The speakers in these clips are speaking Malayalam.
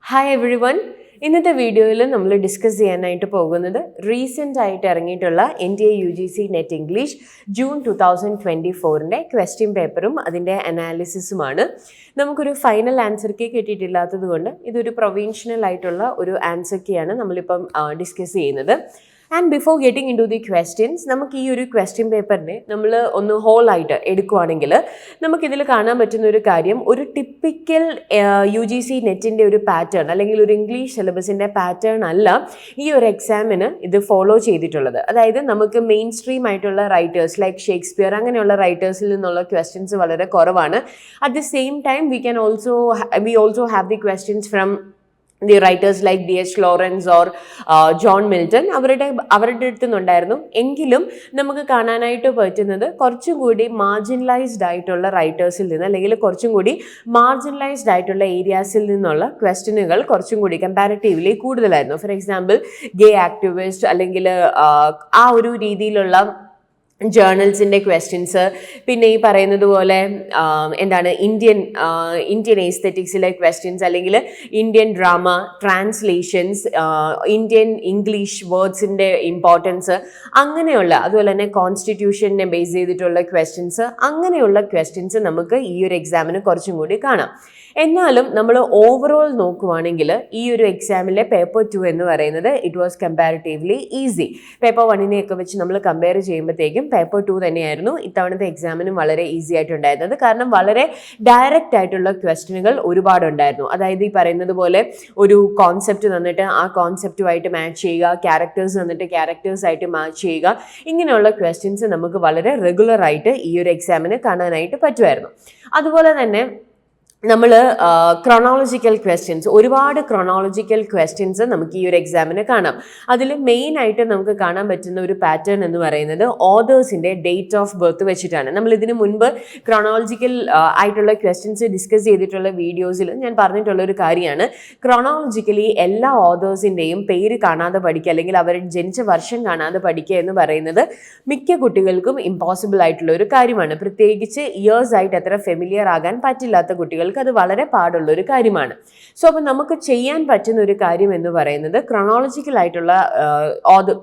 Hi every one. ഇന്നത്തെ വീഡിയോയിൽ നമ്മൾ ഡിസ്കസ് ചെയ്യാനായിട്ട് പോകുന്നത് റീസെൻ്റ് ആയിട്ട് ഇറങ്ങിയിട്ടുള്ള NTA UGC net English June 2024 question പേപ്പറും അതിൻ്റെ അനാലിസിസുമാണ്. നമുക്കൊരു ഫൈനൽ ആൻസർ കീ കിട്ടിയിട്ടില്ലാത്തത് കൊണ്ട് ഇതൊരു പ്രൊവിൻഷണൽ ആയിട്ടുള്ള ഒരു ആൻസർ കീയാണ് നമ്മളിപ്പം ഡിസ്കസ് ചെയ്യുന്നത്. And before getting into the questions, നമുക്ക് ഈ ഒരു ക്വസ്റ്റ്യൻ പേപ്പറിനെ നമ്മൾ ഒന്ന് ഹോളായിട്ട് എടുക്കുകയാണെങ്കിൽ നമുക്കിതിൽ കാണാൻ പറ്റുന്ന ഒരു കാര്യം, ഒരു ടിപ്പിക്കൽ UGC നെറ്റിൻ്റെ ഒരു പാറ്റേൺ അല്ലെങ്കിൽ ഒരു ഇംഗ്ലീഷ് സിലബസിൻ്റെ പാറ്റേൺ അല്ല ഈ ഒരു എക്സാമിന് ഇത് ഫോളോ ചെയ്തിട്ടുള്ളത്. അതായത് നമുക്ക് മെയിൻ സ്ട്രീം ആയിട്ടുള്ള റൈറ്റേഴ്സ് ലൈക്ക് ഷേക്സ്പിയർ അങ്ങനെയുള്ള റൈറ്റേഴ്സിൽ നിന്നുള്ള ക്വസ്റ്റ്യൻസ് വളരെ കുറവാണ്. At the same time we also have the questions from the writers like D.H. Lawrence or John Milton. അവരുടെ അടുത്ത് നിന്നുണ്ടായിരുന്നു. എങ്കിലും നമുക്ക് കാണാനായിട്ട് പറ്റുന്നത് കുറച്ചും കൂടി മാർജിനലൈസ്ഡ് ആയിട്ടുള്ള റൈറ്റേഴ്സിൽ നിന്ന് അല്ലെങ്കിൽ കുറച്ചും കൂടി മാർജിനലൈസ്ഡ് ആയിട്ടുള്ള ഏരിയാസിൽ നിന്നുള്ള ക്വസ്റ്റ്യനുകൾ കുറച്ചും കൂടി കമ്പാരിറ്റീവ്ലി കൂടുതലായിരുന്നു. ഫോർ എക്സാമ്പിൾ ഗേ ആക്ടിവിസ്റ്റ് അല്ലെങ്കിൽ ആ ഒരു രീതിയിലുള്ള ജേർണൽസിൻ്റെ ക്വസ്റ്റ്യൻസ്, പിന്നെ ഈ പറയുന്നത് പോലെ ഇന്ത്യൻ എസ്തെറ്റിക്സിലെ ക്വസ്റ്റ്യൻസ് അല്ലെങ്കിൽ Indian drama translations, Indian English വേർഡ്സിൻ്റെ ഇമ്പോർട്ടൻസ്, അങ്ങനെയുള്ള അതുപോലെ തന്നെ കോൺസ്റ്റിറ്റ്യൂഷനെ ബേസ് ചെയ്തിട്ടുള്ള ക്വസ്റ്റ്യൻസ്, അങ്ങനെയുള്ള ക്വസ്റ്റ്യൻസ് നമുക്ക് ഈ ഒരു എക്സാമിന് കുറച്ചും കൂടി കാണാം. എന്നാലും നമ്മൾ ഓവറോൾ നോക്കുവാണെങ്കിൽ ഈ ഒരു എക്സാമിലെ പേപ്പർ 2 എന്ന് പറയുന്നത് it was comparatively easy. Paper 1നെയൊക്കെ വെച്ച് നമ്മൾ കമ്പയർ ചെയ്യുമ്പോഴത്തേക്കും പേപ്പർ 2 തന്നെയായിരുന്നു ഇത്തവണത്തെ എക്സാമിനും വളരെ ഈസി ആയിട്ടുണ്ടായിരുന്നത്. കാരണം വളരെ ഡയറക്റ്റ് ആയിട്ടുള്ള ക്വസ്റ്റ്യനുകൾ ഒരുപാടുണ്ടായിരുന്നു. അതായത് ഈ പറയുന്നത് പോലെ ഒരു കോൺസെപ്റ്റ് തന്നിട്ട് ആ കോൺസെപ്റ്റുമായിട്ട് മാച്ച് ചെയ്യുക, ക്യാരക്ടേഴ്സ് തന്നിട്ട് ക്യാരക്ടേഴ്സായിട്ട് മാച്ച് ചെയ്യുക, ഇങ്ങനെയുള്ള ക്വസ്റ്റ്യൻസ് നമുക്ക് വളരെ റെഗുലറായിട്ട് ഈ ഒരു എക്സാമിന് കാണാനായിട്ട് പറ്റുമായിരുന്നു. അതുപോലെ തന്നെ നമ്മൾ ക്രോണോളജിക്കൽ ക്വസ്റ്റ്യൻസ്, ഒരുപാട് ക്രോണോളജിക്കൽ ക്വസ്റ്റ്യൻസ് നമുക്ക് ഈ ഒരു എക്സാമിന് കാണാം. അതിൽ മെയിനായിട്ട് നമുക്ക് കാണാൻ പറ്റുന്ന ഒരു പാറ്റേൺ എന്ന് പറയുന്നത് ഓതേഴ്സിൻ്റെ ഡേറ്റ് ഓഫ് ബർത്ത് വെച്ചിട്ടാണ്. നമ്മൾ ഇതിനു മുൻപ് ക്രോണോളജിക്കൽ ആയിട്ടുള്ള ക്വസ്റ്റ്യൻസ് ഡിസ്കസ് ചെയ്തിട്ടുള്ള വീഡിയോസിൽ ഞാൻ പറഞ്ഞിട്ടുള്ള ഒരു കാര്യമാണ്, ക്രോണോളജിക്കലി എല്ലാ ഓതേഴ്സിൻ്റെയും പേര് കാണാതെ പഠിക്കുക അല്ലെങ്കിൽ അവർ ജനിച്ച വർഷം കാണാതെ പഠിക്കുക എന്ന് പറയുന്നത് മിക്ക കുട്ടികൾക്കും ഇമ്പോസിബിൾ ആയിട്ടുള്ള ഒരു കാര്യമാണ്. പ്രത്യേകിച്ച് ഇയേഴ്സ് ആയിട്ട് അത്ര ഫെമിലിയർ ആകാൻ പറ്റില്ലാത്ത കുട്ടികൾ അത് വളരെ പാടുള്ള ഒരു കാര്യമാണ്. സോ അപ്പോൾ നമുക്ക് ചെയ്യാൻ പറ്റുന്ന ഒരു കാര്യം എന്ന് പറയുന്നത് ക്രോണോളജിക്കൽ ആയിട്ടുള്ള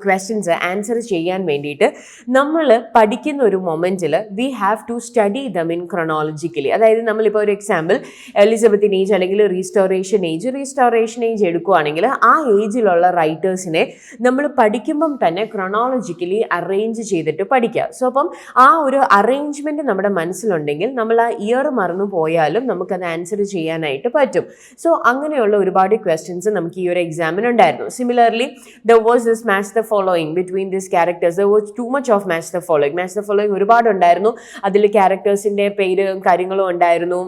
ക്വസ്റ്റ്യൻസ് ആൻസർ ചെയ്യാൻ വേണ്ടിയിട്ട് നമ്മൾ പഠിക്കുന്ന ഒരു മൊമെന്റിൽ we have to study them in chronologically. അതായത് നമ്മളിപ്പോൾ ഒരു എക്സാമ്പിൾ എലിസബത്തിൻ ഏജ് അല്ലെങ്കിൽ റീസ്റ്റോറേഷൻ ഏജ് എടുക്കുകയാണെങ്കിൽ ആ ഏജിലുള്ള റൈറ്റേഴ്സിനെ നമ്മൾ പഠിക്കുമ്പം തന്നെ ക്രോണോളജിക്കലി അറേഞ്ച് ചെയ്തിട്ട് പഠിക്കുക. സോ അപ്പം ആ ഒരു അറേഞ്ച്മെന്റ് നമ്മുടെ മനസ്സിലുണ്ടെങ്കിൽ നമ്മൾ ആ ഇയർ മറന്നു പോയാലും നമുക്കത് ആൻസർ ചെയ്യാനായിട്ട് പറ്റും. സോ അങ്ങനെയുള്ള ഒരുപാട് ക്വസ്റ്റ്യൻസ് നമുക്ക് ഈ ഒരു എക്സാമിന് ഉണ്ടായിരുന്നു. Similarly there was this match the following between these characters. There was too much of match the following ഒരുപാട് ഉണ്ടായിരുന്നു. അതിൽ ക്യാരക്ടേഴ്സിൻ്റെ പേരും കാര്യങ്ങളും ഉണ്ടായിരുന്നു,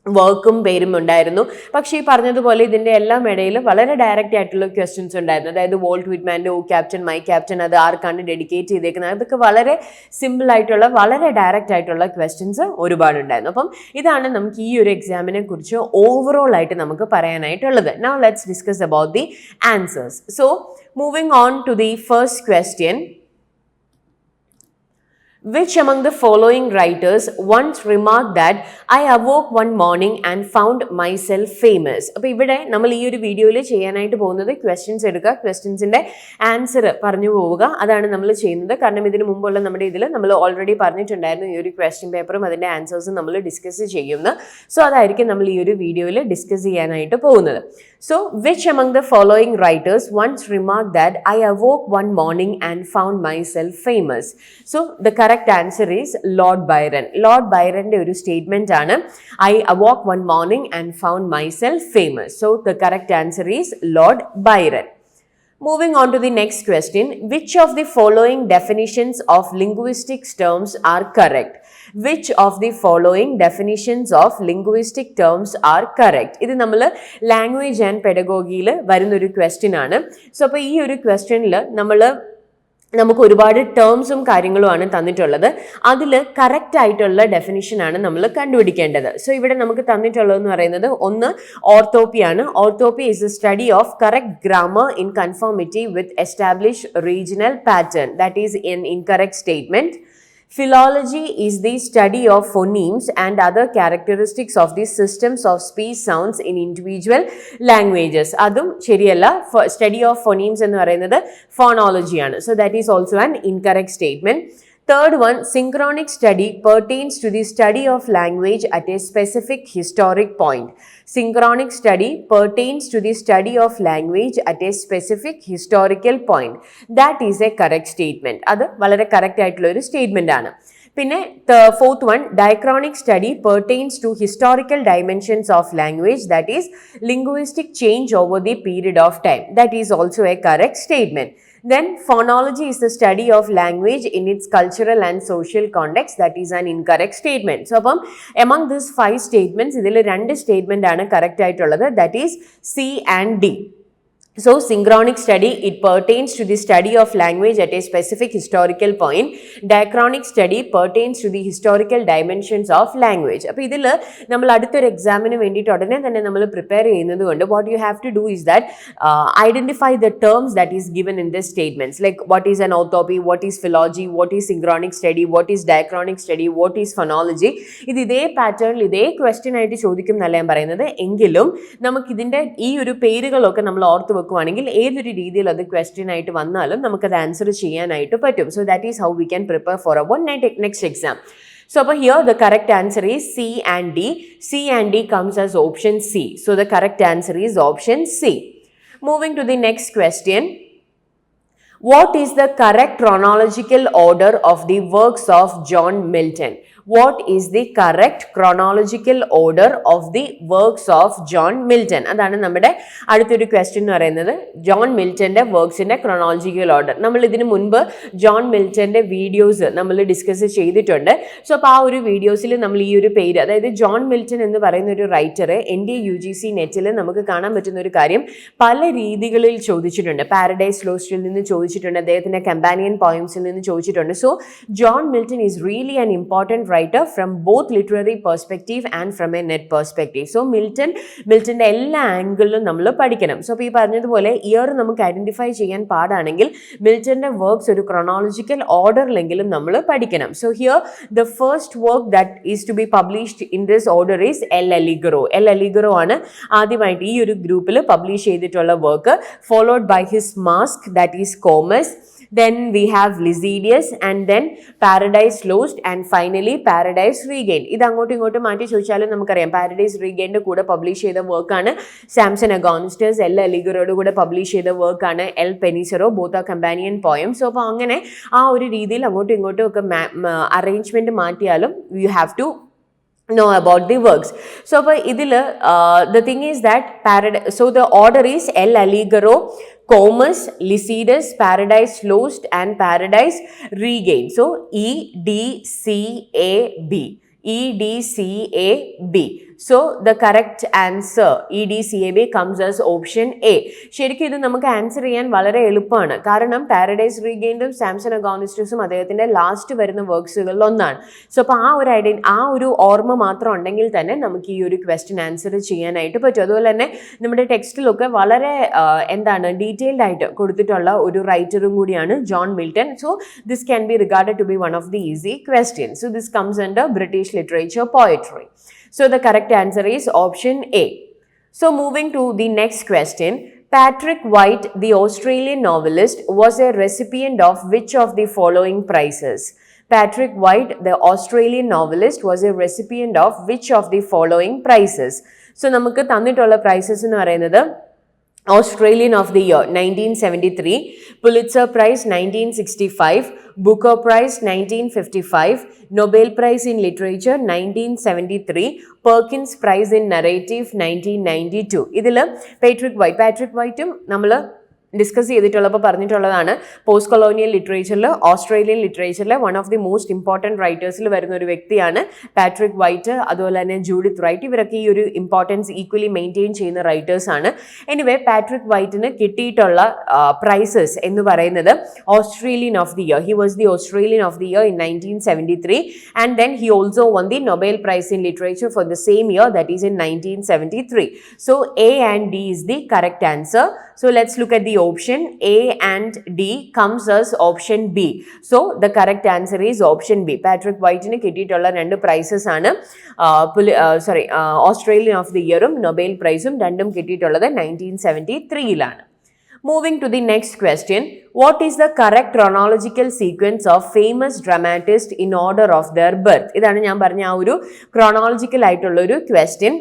വർക്കും പേരും ഉണ്ടായിരുന്നു. പക്ഷേ ഈ പറഞ്ഞതുപോലെ ഇതിൻ്റെ എല്ലാം ഇടയിൽ വളരെ ഡയറക്റ്റ് ആയിട്ടുള്ള ക്വസ്റ്റ്യൻസ് ഉണ്ടായിരുന്നു. അതായത് വോൾട്ട് വിറ്റ്മാൻ്റെ ഓ ക്യാപ്റ്റൻ മൈ ക്യാപ്റ്റൻ അത് ആർക്കാണ് ഡെഡിക്കേറ്റ് ചെയ്തേക്കുന്നത്, അതൊക്കെ വളരെ സിമ്പിൾ ആയിട്ടുള്ള വളരെ ഡയറക്റ്റ് ആയിട്ടുള്ള ക്വസ്റ്റ്യൻസ് ഒരുപാടുണ്ടായിരുന്നു. അപ്പം ഇതാണ് നമുക്ക് ഈ ഒരു എക്സാമിനെ കുറിച്ച് ഓവറോൾ ആയിട്ട് നമുക്ക് പറയാനായിട്ടുള്ളത്. Now let's discuss about the answers. So moving on to the first question. Which among the following writers once remarked that I awoke one morning and found myself famous? അപ്പോൾ ഇവിടെ നമ്മൾ ഈ ഒരു വീഡിയോയിൽ ചെയ്യാനായിട്ട് പോകുന്നത് ക്വസ്റ്റ്യൻസ് എടുക്കുക, ക്വസ്റ്റ്യൻസിൻ്റെ ആൻസർ പറഞ്ഞു പോവുക, അതാണ് നമ്മൾ ചെയ്യുന്നത്. കാരണം ഇതിന് മുമ്പുള്ള നമ്മുടെ ഇതിൽ നമ്മൾ ഓൾറെഡി പറഞ്ഞിട്ടുണ്ടായിരുന്നു ഈ ഒരു ക്വസ്റ്റ്യൻ പേപ്പറും അതിൻ്റെ ആൻസേഴ്സും നമ്മൾ ഡിസ്കസ് ചെയ്യുന്നു. സോ അതായിരിക്കും നമ്മൾ ഈ ഒരു വീഡിയോയിൽ ഡിസ്കസ് ചെയ്യാനായിട്ട് പോകുന്നത്. So, which among the following writers once remarked that I awoke one morning and found myself famous? So, the correct answer is Lord Byron. Lord Byron's ഒരു statement ആണ് I awoke one morning and found myself famous. So, the correct answer is Lord Byron. Moving on to the next question. Which of the following definitions of linguistic terms are correct? Which of the following definitions of linguistic terms are correct? ഇത് നമ്മൾ ലാംഗ്വേജ് ആൻഡ് പെഡഗോഗിയിൽ വരുന്നൊരു ക്വസ്റ്റ്യൻ ആണ്. സോ അപ്പോൾ ഈ ഒരു ക്വസ്റ്റ്യനിൽ നമുക്ക് ഒരുപാട് ടേംസും കാര്യങ്ങളുമാണ് തന്നിട്ടുള്ളത്. അതിൽ കറക്റ്റ് ആയിട്ടുള്ള ഡെഫിനിഷനാണ് നമ്മൾ കണ്ടുപിടിക്കേണ്ടത്. സോ ഇവിടെ നമുക്ക് തന്നിട്ടുള്ളതെന്ന് പറയുന്നത് ഒന്ന് ഓർത്തോപ്പിയാണ്. Orthoepy is a study of correct grammar in conformity with establish regional pattern, that is an incorrect statement. Philology is the study of phonemes and other characteristics of the systems of speech sounds in individual languages. അതും ശരിയല്ല. Study of phonemes എന്ന് പറയുന്നത് phonology ആണ്. So that is also an incorrect statement. Third one, synchronic study pertains to the study of language at a specific historic point. Synchronic study pertains to the study of language at a specific historical point. That is a correct statement. അത് വളരെ correct ആയിട്ടുള്ള ഒരു statement ആണ്. പിന്നെ fourth one, diachronic study pertains to historical dimensions of language, that is linguistic change over the period of time. That is also a correct statement. Then phonology is the study of language in its cultural and social context. That is an incorrect statement. So among these 5 statements, ഇതിൽ 2 statement ആണ് correct ആയിട്ടുള്ളത്. That is C and D. So synchronic study, it pertains to the study of language at a specific historical point. Diachronic study pertains to the historical dimensions of language. അപ്പോൾ ഇതിൽ നമ്മൾ അടുത്തൊരു എക്സാമിന് വേണ്ടിയിട്ട് ഉടനെ തന്നെ നമ്മൾ പ്രിപ്പയർ ചെയ്യുന്നത് കൊണ്ട് what you have to do is that identify the terms that is given in this statements, like what is an orthopy, what is philology, what is synchronic study, what is diachronic study, what is phonology. ഇത് ഇതേ പാറ്റേണിൽ ഇതേ ക്വസ്റ്റ്യൻ ആയിട്ട് ചോദിക്കും എന്നല്ല ഞാൻ പറയുന്നത്. എങ്കിലും നമുക്കിതിൻ്റെ ഈ ഒരു പേരുകളൊക്കെ നമ്മൾ ഓർത്ത് വെക്കുകയാണെങ്കിൽ ഏതൊരു രീതിയിൽ അത് ക്വസ്റ്റ്യൻ ആയിട്ട് വന്നാലും നമുക്കത് ആൻസർ ചെയ്യാനായിട്ട് പറ്റും. So that is how we can prepare for our next exam. So here the correct answer is C and D. C and D comes as option C. So the correct answer is option C. Moving to the next question. What is the correct chronological order of the works of John Milton? What is the correct chronological order of the works of John Milton? അതാണ് നമ്മുടെ അടുത്തൊരു ക്വസ്റ്റ്യൻ എന്ന് പറയുന്നത്. ജോൺ മിൽട്ടന്റെ വർക്ക്സിന്റെ ക്രോണോളജിക്കൽ ഓർഡർ. നമ്മൾ ഇതിനു മുൻപ് ജോൺ മിൽട്ടന്റെ വീഡിയോസ് നമ്മൾ ഡിസ്കസ് ചെയ്തിട്ടുണ്ട്. സോ അപ്പോൾ ആ ഒരു വീഡിയോസിൽ നമ്മൾ ഈ ഒരു പേര്, അതായത് ജോൺ മിൽട്ടൺ എന്ന് പറയുന്ന ഒരു റൈറ്റർ NTA UGC നെറ്റിൽ നമുക്ക് കാണാൻ പറ്റുന്ന ഒരു കാര്യം പല രീതികളിൽ ചോദിച്ചിട്ടുണ്ട്. പാരഡൈസ് ലോസ്റ്റിൽ നിന്ന് ചോദിച്ചിട്ടുണ്ട്, അദ്ദേഹത്തിന്റെ കമ്പാനിയൻ പോയംസിൽ നിന്ന് ചോദിച്ചിട്ടുണ്ട്. So John Milton is really an important writer from both literary perspective and from a net perspective. So മിൽട്ടന്റെ എല്ലാ ആംഗിളിലും നമ്മൾ പഠിക്കണം. സോ അപ്പോൾ ഈ പറഞ്ഞതുപോലെ ഇയർ നമുക്ക് ഐഡന്റിഫൈ ചെയ്യാൻ പാടാണെങ്കിൽ മിൽട്ടന്റെ വർക്ക്സ് ഒരു ക്രോണോളജിക്കൽ ഓർഡറിലെങ്കിലും നമ്മൾ പഠിക്കണം. So here the first work that is to be published in this order is L'Allegro ആണ് ആദ്യമായിട്ട് ഈ ഒരു ഗ്രൂപ്പിൽ പബ്ലിഷ് ചെയ്തിട്ടുള്ള work, followed by his masque that is Comus. Then we have Lycidius and then Paradise Lost and finally Paradise Regained. ഇത് അങ്ങോട്ടും ഇങ്ങോട്ടും മാറ്റി ചോദിച്ചാലും നമുക്കറിയാം പാരഡൈസ് റീഗെയിൻ്റെ കൂടെ പബ്ലിഷ് ചെയ്ത വർക്കാണ് സാംസൺ അഗോണിസ്റ്റസ്. എൽ അലിഗറോയുടെ കൂടെ പബ്ലിഷ് ചെയ്ത വർക്കാണ് Il Penseroso, both are companion poem. So അപ്പോൾ അങ്ങനെ ആ ഒരു രീതിയിൽ അങ്ങോട്ടും ഇങ്ങോട്ടും ഒക്കെ അറേഞ്ച്മെൻറ്റ് മാറ്റിയാലും you have to know about the works. So idil the thing is that so the order is El Aligaro, Comus, Lycidas, Paradise Lost and Paradise Regained. So EDCAB. So the correct answer EDCAB comes as option A. ശരിക്കും ഇത് നമുക്ക് ആൻസർ ചെയ്യാൻ വളരെ എളുപ്പമാണ്. കാരണം പാരഡൈസ് റീഗെയിൻഡും സാംസൺ അഗോണിസ്റ്റസും അദ്ദേഹത്തിന്റെ ലാസ്റ്റ് വരുന്ന വർക്ക്സുകളിൽ ഒന്നാണ്. സോ അപ്പോൾ ആ ഒരു ഓർമ്മ മാത്രം ഉണ്ടെങ്കിൽ തന്നെ നമുക്ക് ഈ ഒരു ക്വസ്റ്റ്യൻ ആൻസർ ചെയ്യാനായിട്ട് പറ്റും. അതുപോലെ തന്നെ നമ്മുടെ ടെക്സ്റ്റിലൊക്കെ വളരെ ഡീറ്റെയിൽഡ് ആയിട്ട് കൊടുത്തിട്ടുള്ള ഒരു റൈറ്ററും കൂടിയാണ് John Milton. So this can be regarded to be one of the easy question. So this comes under British literature poetry. So the correct answer is option A. So moving to the next question. Patrick White, the Australian novelist, was a recipient of which of the following prizes? Patrick White, the Australian novelist, was a recipient of which of the following prizes? So നമുക്ക് തന്നിട്ടുള്ള prizes എന്ന് പറയുന്നത് Australian of the Year 1973, Pulitzer Prize 1965, Booker Prize 1955, Nobel Prize in Literature 1973, Perkins Prize in Narrative 1992. ഇതിൽ പാട്രിക് വൈറ്റും നമ്മൾ ഡിസ്കസ് ചെയ്തിട്ടുള്ളപ്പോൾ പറഞ്ഞിട്ടുള്ളതാണ് പോസ്റ്റ് കൊളോണിയൽ ലിറ്ററേച്ചറിൽ, ഓസ്ട്രേലിയൻ ലിറ്ററേച്ചറിൽ one of the most important റൈറ്റേഴ്സിൽ വരുന്ന ഒരു വ്യക്തിയാണ് പാട്രിക് വൈറ്റ്. അതുപോലെ തന്നെ ജൂഡിത്ത് റൈറ്റ്, ഇവരൊക്കെ ഈ ഒരു ഇമ്പോർട്ടൻസ് ഈക്വലി മെയിൻറ്റെയിൻ ചെയ്യുന്ന റൈറ്റേഴ്സാണ്. എനിവേ പാട്രിക് വൈറ്റിന് കിട്ടിയിട്ടുള്ള പ്രൈസസ് എന്ന് പറയുന്നത് Australian of the year. He was the Australian of the year in 1973 and then he also won the Nobel Prize in Literature for the same year, that is in 1973. So A and D is the correct answer. So let's look at the option A and D comes as option B. So the correct answer is option B. Patrick Whiteന് കിട്ടിയിട്ടുള്ള രണ്ട് പ്രൈസസ് ആണ് ഓസ്ട്രേലിയൻ ഓഫ് ദി ഇയറും നൊബേൽ പ്രൈസും രണ്ടും കിട്ടിയിട്ടുള്ളത് 1973-ലാണ്. Moving to the next question, what is the correct chronological sequence of famous dramatists in order of their birth? ഇതാണ് ഞാൻ പറഞ്ഞ ആ ഒരു chronological ആയിട്ടുള്ള ഒരു question.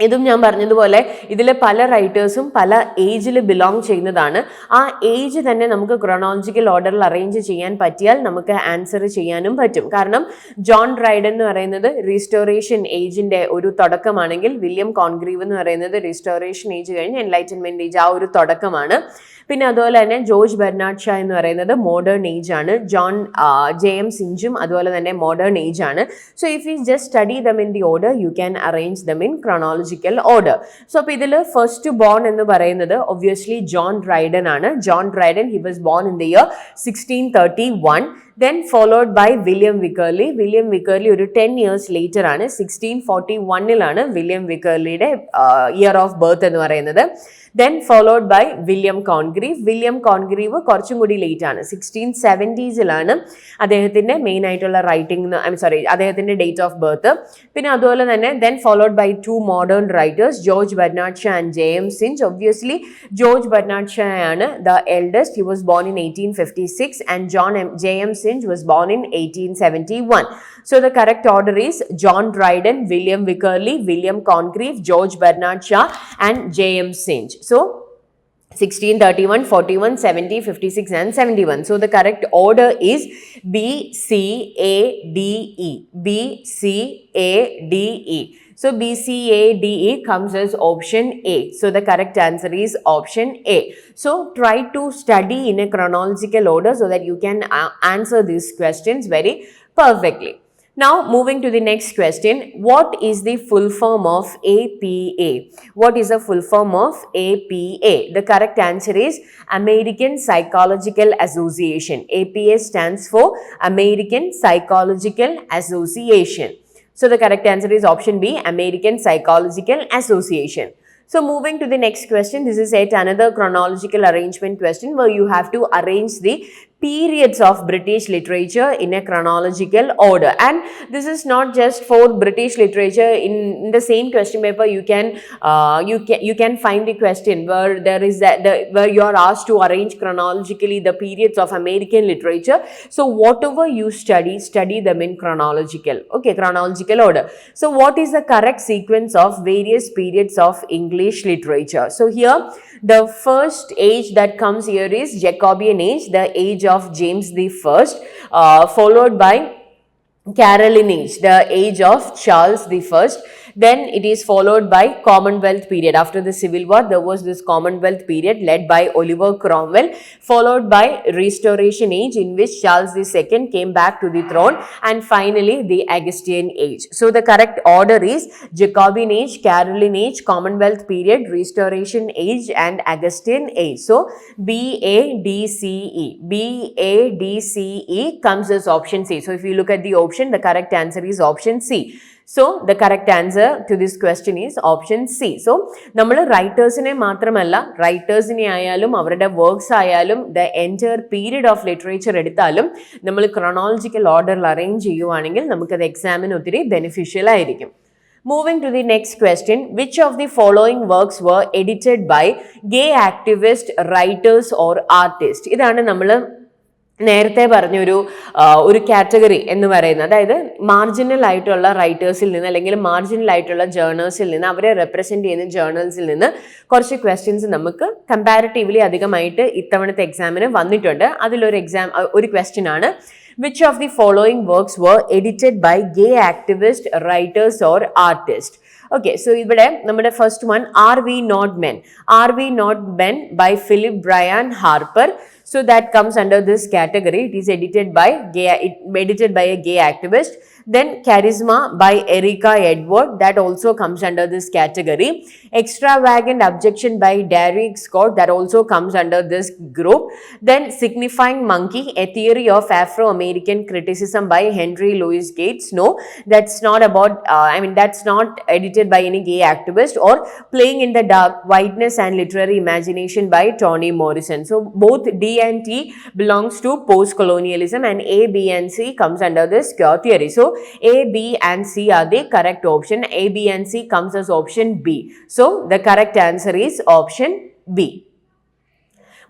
ഇതും ഞാൻ പറഞ്ഞതുപോലെ ഇതിൽ പല റൈറ്റേഴ്സും പല ഏജിൽ ബിലോങ് ചെയ്യുന്നതാണ്. ആ ഏജ് തന്നെ നമുക്ക് ക്രോണോളജിക്കൽ ഓർഡറിൽ അറേഞ്ച് ചെയ്യാൻ പറ്റിയാൽ നമുക്ക് ആൻസർ ചെയ്യാനും പറ്റും. കാരണം ജോൺ ഡ്രൈഡൻ എന്ന് പറയുന്നത് റിസ്റ്റോറേഷൻ ഏജിന്റെ ഒരു തുടക്കമാണെങ്കിൽ വില്യം കോൺഗ്രീവ് എന്ന് പറയുന്നത് റിസ്റ്റോറേഷൻ ഏജ് കഴിഞ്ഞ് എൻലൈറ്റൻമെന്റ് ഏജ് ആ ഒരു തുടക്കമാണ്. പിന്നെ അതുപോലെ തന്നെ ജോർജ് ബെർണാഡ് ഷാ എന്ന് പറയുന്നത് മോഡേൺ ഏജ് ആണ്. ജെ.എം. സിഞ്ചും അതുപോലെ തന്നെ മോഡേൺ ഏജ് ആണ്. So if you just study them in the order you can arrange them in chronological order. So അപ്പോൾ ഇതിൽ ഫസ്റ്റ് ബോൺ എന്ന് പറയുന്നത് ഒബ്വിയസ്ലി ജോൺ ഡ്രൈഡൻ ആണ്. John Dryden he was born in the year 1631. Then followed by William Wycherley. William Wycherley ഒരു 10 years later ആണ്. 1641-ലാണ് വില്യം വിക്കർലിയുടെ ഇയർ ഓഫ് ബർത്ത് എന്ന് പറയുന്നത്. Then followed by William Congreve. William Congreve കുറച്ചും കൂടി ലേറ്റ് ആണ്. 1670s-ലാണ് അദ്ദേഹത്തിന്റെ മെയിൻ ആയിട്ടുള്ള അദ്ദേഹത്തിന്റെ ഡേറ്റ് ഓഫ് ബർത്ത്. പിന്നെ അതുപോലെ തന്നെ then followed by two modern writers, George Bernard Shaw and J.M. Synge. Obviously George Bernard Shaw ആണ് the eldest. He was born in 1856 and J.M. Synge was born in 1871. So the correct order is John Dryden, William Wycherley, William Congreve, George Bernard Shaw and J.M. Synge. So 1631, 41, 70, 56 and 71. So the correct order is B, C, A, D, E. B, C, A, D, E. So B, C, A, D, E comes as option A. So the correct answer is option A. So try to study in a chronological order so that you can answer these questions very perfectly. Now moving to the next question, what is the full form of APA? What is the full form of APA? The correct answer is American Psychological Association. APA stands for American Psychological Association. So the correct answer is option B, American Psychological Association. So moving to the next question, this is yet another chronological arrangement question where you have to arrange the periods of British literature in a chronological order. And this is not just for British literature. In the same question paper you can find the question where there is where you are asked to arrange chronologically the periods of American literature. So whatever you study them in chronological order. So what is the correct sequence of various periods of English literature? So here the first age that comes here is Jacobean age, the age of James the First, followed by Caroline age, the age of Charles the First. Then it is followed by Commonwealth period. After the Civil War, there was this Commonwealth period led by Oliver Cromwell, followed by Restoration age in which Charles II came back to the throne, and finally the Augustan age. So the correct order is Jacobean age, Caroline age, Commonwealth period, Restoration age and Augustan age. So BADCE. BADCE comes as option C. So if you look at the option, the correct answer is option C. So the correct answer to this question is option C. So നമ്മൾ റൈറ്റേഴ്സിനെ മാത്രമല്ല റൈറ്റേഴ്സിനെ ആയാലും അവരുടെ വർക്ക്സ് ആയാലും the entire period of literature എടുത്താലും നമ്മൾ ക്രോണോളജിക്കൽ ഓർഡറിൽ അറേഞ്ച് ചെയ്യുവാണെങ്കിൽ നമുക്കത് എക്സാമിന് ഒത്തിരി ബെനിഫിഷ്യൽ ആയിരിക്കും. Moving to the next question, which of the following works were edited by gay activist writers or artists? ഇതാണ് നമ്മൾ നേരത്തെ പറഞ്ഞൊരു കാറ്റഗറി എന്ന് പറയുന്നത്. അതായത് മാർജിനൽ ആയിട്ടുള്ള റൈറ്റേഴ്സിൽ നിന്ന് അല്ലെങ്കിൽ മാർജിനൽ ആയിട്ടുള്ള ജേർണൽസിൽ നിന്ന് അവരെ റെപ്രസെന്റ് ചെയ്യുന്ന ജേർണൽസിൽ നിന്ന് കുറച്ച് ക്വസ്റ്റ്യൻസ് നമുക്ക് കമ്പാരിറ്റീവ്ലി അധികമായിട്ട് ഇത്തവണത്തെ എക്സാമിന് വന്നിട്ടുണ്ട്. ഒരു ക്വസ്റ്റ്യൻ ആണ്, which of the following works were edited by gay activist writers or artists? Okay, so ഇവിടെ നമ്മുടെ first one Are We Not Men by Philip Bryan Harper. So that comes under this category. It is edited by a gay activist. Then Charisma by Erica Edward, that also comes under this category. Extravagant Objection by Derek Scott, that also comes under this group. Then Signifying Monkey, A Theory of Afro-American Criticism by Henry Louis Gates. No, that's not about, that's not edited by any gay activist. Or Playing in the Dark, Whiteness and Literary Imagination by Toni Morrison. So both D and T belongs to post-colonialism, and A, B and C comes under this queer theory. So A, B and C are the correct option. A, B and C comes as option B. So the correct answer is option B.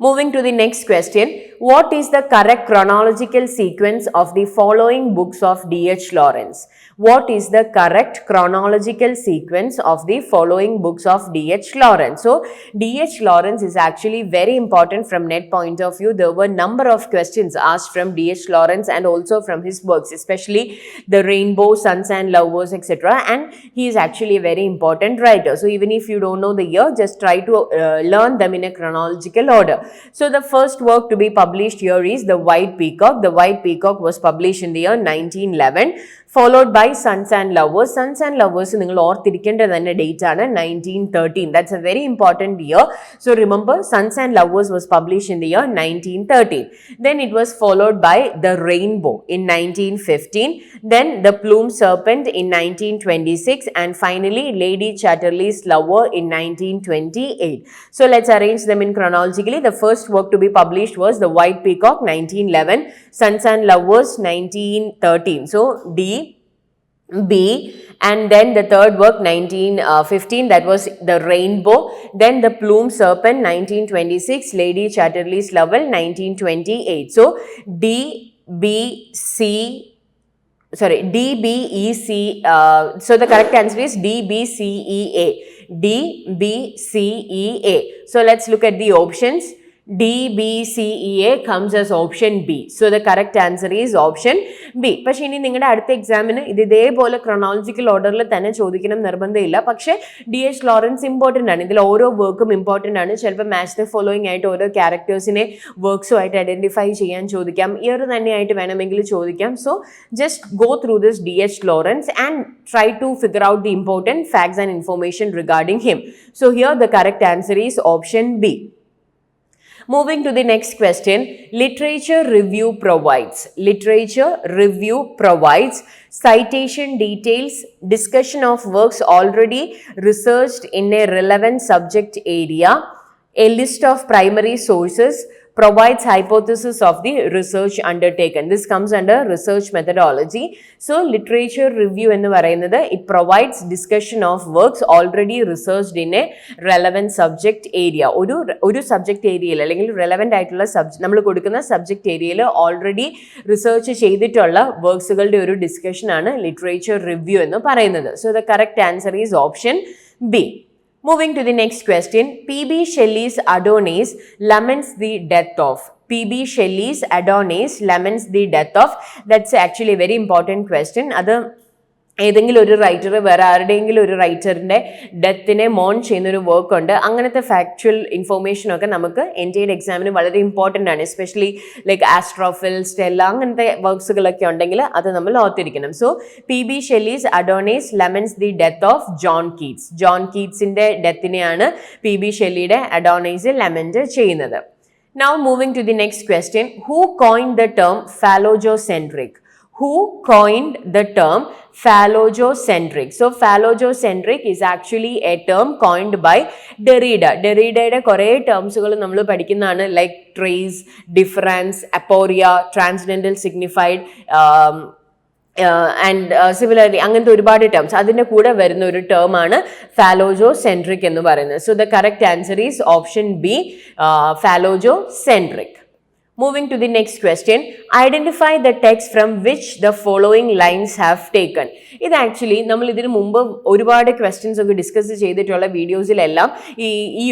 Moving to the next question, what is the correct chronological sequence of the following books of D.H. Lawrence? What is the correct chronological sequence of the following books of D.H. Lawrence? So, D.H. Lawrence is actually very important from net point of view. There were number of questions asked from D.H. Lawrence and also from his works, especially The Rainbow, Sons and Lovers, etc. And he is actually a very important writer. So, even if you don't know the year, just try to learn them in a chronological order. So, the first work to be published here is The White Peacock. The White Peacock was published in the year 1911. Followed by Sons and Lovers. Sons and Lovers, നിങ്ങൾ ഓർത്തിരിക്കേണ്ടത് തന്നെ date ആണ് 1913. That's a very important year. So remember, Sons and Lovers was published in the year 1913. Then it was followed by The Rainbow in 1915. Then The Plumed Serpent in 1926. And finally, Lady Chatterley's Lover in 1928. So let's arrange them in chronologically. The first work to be published was The White Peacock 1911. Sons and Lovers 1913. So D, B, and then the third work 1915, that was The Rainbow. Then The Plumed Serpent 1926, Lady Chatterley's Lover 1928. So D, B, C, sorry, D, B, E, C. So the correct answer is D, B, C, E, A. D, B, C, E, A. So let's look at the options. D, B, C, E, A comes as option B. So the correct answer is option B. പക്ഷേ ഇനി നിങ്ങളുടെ അടുത്ത എക്സാമിന് ഇത് ഇതേപോലെ ക്രോണോളജിക്കൽ ഓർഡറിൽ തന്നെ ചോദിക്കണം നിർബന്ധമില്ല. പക്ഷേ D.H. ലോറൻസ് ഇമ്പോർട്ടൻ്റ് ആണ്. ഇതിൽ ഓരോ വർക്കും ഇമ്പോർട്ടൻ്റ് ആണ്. ചിലപ്പോൾ മാച്ച് ദ ഫോളോയിങ് ആയിട്ട് ഓരോ ക്യാരക്ടേഴ്സിനെ വർക്ക്സുമായിട്ട് ഐഡൻറ്റിഫൈ ചെയ്യാൻ ചോദിക്കാം. ഇയർ തന്നെയായിട്ട് വേണമെങ്കിൽ ചോദിക്കാം. So just go through this D.H. Lawrence and try to figure out the important facts and information regarding him. So here the correct answer is option B. Moving to the next question, literature review provides citation details, discussion of works already researched in a relevant subject area, a list of primary sources, provides hypothesis of the research undertaken. This comes under research methodology. So literature review ennu parayunnathu, it provides discussion of works already researched in a relevant subject area. ഒരു സബ്ജക്റ്റ് ഏരിയയിൽ അല്ലെങ്കിൽ റെലവൻ്റ് ആയിട്ടുള്ള നമ്മൾ കൊടുക്കുന്ന സബ്ജക്റ്റ് ഏരിയയിൽ ഓൾറെഡി റിസർച്ച് ചെയ്തിട്ടുള്ള വർക്ക്സുകളുടെ ഒരു ഡിസ്കഷൻ ആണ് ലിറ്ററേച്ചർ റിവ്യൂ എന്ന് പറയുന്നത്. So the correct answer is option B. Moving to the next question, P.B. Shelley's Adonais laments the death of. P.B. Shelley's Adonais laments the death of. That's actually a very important question. അത് ഏതെങ്കിലും ഒരു റൈറ്റർ വേറെ ആരുടെയെങ്കിലും ഒരു റൈറ്ററിൻ്റെ ഡെത്തിനെ മോൺ ചെയ്യുന്നൊരു വർക്ക് ഉണ്ട്. അങ്ങനത്തെ ഫാക്ച്വൽ ഇൻഫോർമേഷനൊക്കെ നമുക്ക് NTA എക്സാമിന് വളരെ ഇമ്പോർട്ടൻ്റ് ആണ്. എസ്പെഷ്യലി ലൈക്ക് ആസ്ട്രോഫിൽ, സ്റ്റെല്ല അങ്ങനത്തെ വർക്ക്സുകളൊക്കെ ഉണ്ടെങ്കിൽ അത് നമ്മൾ ഓർത്തിരിക്കണം. So P.B. Shelley's Adonais laments the death of John Keats. John കീറ്റ്സിൻ്റെ ഡെത്തിനെയാണ് P.B. Shelleyയുടെ അഡോണൈസ് ലെമൻറ്റ് ചെയ്യുന്നത്. Now moving to the next question, who coined the term phallogocentric? Who coined the term phallogocentric? So phallogocentric is actually a term coined by Derrida. Derrida'യുടെ കുറേ ടേംസുകൾ നമ്മൾ പഠിക്കുന്നതാണ്, like trace, difference, aporia, transcendental signified and similarly അങ്ങനത്തെ ഒരുപാട് ടേംസ് അതിൻ്റെ കൂടെ വരുന്ന ഒരു ടേമാണ് ഫാലോജോസെൻട്രിക് എന്ന് പറയുന്നത്. So the correct answer is option B, phallogocentric. Moving to the next question, identify the text from which the following lines have taken. ഇത് ആക്ച്വലി നമ്മൾ ഇതിനു മുമ്പ് ഒരുപാട് ക്വസ്റ്റ്യൻസ് ഒക്കെ ഡിസ്കസ് ചെയ്തിട്ടുള്ള വീഡിയോസിലെല്ലാം ഈ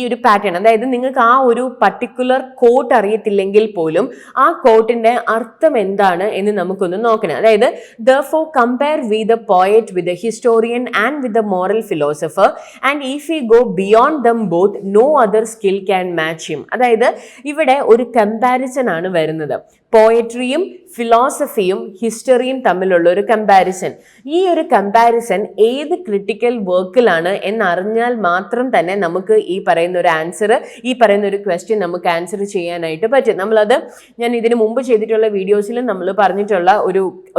ഒരു പാറ്റേൺ, അതായത് നിങ്ങൾക്ക് ആ ഒരു പർട്ടിക്കുലർ കോട്ട് അറിയത്തില്ലെങ്കിൽ പോലും ആ കോട്ടിന്റെ അർത്ഥം എന്താണ് എന്ന് നമുക്കൊന്ന് നോക്കണം. അതായത് therefore compare we the poet with the historian and with the moral philosopher, and if we go beyond them both no other skill can match him. അതായത് ഇവിടെ ഒരു കമ്പാരിസൺ ആണ് വരുന്നത്. പോയട്രിയും ഫിലോസഫിയും ഹിസ്റ്ററിയും തമ്മിലുള്ള ഒരു കമ്പാരിസൺ. ഈ ഒരു കമ്പാരിസൺ ഏത് ക്രിട്ടിക്കൽ വർക്കിലാണ് എന്നറിഞ്ഞാൽ മാത്രം തന്നെ നമുക്ക് ഈ പറയുന്ന ഒരു ആൻസർ, ഈ പറയുന്ന ഒരു ക്വസ്റ്റ്യൻ നമുക്ക് ആൻസർ ചെയ്യാനായിട്ട് പറ്റും. നമ്മളത് ഞാൻ ഇതിനു മുമ്പ് ചെയ്തിട്ടുള്ള വീഡിയോസിലും നമ്മൾ പറഞ്ഞിട്ടുള്ള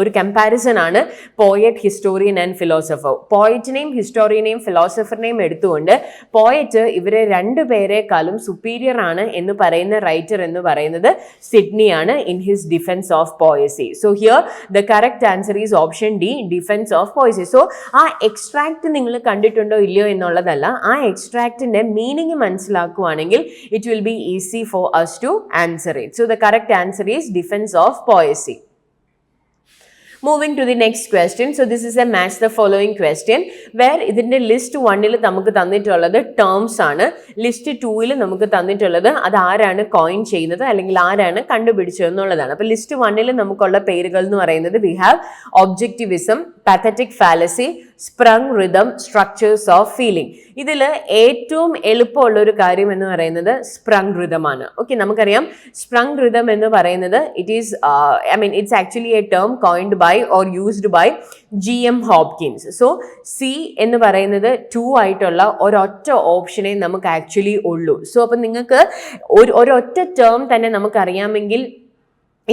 ഒരു കമ്പാരിസൺ ആണ് പോയറ്റ്, ഹിസ്റ്റോറിയൻ ആൻഡ് ഫിലോസഫർ. പോയറ്റിനെയും ഹിസ്റ്റോറിയനെയും ഫിലോസഫറിനെയും എടുത്തുകൊണ്ട് പോയറ്റ് ഇവരെ രണ്ടുപേരെക്കാളും സുപ്പീരിയർ ആണ് എന്ന് പറയുന്ന റൈറ്റർ എന്ന് പറയുന്നത് സിഡ്നിയാണ് in his defense of poesy. So here the correct answer is option D, defense of poesy. So ആ എക്സ്ട്രാക്ട് നിങ്ങൾ കണ്ടിട്ടുണ്ടോ ഇല്ലയോ എന്നുള്ളതല്ല, ആ എക്സ്ട്രാക്റ്റിന്റെ meaning മനസ്സിലാക്കുവാണെങ്കിൽ it will be easy for us to answer it. So the correct answer is defense of poesy. Moving to the next question. So this is a match the following question where ഇതിന്റെ ലിസ്റ്റ് 1ൽ നമുക്ക് തന്നിട്ടുള്ളത് ടേംസ് ആണ്, ലിസ്റ്റ് 2ൽ നമുക്ക് തന്നിട്ടുള്ളത് അത് ആരാണ് കോയിൻ ചെയ്യുന്നത് അല്ലെങ്കിൽ ആരാണ് കണ്ടുപിടിച്ചത് എന്നുള്ളതാണ്. അപ്പോൾ ലിസ്റ്റ് 1ൽ നമുക്കുള്ള പേരുകൾ എന്ന് പറയുന്നത് we have objectivism, pathetic fallacy, sprung rhythm, structures of feeling. ഇതിൽ ഏറ്റവും എളുപ്പമുള്ള ഒരു കാര്യം എന്ന് പറയുന്നത് സ്പ്രങ് റിതം ആണ്. ഓക്കെ, നമുക്കറിയാം സ്പ്രങ് റിതം എന്ന് പറയുന്നത് it's actually a term coined by or used by G.M. Hopkins. So C എന്ന് പറയുന്നത് 2 ആയിട്ടുള്ള ഒരൊറ്റ ഓപ്ഷനെ നമുക്ക് ആക്ച്വലി ഉള്ളൂ. സോ അപ്പം നിങ്ങൾക്ക് ഒരൊറ്റ ടേം തന്നെ നമുക്കറിയാമെങ്കിൽ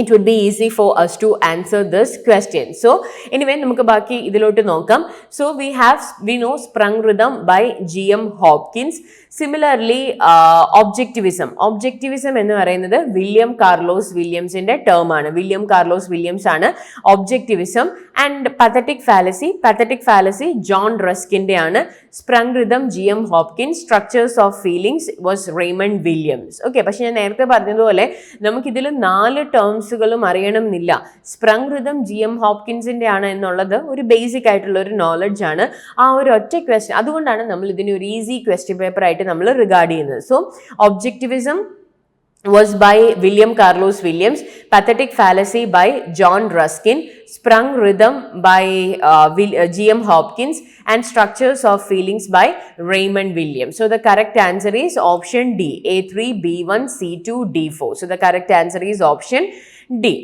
it would be easy for us to answer this question. So anyway, നമുക്ക് ബാക്കി ഇതിലോട്ട് നോക്കാം. So we know sprung rhythm by G.M. Hopkins. Similarly, objectivism എന്ന് പറയുന്നത് വില്യം കാർലോസ് വില്യംസിന്റെ ടേം ആണ്. വില്യം കാർലോസ് വില്യംസ് ആണ് objectivism. And pathetic fallacy John റസ്കിന്റെ ആണ്. sprung rhythm G.M. Hopkins. structures of feelings was Raymond Williams. Okay, പക്ഷെ ഞാൻ നേരത്തെ പറഞ്ഞതുപോലെ നമുക്കിതിൽ 4 ടേംസുകളും അറിയണം എന്നില്ല. Sprang rhythm G.M. ഹോപ്കിൻസിന്റെ ആണ് എന്നുള്ളത് ഒരു ബേസിക് ആയിട്ടുള്ള ഒരു നോളജ് ആണ്. ആ ഒരു ഒറ്റ ക്വസ്റ്റ്യൻ, അതുകൊണ്ടാണ് നമ്മൾ ഇതിന് ഒരു ഈസി ക്വസ്റ്റ്യൻ പേപ്പർ ആയിട്ട് നമ്മൾ റിഗാർഡ് ചെയ്യുന്നത്. So objectivism was by William Carlos Williams, pathetic fallacy by John Ruskin, sprung rhythm by G.M. Hopkins, and structures of feelings by Raymond Williams. So the correct answer is option D, A3, B1, C2, D4. So the correct answer is option D.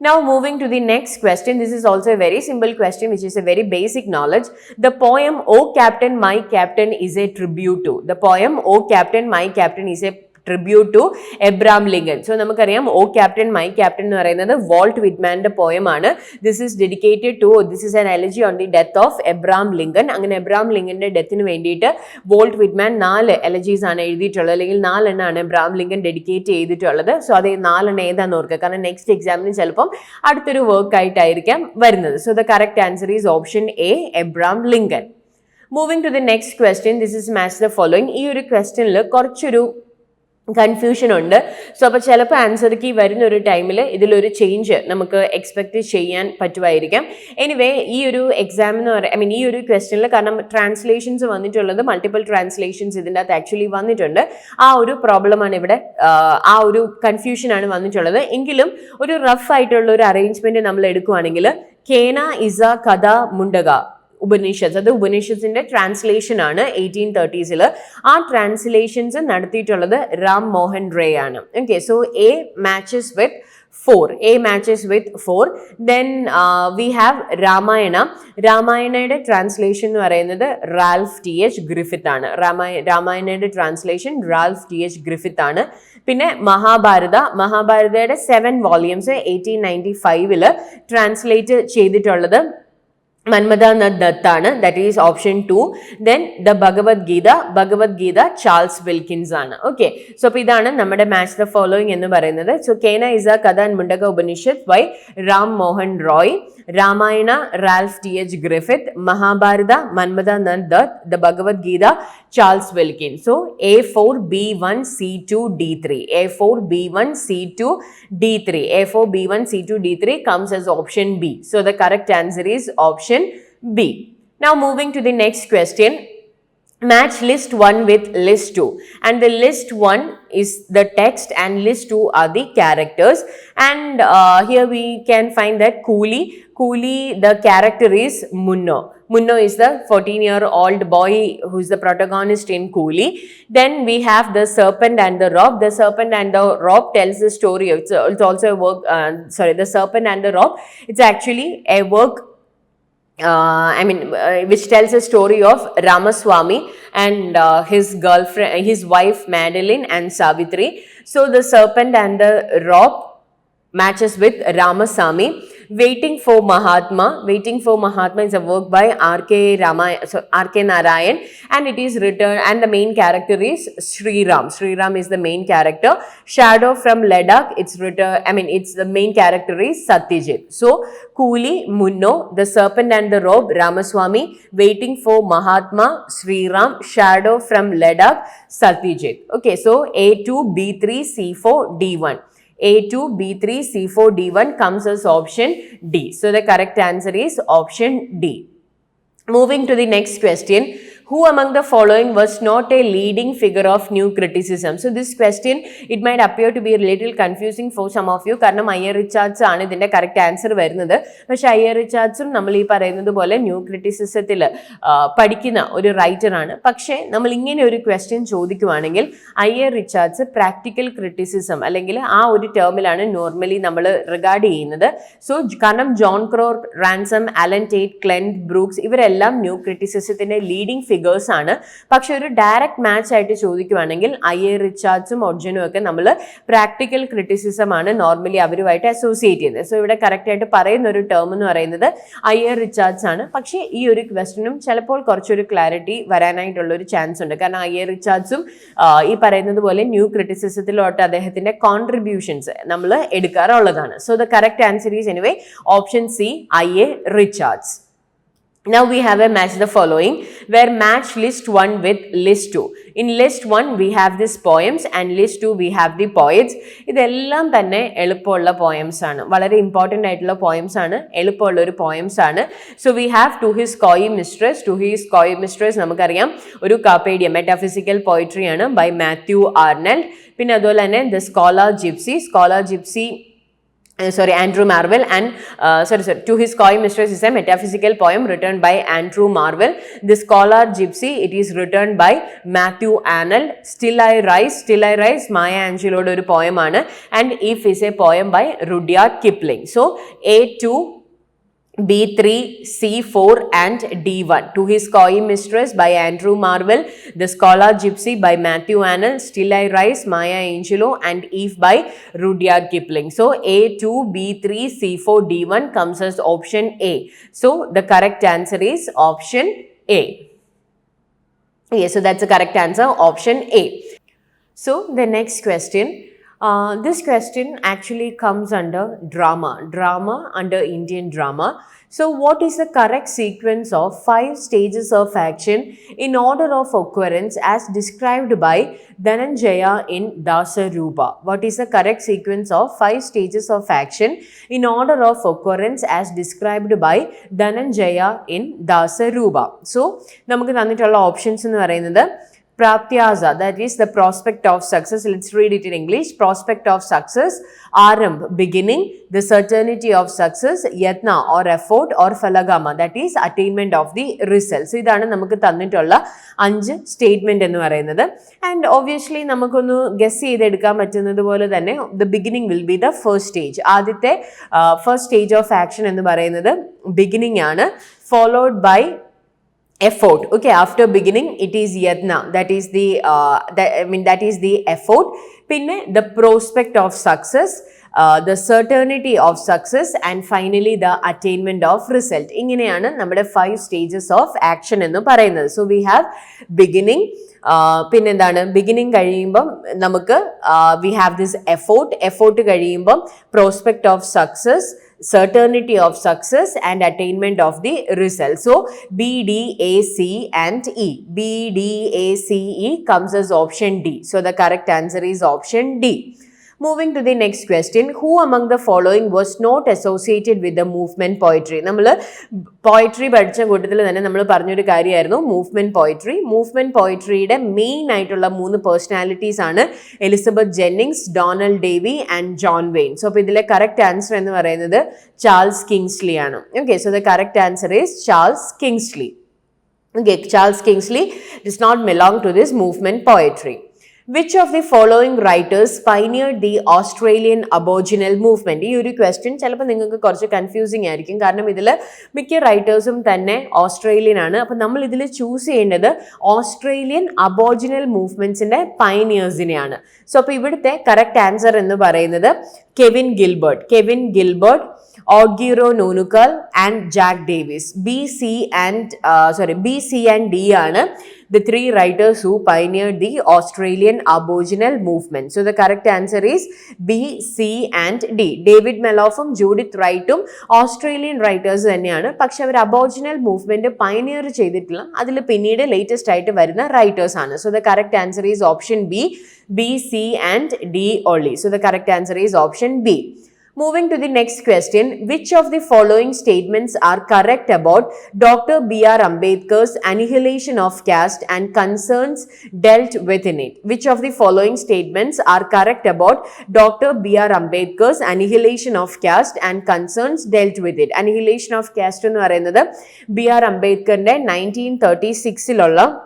Now moving to the next question. This is also a very simple question which is a very basic knowledge. The poem "O Captain, My Captain" is a tribute to. The poem "O Captain, My Captain" is a tribute to Abraham Lincoln. So നമുക്കറിയാം "O Captain, My Captain" എന്ന് പറയുന്നത് വോൾട്ട് വിറ്റ്മാന്റെ പോയം ആണ്. This is an elegy on the death of Abraham Lincoln. അങ്ങനെ എബ്രഹാം ലിങ്കന്റെ ഡെത്തിന് വേണ്ടിയിട്ട് വോൾട്ട് വിറ്റ്മാൻ 4 എലജീസ് ആണ് എഴുതിയിട്ടുള്ളത്, അല്ലെങ്കിൽ 4 എണ്ണമാണ് എബ്രഹാം ലിങ്കൻ ഡെഡിക്കേറ്റ് ചെയ്തിട്ടുള്ളത്. സോ അത് 4 എണ്ണം ഏതാന്ന് ഓർക്കുക, കാരണം നെക്സ്റ്റ് എക്സാമിന് ചിലപ്പം അടുത്തൊരു വർക്ക് ആയിട്ടായിരിക്കാം വരുന്നത്. So the correct answer is option a, Abraham Lincoln. Moving to the next question. This is match the following. ഈ ഒരു ക്വസ്റ്റ്യനിൽ കുറച്ചൊരു കൺഫ്യൂഷൻ ഉണ്ട്. സോ അപ്പോൾ ചിലപ്പോൾ ആൻസർ കീ വരുന്ന ഒരു ടൈമിൽ ഇതിലൊരു ചേഞ്ച് നമുക്ക് എക്സ്പെക്ട് ചെയ്യാൻ പറ്റുമായിരിക്കാം. എനിവേ, ഈ ഒരു എക്സാം എന്ന് പറയുക ഈ ഒരു ക്വസ്റ്റ്യനിൽ കാരണം ട്രാൻസ്ലേഷൻസ് വന്നിട്ടുള്ളത് മൾട്ടിപ്പിൾ ട്രാൻസ്ലേഷൻസ് ഇതിൻ്റെ അകത്ത് ആക്ച്വലി വന്നിട്ടുണ്ട്. ആ ഒരു പ്രോബ്ലമാണ് ഇവിടെ, ആ ഒരു കൺഫ്യൂഷനാണ് വന്നിട്ടുള്ളത്. എങ്കിലും ഒരു റഫ് ആയിട്ടുള്ള ഒരു അറേഞ്ച്മെന്റ് നമ്മൾ എടുക്കുകയാണെങ്കിൽ കേന ഇസ കഥ മുണ്ടക ഉപനിഷത്ത്, അത് ഉപനിഷത്തിന്റെ ട്രാൻസ്ലേഷൻ ആണ് 1830s. ആ ട്രാൻസ്ലേഷൻസ് നടത്തിയിട്ടുള്ളത് റാം മോഹൻ റേ ആണ്. Okay, so A matches with 4. Then we have രാമായണയുടെ ട്രാൻസ്ലേഷൻ എന്ന് പറയുന്നത് റാൽഫ് ടി എച്ച് ഗ്രിഫിത്ത് ആണ്. രാമായണയുടെ translation Ralph T H Griffith ആണ്. പിന്നെ മഹാഭാരതയുടെ 7 വോള്യൂംസ് 1895 ട്രാൻസ്ലേറ്റ് ചെയ്തിട്ടുള്ളത് മന്മഥാനാഥ് ദത്ത് ആണ്. That is option 2. Then the Bhagavad Gita Charles Wilkins ആണ്. ഓക്കെ, സോ അപ്പോൾ ഇതാണ് നമ്മുടെ മാച്ച് ദ ഫോളോയിങ് എന്ന് പറയുന്നത്. So Kena Isa Katha and Mundaka Upanishad by Ram Mohan Roy. Ramayana, Ralph T.H. Griffith, Mahabharata, Manmada Nand Dutt, the Bhagavad Gita, Charles Wilkin. So A4, B1, C2, D3. A4, B1, C2, D3. A4, B1, C2, D3 comes as option B. So the correct answer is option B. Now moving to the next question. Match list 1 with list 2, and the list 1 is the text and list 2 are the characters, and here we can find that Coolie, the character is Munno. Munno is the 14-year-old boy who is the protagonist in Coolie. Then we have the serpent and the rope. The serpent and the rope tells the story. It's also a work, the serpent and the rope, it's actually a work which tells a story of Ramaswamy and his girlfriend, his wife Madeline and Savitri. So the serpent and the rope matches with Ramasamy. Waiting for Mahatma is a work by R.K. Narayan, and it is written, and the main character is Sriram is the main character. Shadow from Ladakh, it's the main character is Satyajit. So Coolie, Munno, the serpent and the rope, Ramaswamy, waiting for Mahatma, Sriram, shadow from Ladakh, Satyajit. Okay, so A2, B3, C4, D1. A2, B3, C4, D1 comes as option D. So the correct answer is option D. Moving to the next question. Who among the following was not a leading figure of new criticism? So this question, it might appear to be a little confusing for some of you. കാരണം I.A. Richards ആണ് ഇതിന്റെ കറക്റ്റ് ആൻസർ വരുന്നത്. പക്ഷെ I.A. Richardsഉം നമ്മൾ ഈ പറയുന്നത് പോലെ ന്യൂ ക്രിറ്റിസിസത്തിൽ പഠിക്കുന്ന ഒരു റൈറ്റർ ആണ്. പക്ഷേ നമ്മൾ ഇങ്ങനെ ഒരു ക്വസ്റ്റ്യൻ ചോദിക്കുവാണെങ്കിൽ I.A. Richards പ്രാക്ടിക്കൽ ക്രിറ്റിസിസം അല്ലെങ്കിൽ ആ ഒരു ടേമിലാണ് നോർമലി നമ്മൾ റിഗാർഡ് ചെയ്യുന്നത്. സോ കാരണം John Crowe, Ransom, Allen Tate, Cleanth Brooks ഇവരെല്ലാം ന്യൂ ക്രിറ്റിസിസത്തിന്റെ ലീഡിംഗ് ഫിഗേഴ്സ് ആണ്. പക്ഷെ ഒരു ഡയറക്റ്റ് മാച്ച് ആയിട്ട് ചോദിക്കുവാണെങ്കിൽ I.A. Richardsഉം ഒഡ്ജനും ഒക്കെ നമ്മൾ പ്രാക്ടിക്കൽ ക്രിറ്റിസിസം ആണ് നോർമലി അവരുമായിട്ട് അസോസിയേറ്റ് ചെയ്യുന്നത്. സോ ഇവിടെ കറക്റ്റ് ആയിട്ട് പറയുന്ന ഒരു ടേം എന്ന് പറയുന്നത് I.A. Richards ആണ്. പക്ഷേ ഈ ഒരു ക്വസ്റ്റ്യനും ചിലപ്പോൾ കുറച്ചൊരു ക്ലാരിറ്റി വരാനായിട്ടുള്ള ഒരു ചാൻസ് ഉണ്ട്. കാരണം I.A. Richardsഉം ഈ പറയുന്നത് പോലെ ന്യൂ ക്രിറ്റിസിസത്തിലോട്ട് അദ്ദേഹത്തിന്റെ കോൺട്രിബ്യൂഷൻസ് നമ്മൾ എടുക്കാറുള്ളതാണ്. So the correct answer is anyway option C, I.A. Richards. Now we have a match the following, where match list 1 with list 2. In list 1 we have these poems and list 2 we have the poets. ഇതെല്ലാം തന്നെ എളുപ്പമുള്ള പോയംസ് ആണ്, വളരെ ഇമ്പോർട്ടൻ്റ് ആയിട്ടുള്ള പോയംസ് ആണ്, എളുപ്പമുള്ള ഒരു പോയംസ് ആണ്. So we have to his coy mistress നമുക്കറിയാം ഒരു കാപ്പേഡിയം മെറ്റാഫിസിക്കൽ പോയിട്രി ആണ് ബൈ മാത്യു ആർണൽഡ്. പിന്നെ അതുപോലെ തന്നെ the scholar gypsy Andrew Marvell, and To His Coy Mistress is a metaphysical poem written by Andrew Marvell. The Scholar Gypsy, it is written by Matthew Arnold. Still I Rise, Maya Angelou's oru poem aanu, and If is a poem by Rudyard Kipling. So A2, B3, C4 and D1. To His Coy Mistress by Andrew Marvell, The Scholar Gypsy by Matthew Arnold, Still I Rise, Maya Angelou, and Eve by Rudyard Kipling. So A2, B3, C4, D1 comes as option A. So the correct answer is option A. Yes, so that's the correct answer, option A. So the next question. This question actually comes under drama under Indian drama. So what is the correct sequence of 5 stages of action in order of occurrence as described by Dhananjaya in Dasarupa? What is the correct sequence of 5 stages of action in order of occurrence as described by Dhananjaya in Dasarupa? So നമുക്ക് തന്നിട്ടുള്ള ഓപ്ഷൻസ് എന്ന് പറയുന്നത് Pratyasa, that is the prospect of success. Let's read it in English. Prospect of success, Arambh, beginning, the certainty of success, Yatna or effort, or Phalagama, that is attainment of the result. So ഇതാണ് നമുക്ക് തന്നിട്ടുള്ള 5 സ്റ്റേറ്റ്മെന്റ് എന്ന് പറയുന്നത്. ആൻഡ് ഒബ്വിയസ്ലി നമുക്കൊന്ന് ഗസ് ചെയ്തെടുക്കാൻ പറ്റുന്നത് പോലെ തന്നെ the beginning will be the first stage. ആദ്യത്തെ first stage of action എന്ന് പറയുന്നത് beginning ആണ്, followed by effort. Okay, after beginning it is yatna, that is the effort. Pinne the prospect of success, the certainty of success, and finally the attainment of result. ഇങ്ങനെയാണ് നമ്മുടെ 5 stages of action എന്ന് പറയുന്നത്. So we have beginning, പിന്നെന്താണ് ബിഗിനിങ് കഴിയുമ്പം നമുക്ക് we have this effort കഴിയുമ്പം prospect of success, certainty of success and attainment of the result. So B, D, A, C and E. B, D, A, C, E comes as option D. So the correct answer is option D. Moving to the next question, who among the following was not associated with the movement poetry? നമ്മൾ പോയട്രി പഠിച്ച കൂട്ടത്തിൽ തന്നെ നമ്മൾ പറഞ്ഞൊരു കാര്യമായിരുന്നു മൂവ്മെന്റ് പോയട്രി. മൂവ്മെന്റ് പോയട്രിയുടെ മെയിൻ ആയിട്ടുള്ള 3 പേഴ്സണാലിറ്റീസ് ആണ് Elizabeth Jennings, Donald Davie and John Wain. So അപ്പോൾ ഇതിലെ കറക്റ്റ് ആൻസർ എന്ന് പറയുന്നത് ചാൾസ് കിങ്സ്ലി ആണ്. Okay, so the correct answer is Charles Kingsley. Okay, Charles Kingsley does not belong to this movement poetry. Which of the following writers pioneered the Australian Aboriginal movement? ഈ ഒരു ക്വസ്റ്റ്യൻ ചിലപ്പോൾ നിങ്ങൾക്ക് കുറച്ച് കൺഫ്യൂസിങ് ആയിരിക്കും, കാരണം ഇതിൽ മിക്ക റൈറ്റേഴ്സും തന്നെ ഓസ്ട്രേലിയൻ ആണ്. അപ്പം നമ്മൾ ഇതിൽ ചൂസ് ചെയ്യേണ്ടത് ഓസ്ട്രേലിയൻ അബോർജിനൽ മൂവ്മെന്റ്സിന്റെ പയനിയേഴ്സിനെയാണ്. സോ അപ്പോൾ ഇവിടുത്തെ കറക്റ്റ് ആൻസർ എന്ന് പറയുന്നത് Kevin Gilbert, Oodgeroo Noonuccal and Jack Davis. B, C and D ആണ് the 3 writers who pioneered the Australian Aboriginal movement. So the correct answer is B, C and D. David മെലോഫും ജൂഡിത്ത് റൈറ്റും ഓസ്ട്രേലിയൻ റൈറ്റേഴ്സ് തന്നെയാണ്, പക്ഷെ അവർ അബോർജിനൽ മൂവ്മെന്റ് പയനിയർ ചെയ്തിട്ടില്ല, അതിൽ പിന്നീട് ലേറ്റസ്റ്റ് ആയിട്ട് വരുന്ന റൈറ്റേഴ്സ് ആണ്. So the correct answer is option B, C and D only. So the correct answer is option B. Moving to the next question, which of the following statements are correct about Dr. B.R. Ambedkar's annihilation of caste and concerns dealt with in it? Which of the following statements are correct about Dr. B.R. Ambedkar's annihilation of caste and concerns dealt with it? Annihilation of caste എന്ന് പറയുന്നത് B.R. അംബേദ്കറിന്റെ 1936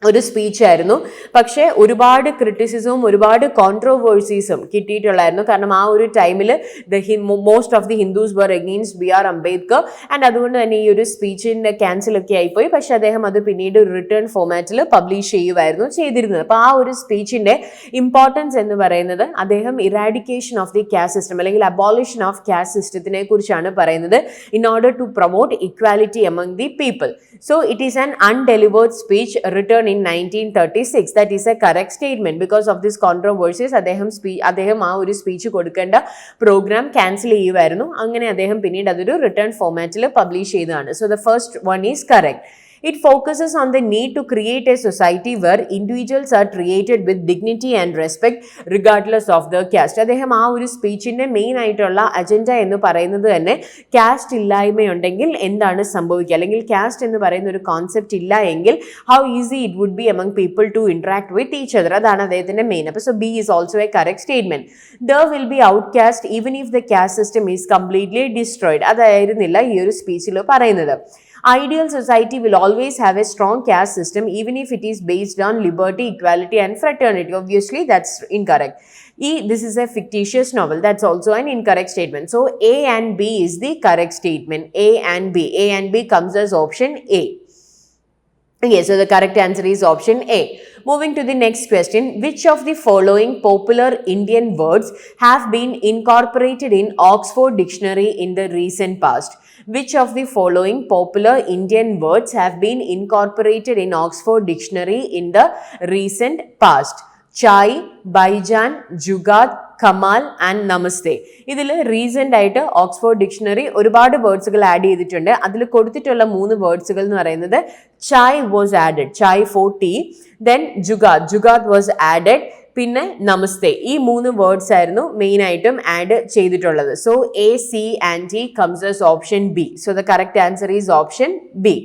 ഒരു സ്പീച്ച് ആയിരുന്നു. പക്ഷേ ഒരുപാട് ക്രിറ്റിസിസവും ഒരുപാട് കോൺട്രോവേഴ്സീസും കിട്ടിയിട്ടുള്ളായിരുന്നു, കാരണം ആ ഒരു ടൈമിൽ most of the Hindus were against B.R. Ambedkar. And അതുകൊണ്ട് തന്നെ ഈ ഒരു സ്പീച്ചിൻ്റെ ക്യാൻസലൊക്കെ ആയിപ്പോയി. പക്ഷെ അദ്ദേഹം അത് പിന്നീട് റിട്ടേൺ ഫോമാറ്റിൽ പബ്ലിഷ് ചെയ്യുമായിരുന്നു ചെയ്തിരുന്നത്. അപ്പോൾ ആ ഒരു സ്പീച്ചിൻ്റെ ഇമ്പോർട്ടൻസ് എന്ന് പറയുന്നത് അദ്ദേഹം eradication of the caste system അല്ലെങ്കിൽ അബോളിഷൻ ഓഫ് കാസ്റ്റ് സിസ്റ്റത്തിനെ കുറിച്ചാണ് പറയുന്നത്, in order to promote equality among the people. So it is an undelivered speech written in 1936. That is a correct statement. Because of this controversies അദ്ദേഹം ആ ഒരു സ്പീച്ച് കൊടുക്കേണ്ട പ്രോഗ്രാം ക്യാൻസൽ ചെയ്യുമായിരുന്നു. അങ്ങനെ അദ്ദേഹം പിന്നീട് അതൊരു റിട്ടേൺ ഫോമാറ്റിൽ പബ്ലിഷ് ചെയ്തതാണ്. So the first one is correct. It focuses on the need to create a society where individuals are treated with dignity and respect regardless of their caste. അദ്ദേഹം ആ ഒരു സ്പീച്ചിന്റെ മെയിൻ ആയിട്ടുള്ള അജണ്ട എന്ന് പറയുന്നത് തന്നെ കാസ്റ്റ് ഇല്ലായ്മയുണ്ടെങ്കിൽ എന്താണ് സംഭവിക്കുക, അല്ലെങ്കിൽ കാസ്റ്റ് എന്ന് പറയുന്ന ഒരു കോൺസെപ്റ്റ് ഇല്ല എങ്കിൽ how easy it would be among people to interact with each other. അതാണ് അദ്ദേഹത്തിന്റെ മെയിൻ. അപ്പോൾ so B is also a correct statement. There will be outcast even if the caste system is completely destroyed. അതായിരുന്നില്ല ഈ ഒരു സ്പീച്ചിൽ പറയുന്നത്. Ideal society will always have a strong caste system even if it is based on liberty, equality and fraternity. Obviously that's incorrect. This is a fictitious novel. That's also an incorrect statement. So A and B is the correct statement. A and B comes as option A. Okay, so the correct answer is option A. Moving to the next question, which of the following popular Indian words have been incorporated in Oxford Dictionary in the recent past? Which of the following popular Indian words have been incorporated in Oxford Dictionary in the recent past? Chai, Baijan, Jugaad, kamaal and namaste. ഇതിൽ റീസെൻ്റ് ആയിട്ട് ഓക്സ്ഫോർഡ് ഡിക്ഷണറി ഒരുപാട് വേർഡ്സുകൾ ആഡ് ചെയ്തിട്ടുണ്ട്. അതിൽ കൊടുത്തിട്ടുള്ള 3 വേർഡ്സുകൾ എന്ന് പറയുന്നത് chai was added, chai for tea, then jugaad was added, പിന്നെ നമസ്തേ. ഈ 3 വേർഡ്സ് ആയിരുന്നു മെയിൻ ആയിട്ടും ആഡ് ചെയ്തിട്ടുള്ളത്. So A, C and D comes as option B. So the correct answer is option B.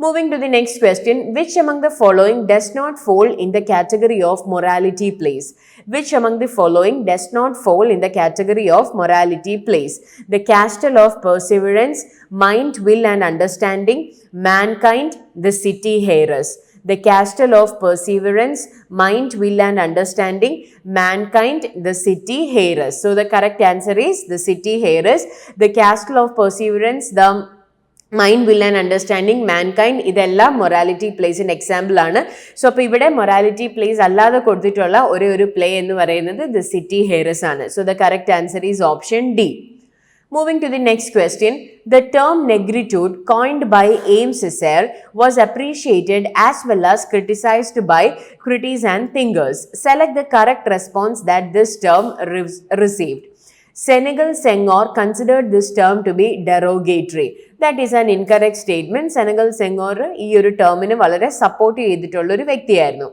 Moving to the next question, which among the following does not fall in the category of morality plays? Which among the following does not fall in the category of morality plays? The castle of perseverance, mind, will and understanding, mankind, the city heiress. The castle of perseverance, mind, will and understanding, mankind, the city heiress. So the correct answer is the city heiress. The castle of perseverance, the mind, will and understanding, mankind, ഇതെല്ലാം മൊറാലിറ്റി പ്ലേസിൻ്റെ എക്സാമ്പിൾ ആണ്. സോ അപ്പോൾ ഇവിടെ മൊറാലിറ്റി പ്ലേസ് അല്ലാതെ കൊടുത്തിട്ടുള്ള ഒരു പ്ലേ എന്ന് പറയുന്നത് ദ സിറ്റി ഹെയറസ് ആണ്. So the correct answer is option D. Moving to the next question, the term negritude coined by Ames Cesare was appreciated as well as criticized by critics and thinkers. Select the correct response that this term received. Senegal Senghor considered this term to be derogatory. That is an incorrect statement. Senegal Senghor ഈ ഒരു ടേമിന് വളരെ സപ്പോർട്ട് ചെയ്തിട്ടുള്ള ഒരു വ്യക്തിയായിരുന്നു.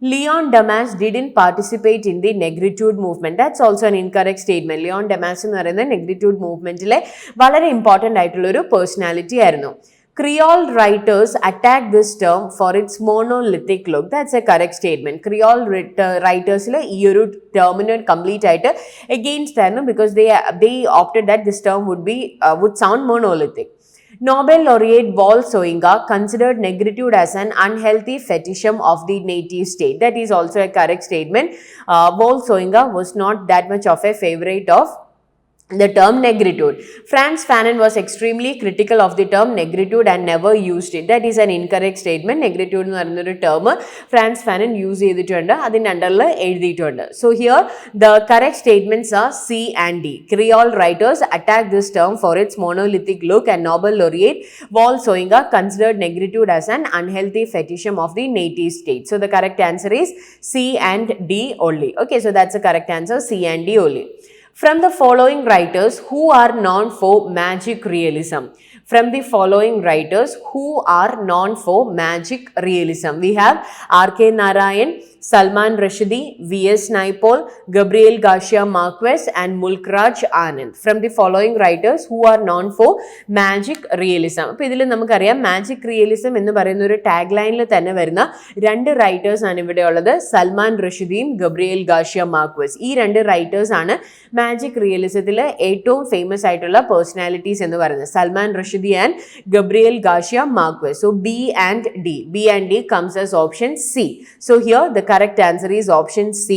Leon Damas didn't participate in the negritude movement. That's also an incorrect statement. Leon Damas എന്ന് പറയുന്നത് negritude movementലെ വളരെ ഇമ്പോർട്ടൻ്റ് ആയിട്ടുള്ള ഒരു പേഴ്സണാലിറ്റി ആയിരുന്നു. Creole writers attacked this term for its monolithic look. That's a correct statement. Creole writers ഈ ഒരു terminal complete ആയിട്ട് against ആയിരുന്നു because they opted that this term would sound monolithic. Nobel laureate Wal Soyinka considered negritude as an unhealthy fetishism of the native state. That is also a correct statement. Wal Soyinka was not that much of a favorite of the term negritude. Frantz Fanon was extremely critical of the term negritude and never used it. That is an incorrect statement. Negritude എന്ന് പറയുന്ന ഒരു term Frantz Fanon use ചെയ്തിട്ടുണ്ട്, അതിൻ്റെ അണ്ടറിൽ എഴുതിയിട്ടുണ്ട്. So here the correct statements are C and D. Creole writers attacked this term for its monolithic look and Nobel laureate Wal Soyinka considered negritude as an unhealthy fetishism of the native state. So the correct answer is C and D only. Okay, so that's the correct answer, C and D only. From the following writers, who are known for magic realism? From the following writers, who are known for magic realism? We have R.K. Narayan, Salman Rushdie, V.S. Naipaul, Gabriel Garcia Marquez and Mulkraj Anand. From the following writers, who are known for magic realism? അപ്പോൾ ഇതിൽ നമുക്കറിയാം മാജിക് റിയലിസം എന്ന് പറയുന്ന ഒരു ടാഗ് ലൈനിൽ തന്നെ വരുന്ന രണ്ട് റൈറ്റേഴ്സ് ആണ് ഇവിടെ ഉള്ളത്, സൽമാൻ റുഷ്ദിയും ഗബ്രിയേൽ ഗാർഷ്യ മാർക്വസ്. ഈ രണ്ട് റൈറ്റേഴ്സ് ആണ് മാജിക് റിയലിസത്തിൽ ഏറ്റവും ഫേമസ് ആയിട്ടുള്ള പേഴ്സണാലിറ്റീസ് എന്ന് പറയുന്നത്, Salman Rushdie and Gabriel Garcia marquess. So B and D. B and D comes as option C. So here the correct answer is option C,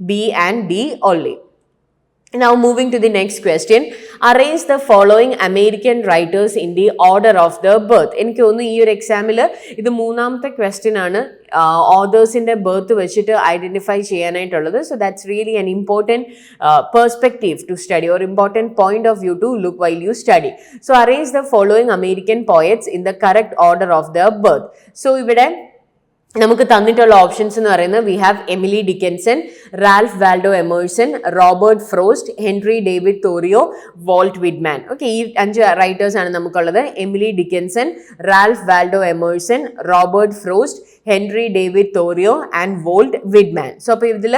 B and D only. Now moving to the next question, arrange the following American writers in the order of their birth. എനിക്ക് തോന്നുന്നു ഈ ഒരു എക്സാമിൽ ഇത് മൂന്നാമത്തെ ക്വസ്റ്റ്യൻ ആണ് ഓതേഴ്സിൻ്റെ ബർത്ത് വെച്ചിട്ട് ഐഡൻറ്റിഫൈ ചെയ്യാനായിട്ടുള്ളത്. So that's really an important perspective to study or important point of view to look while you study. So arrange the following American poets in the correct order of their birth. So ഇവിടെ നമുക്ക് തന്നിട്ടുള്ള ഓപ്ഷൻസ് എന്ന് പറയുന്നത് we have Emily Dickinson, Ralph Waldo Emerson, Robert Frost, Henry David Thoreau, Walt Whitman. Okay, ഈ 5 റൈറ്റേഴ്സ് ആണ് നമുക്കുള്ളത്. Emily Dickinson, Ralph Waldo Emerson, Robert Frost, Henry David Thoreau and Walt Whitman. So അപ്പോൾ ഇതിൽ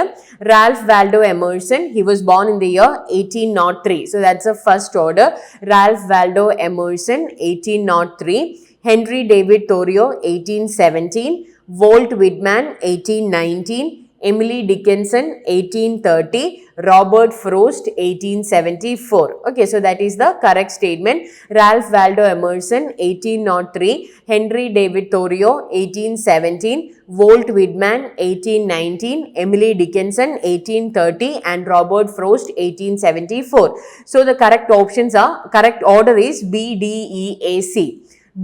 Ralph Waldo Emerson, he was born in the year 1803. So that's a first order. Ralph Waldo Emerson 1803, Henry David Thoreau 1817, Walt Whitman 1819, Emily Dickinson 1830, Robert Frost 1874. Okay, so that is the correct statement. Ralph Waldo Emerson 1803, Henry David Thoreau 1817, Walt Whitman 1819, Emily Dickinson 1830 and Robert Frost 1874. So the correct options are, correct order is B, D, E, A, C.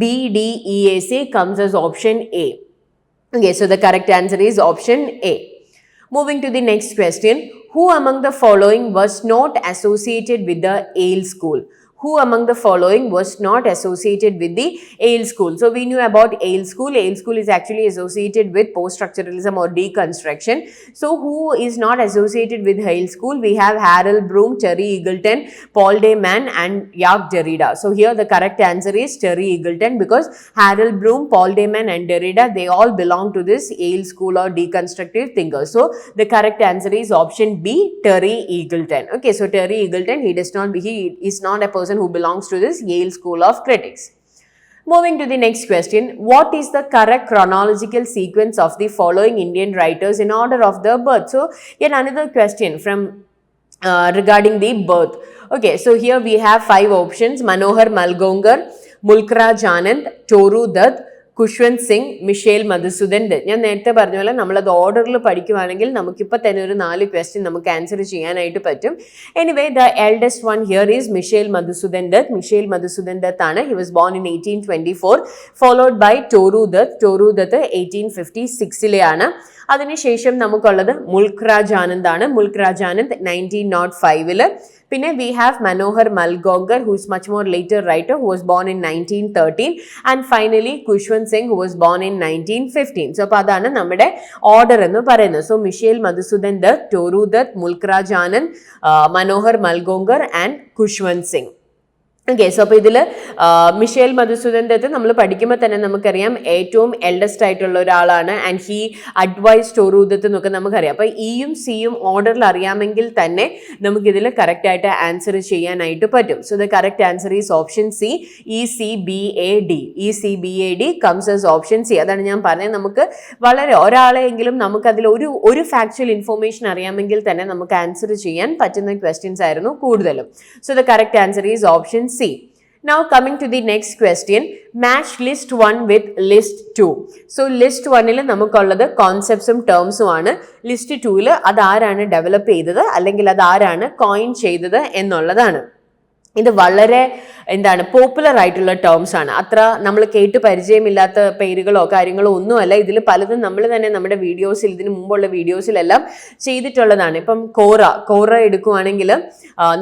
B, D, E, A, C comes as option A. Okay, so the correct answer is option A. Moving to the next question, who among the following was not associated with the Yale School? Who among the following was not associated with the Yale School? So we knew about Yale School. Yale School is actually associated with post-structuralism or deconstruction. So who is not associated with Yale School? We have Harold Bloom, Terry Eagleton, Paul de Man and Jacques Derrida. So here the correct answer is Terry Eagleton, because Harold Bloom, Paul de Man and Derrida, they all belong to this Yale School or deconstructive thinkers. So the correct answer is option B, Terry Eagleton. Okay, so Terry Eagleton, he is not a person who belongs to this Yale School of Critics. Moving to the next question, what is the correct chronological sequence of the following Indian writers in order of their birth? So yet another question from regarding the birth. Okay, so here we have 5 options: Manohar Malgongar, Mulkraj Anand, Toru Dutt, Khushwant Singh, Michael Madhusudan Dutt. ഞാൻ നേരത്തെ പറഞ്ഞ പോലെ നമ്മളത് ഓർഡറിൽ പഠിക്കുവാണെങ്കിൽ നമുക്കിപ്പോൾ തന്നെ ഒരു 4 ക്വസ്റ്റ്യൻ നമുക്ക് ആൻസർ ചെയ്യാനായിട്ട് പറ്റും. Anyway the eldest one here is Michael Madhusudan Dutt. Michael Madhusudan Dutt ആണ്. He was born in 1824, followed by Toru Dutt. Toru Dutt 1856 അതിനുശേഷം നമുക്കുള്ളത് മുൽഖ് രാജ് ആനന്ദ് ആണ്. മുൽഖ് രാജ് ആനന്ദ് 1905. പിന്നെ we have Manohar Malgonkar, who is much more later writer, who was born in 1913, and finally Khushwant Singh, who was born in 1915. So അപ്പോൾ അതാണ് നമ്മുടെ ഓർഡർ എന്ന് പറയുന്നത്. So Michael Madhusudan Dutt, Toru Dutt, Mulk Raj Anand, Manohar Malgonkar and Khushwant Singh. Okay, so അപ്പോൾ ഇതിൽ മിഷേൽ മധുസൂദൻ ദത്ത് നമ്മൾ പഠിക്കുമ്പോൾ തന്നെ നമുക്കറിയാം ഏറ്റവും എൽഡസ്റ്റ് ആയിട്ടുള്ള ഒരാളാണ്. And he advice Toru Dutt എന്നൊക്കെ നമുക്കറിയാം. അപ്പോൾ ഇയും സിയും ഓർഡറിൽ അറിയാമെങ്കിൽ തന്നെ നമുക്കിതിൽ കറക്റ്റായിട്ട് ആൻസർ ചെയ്യാനായിട്ട് പറ്റും. So the correct answer is option C, ECBAD. ECBAD comes as option C. അതാണ് ഞാൻ പറഞ്ഞത്, നമുക്ക് വളരെ ഒരാളെയെങ്കിലും നമുക്കതിൽ ഒരു ഫാക്ച്വൽ ഇൻഫോർമേഷൻ അറിയാമെങ്കിൽ തന്നെ നമുക്ക് ആൻസർ ചെയ്യാൻ പറ്റുന്ന ക്വസ്റ്റ്യൻസ് ആയിരുന്നു കൂടുതലും. So the correct answer is option C. Now coming to the next question, match list 1 with list 2. So list 1 നമുക്കുള്ളത് കോൺസെപ്റ്റ്സും ടേംസും ആണ്. ലിസ്റ്റ് 2 അത് ആരാണ് ഡെവലപ്പ് ചെയ്തത് അല്ലെങ്കിൽ അത് ആരാണ് കോയിൻ ചെയ്തത് എന്നുള്ളതാണ്. ഇത് വളരെ പോപ്പുലർ ആയിട്ടുള്ള ടേംസ് ആണ്. അത്ര നമ്മൾ കേട്ട് പരിചയമില്ലാത്ത പേരുകളോ കാര്യങ്ങളോ ഒന്നുമല്ല. ഇതിൽ പലതും നമ്മൾ തന്നെ നമ്മുടെ വീഡിയോസിൽ, ഇതിന് മുമ്പുള്ള വീഡിയോസിലെല്ലാം ചെയ്തിട്ടുള്ളതാണ്. ഇപ്പം കോറ എടുക്കുവാണെങ്കിൽ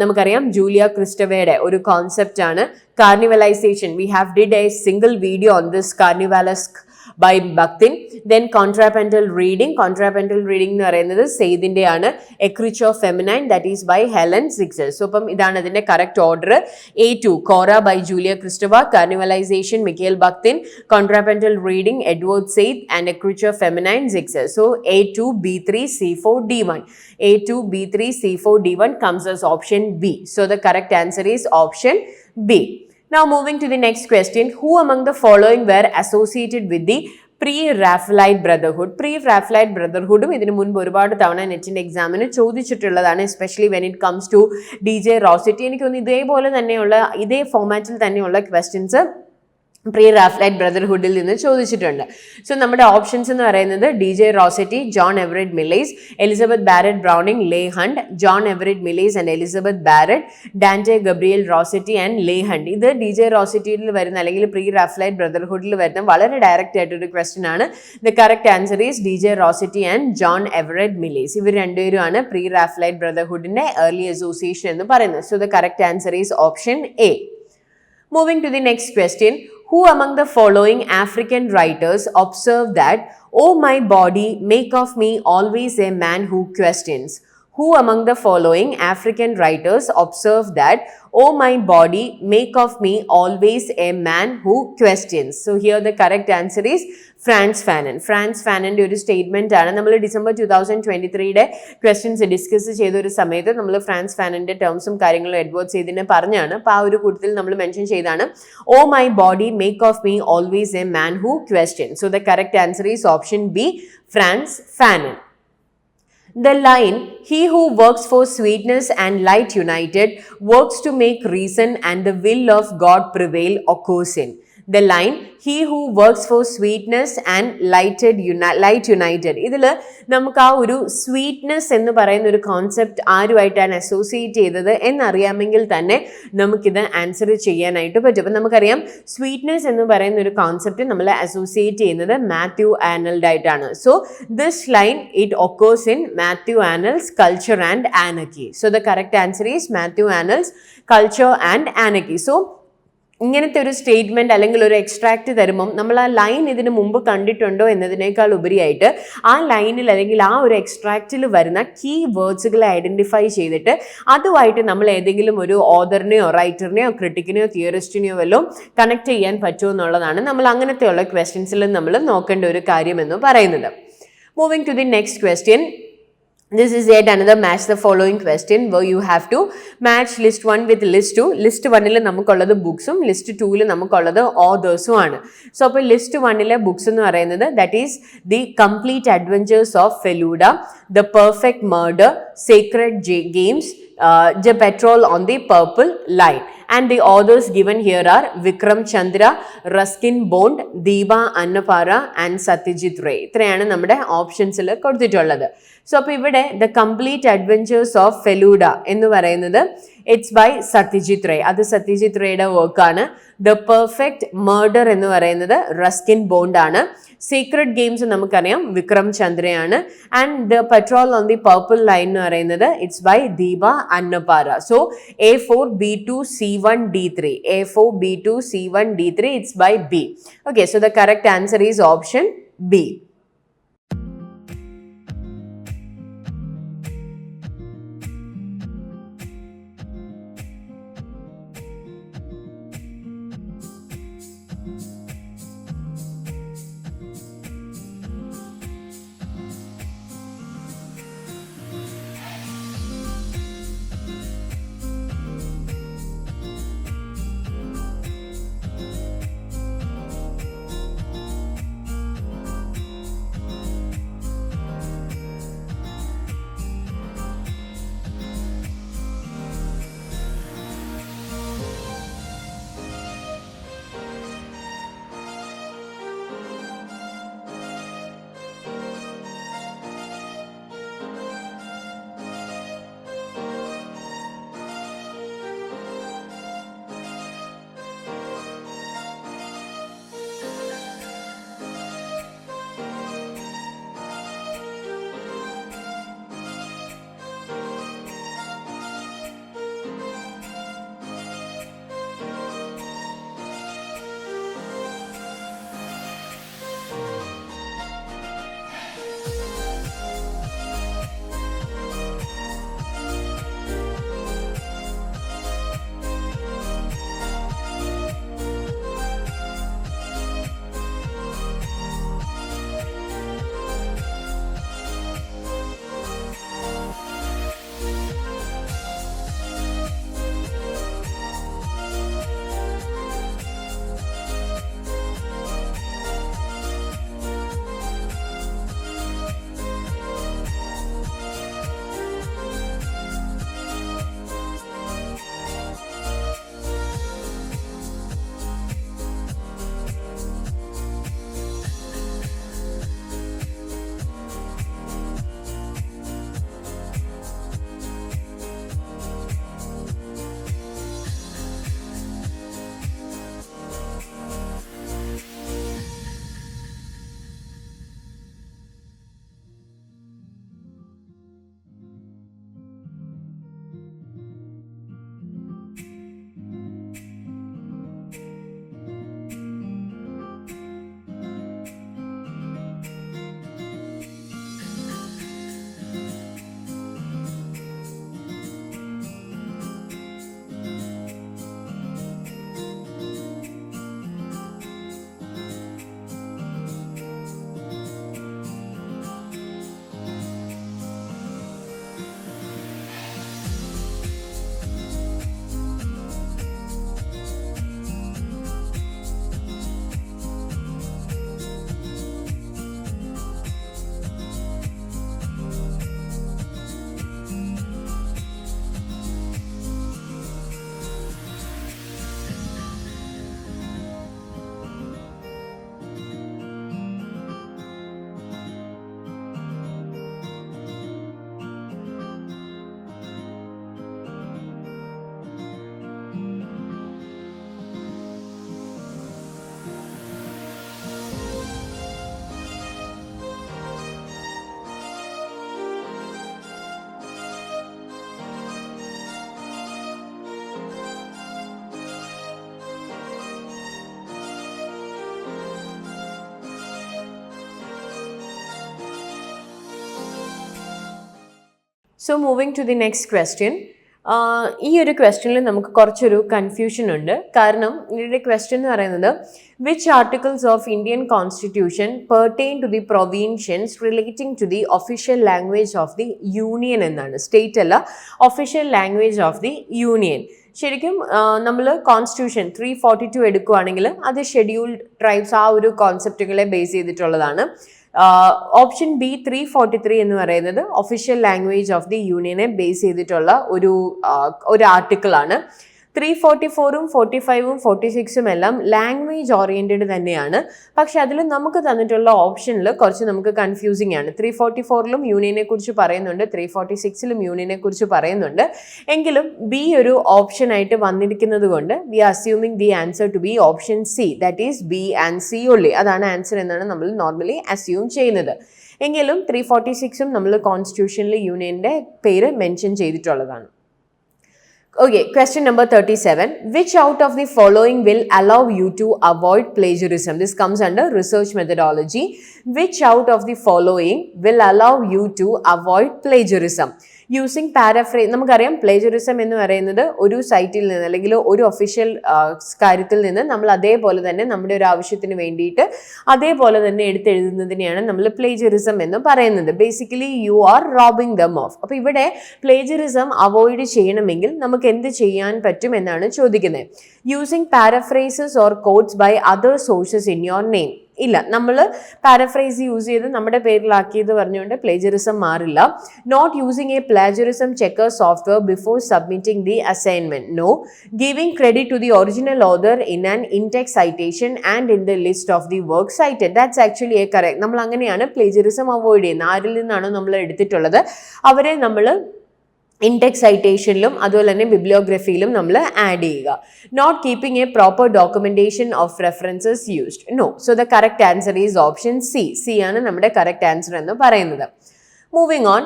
നമുക്കറിയാം ജൂലിയ ക്രിസ്റ്റവയുടെ ഒരു കോൺസെപ്റ്റ് ആണ് carnivalisation. We have did a single video on this carnivalesque by Bhaktin. Then contrapuntal reading എന്ന് പറയുന്നത് സെയ്ദിന്റെ ആണ്. Écriture feminine, that is by Helen Zixel. So അപ്പം ഇതാണ് അതിന്റെ correct order. A2 Cora by Julia Kristeva, Carnivalization Mikhail Bakhtin, contrapuntal reading Edward Said, and Écriture feminine Zixel. So A2 B3 C4 D1. A2 B3 C4 D1 comes as option B. So the correct answer is option B. Now moving to the next question, who among the following were associated with the Pre-Raphaelite Brotherhood? Pre-Raphaelite Brotherhoodum ഇതിനു മുൻപ് ഒരുപാട് തവണ നെറ്റിന്റെ എക്സാമിന് ചോദിച്ചിട്ടുള്ളതാണ്, especially when it comes to DJ Rossetti. എനിക്ക് തോന്നുന്നു ഇതേപോലെ തന്നെയുള്ള ഇതേ ഫോമാറ്റിൽ തന്നെയുള്ള ക്വസ്റ്റ്യൻസ് പ്രീ-റാഫ്ലൈറ്റ് ബ്രദർഹുഡിൽ നിന്ന് ചോദിച്ചിട്ടുണ്ട്. സോ നമ്മുടെ ഓപ്ഷൻസ് എന്ന് പറയുന്നത് DJ Rossetti, John Everett Millais, Elizabeth Barrett Browning, Leigh Hunt, John Everett Millais and Elizabeth Barrett, Dante Gabriel Rossetti and Leigh Hunt. ഇത് DJ Rossettiയിൽ വരുന്ന അല്ലെങ്കിൽ പ്രീ-റാഫ്ലൈറ്റ് ബ്രദർഹുഡിൽ വരുന്ന വളരെ ഡയറക്റ്റ് ആയിട്ടൊരു ക്വസ്റ്റ്യൻ ആണ്. The correct answer is DJ Rossetti and John Everett Millais. ഇവർ രണ്ടുപേരുമാണ് പ്രീ-റാഫ്ലൈറ്റ് ബ്രദർഹുഡിന്റെ ഏർലി അസോസിയേഷൻ എന്ന് പറയുന്നത്. So the correct answer is option A. Moving to the next question, who among the following African writers observed that, "Oh my body, make of me always a man who questions"? Who among the following African writers observed that, "Oh my body, make of me always a man who questions"? So here the correct answer is Frantz Fanon. Frantz Fanonന്റെ ഒരു സ്റ്റേറ്റ്മെന്റ് ആണ്. നമ്മൾ ഡിസംബർ 2023 ക്വസ്റ്റ്യൻസ് ഡിസ്കസ് ചെയ്ത ഒരു സമയത്ത് നമ്മൾ ഫ്രാൻസ് ഫാനന്റെ ടേംസും കാര്യങ്ങളും എഡ്വേർഡ് സെയ്ദിനെ പറഞ്ഞാണ്. അപ്പോൾ ആ ഒരു കൂട്ടത്തിൽ നമ്മൾ മെൻഷൻ ചെയ്താണ് "Oh my body, make of me always a man who questions." So the correct answer is option B, Frantz Fanon. The line, "He who works for sweetness and light united, works to make reason and the will of God prevail," occurs in. The line, "He who works for sweetness and light united." ഇതിൽ നമുക്ക് ആ ഒരു സ്വീറ്റ്നെസ് എന്ന് പറയുന്ന ഒരു കോൺസെപ്റ്റ് ആരുമായിട്ടാണ് അസോസിയേറ്റ് ചെയ്തത് എന്നറിയാമെങ്കിൽ തന്നെ നമുക്കിത് ആൻസർ ചെയ്യാനായിട്ട് പറ്റും. അപ്പം നമുക്കറിയാം സ്വീറ്റ്നെസ് എന്ന് പറയുന്ന ഒരു കോൺസെപ്റ്റ് നമ്മൾ അസോസിയേറ്റ് ചെയ്യുന്നത് മാത്യു ആർണൽഡ് ആയിട്ടാണ്. So this line it occurs in Matthew Arnold's culture and anarchy. So the correct answer is Matthew Arnold's culture and anarchy. So ഇങ്ങനത്തെ ഒരു സ്റ്റേറ്റ്മെന്റ് അല്ലെങ്കിൽ ഒരു എക്സ്ട്രാക്ട് തരുമ്പം നമ്മൾ ആ ലൈൻ ഇതിനു മുമ്പ് കണ്ടിട്ടുണ്ടോ എന്നതിനേക്കാൾ ഉപരിയായിട്ട് ആ ലൈനിൽ അല്ലെങ്കിൽ ആ ഒരു എക്സ്ട്രാക്റ്റിൽ വരുന്ന കീ വേർഡ്സുകളെ ഐഡന്റിഫൈ ചെയ്തിട്ട് അതുമായിട്ട് നമ്മൾ ഏതെങ്കിലും ഒരു ഓതറിനെയോ റൈറ്ററിനെയോ ക്രിട്ടിക്കിനെയോ തിയറിസ്റ്റിനെയോ വല്ലതും കണക്ട് ചെയ്യാൻ പറ്റുമോ എന്നുള്ളതാണ് നമ്മൾ അങ്ങനത്തെയുള്ള ക്വസ്റ്റ്യൻസിൽ നമ്മൾ നോക്കേണ്ട ഒരു കാര്യം എന്ന് പറയുന്നത്. Moving to the next question. This is yet another match the following question where you have to match list 1 with list 2. List 1 നമുക്കുള്ളത് ബുക്സും ലിസ്റ്റ് 2 നമുക്കുള്ളത് ഓതേഴ്സും ആണ്. സോ അപ്പോൾ ലിസ്റ്റ് 1 ബുക്സ് എന്ന് പറയുന്നത് that is the complete adventures of Feluda, the perfect murder, sacred games, the patrol on the purple line. And the authors given here are Vikram Chandra, Ruskin Bond, Deepa Anappara and Satyajit Ray. ഇത്രയാണ് നമ്മുടെ ഓപ്ഷൻസിൽ കൊടുത്തിട്ടുള്ളത്. സോ അപ്പോൾ ഇവിടെ the complete adventures of Feluda എന്ന് പറയുന്നത് ഇറ്റ്സ് ബൈ സത്യജിത് റേ. അത് സത്യജിത് റേയുടെ വർക്കാണ്. ദ പെർഫെക്റ്റ് മർഡർ എന്ന് പറയുന്നത് റസ്കിൻ ബോണ്ട് ആണ്. സീക്രട്ട് ഗെയിംസ് നമുക്കറിയാം വിക്രം ചന്ദ്രയാണ്. And the patrol on the purple line എന്ന് പറയുന്നത് it's by Deepa Anappara. So A4 B2 C1 D3, A4 B2 C1 D3, it's by B. Okay, so the correct answer is option B. So moving to the next question. ഈ ഒരു ക്വസ്റ്റ്യനിൽ നമുക്ക് കുറച്ചൊരു കൺഫ്യൂഷൻ ഉണ്ട്. കാരണം ഇതിൻ്റെ ക്വസ്റ്റ്യൻ എന്ന് പറയുന്നത് which articles of Indian constitution pertain to the provisions relating to the official language of the union എന്നാണ്. സ്റ്റേറ്റ് അല്ല, official language of the union. ശരിക്കും നമ്മൾ കോൺസ്റ്റിറ്റ്യൂഷൻ 342 എടുക്കുകയാണെങ്കിൽ അത് ഷെഡ്യൂൾഡ് ട്രൈബ്സ് ആ ഒരു കോൺസെപ്റ്റുകളെ ബേസ് ചെയ്തിട്ടുള്ളതാണ്. ഓപ്ഷൻ ബി 343 എന്ന് പറയുന്നത് ഒഫീഷ്യൽ ലാംഗ്വേജ് ഓഫ് ദി യൂണിയനെ ബേസ് ചെയ്തിട്ടുള്ള ഒരു ആർട്ടിക്കിളാണ്. 344-ഉം 45-ഉം 46-ഉം എല്ലാം ലാംഗ്വേജ് ഓറിയൻറ്റഡ് തന്നെയാണ്. പക്ഷെ അതിൽ നമുക്ക് തന്നിട്ടുള്ള ഓപ്ഷനിൽ കുറച്ച് നമുക്ക് കൺഫ്യൂസിങ് ആണ്. 344-ലും യൂണിയനെ കുറിച്ച് പറയുന്നുണ്ട്, 346-ലും യൂണിയനെ കുറിച്ച് പറയുന്നുണ്ട്. എങ്കിലും ബി ഒരു ഓപ്ഷൻ ആയിട്ട് വന്നിരിക്കുന്നത് കൊണ്ട് we are assuming the answer to be option c, that is b and c only. അതാണ് ആൻസർ എന്നാണ് നമ്മൾ നോർമലി അസ്യൂം ചെയ്യുന്നത്. എങ്കിലും 346-ഉം നമ്മൾ കോൺസ്റ്റിറ്റ്യൂഷനിൽ യൂണിയന്റെ പേര് മെൻഷൻ ചെയ്തിട്ടുള്ളതാണ്. Okay, question number 37. Which out of the following will allow you to avoid plagiarism? This comes under research methodology. Which out of the following will allow you to avoid plagiarism? Using paraphrase. നമുക്കറിയാം പ്ലേജറിസം എന്ന് പറയുന്നത് ഒരു സൈറ്റിൽ നിന്ന് അല്ലെങ്കിൽ ഒരു ഒഫീഷ്യൽ കാര്യത്തിൽ നിന്ന് നമ്മൾ അതേപോലെ തന്നെ നമ്മുടെ ഒരു ആവശ്യത്തിന് വേണ്ടിയിട്ട് അതേപോലെ തന്നെ എടുത്തെഴുതുന്നതിനെയാണ് നമ്മൾ പ്ലേജറിസം എന്ന് പറയുന്നത്. Basically you are robbing dum of. അപ്പോൾ ഇവിടെ പ്ലേജറിസം അവോയ്ഡ് ചെയ്യണമെങ്കിൽ നമുക്ക് എന്ത് ചെയ്യാൻ പറ്റും എന്നാണ് ചോദിക്കുന്നത്. Using paraphrases or quotes by other sources in your name. ഇല്ല, നമ്മൾ പാരഫ്രൈസ് യൂസ് ചെയ്ത് നമ്മുടെ പേരിലാക്കിയത് പറഞ്ഞുകൊണ്ട് പ്ലേജറിസം മാറില്ല. Not using a plagiarism checker software before submitting the assignment. No. Giving credit to the original author in an in text citation and in the list of the work cited. That's actually a correct. നമ്മൾ അങ്ങനെയാണ് പ്ലേജറിസം അവോയ്ഡ് ചെയ്യുന്നത്. ആരിൽ നിന്നാണോ നമ്മൾ എടുത്തിട്ടുള്ളത് അവരെ നമ്മൾ ഇൻടെക്സ് സൈറ്റേഷനിലും അതുപോലെ തന്നെ ബിബ്ലിയോഗ്രഫിയിലും നമ്മൾ ആഡ് ചെയ്യുക. Not keeping a proper documentation of references used. No. So the correct answer is option c. C ആണ് നമ്മുടെ കറക്റ്റ് ആൻസർ എന്ന് പറയുന്നത്. Moving on.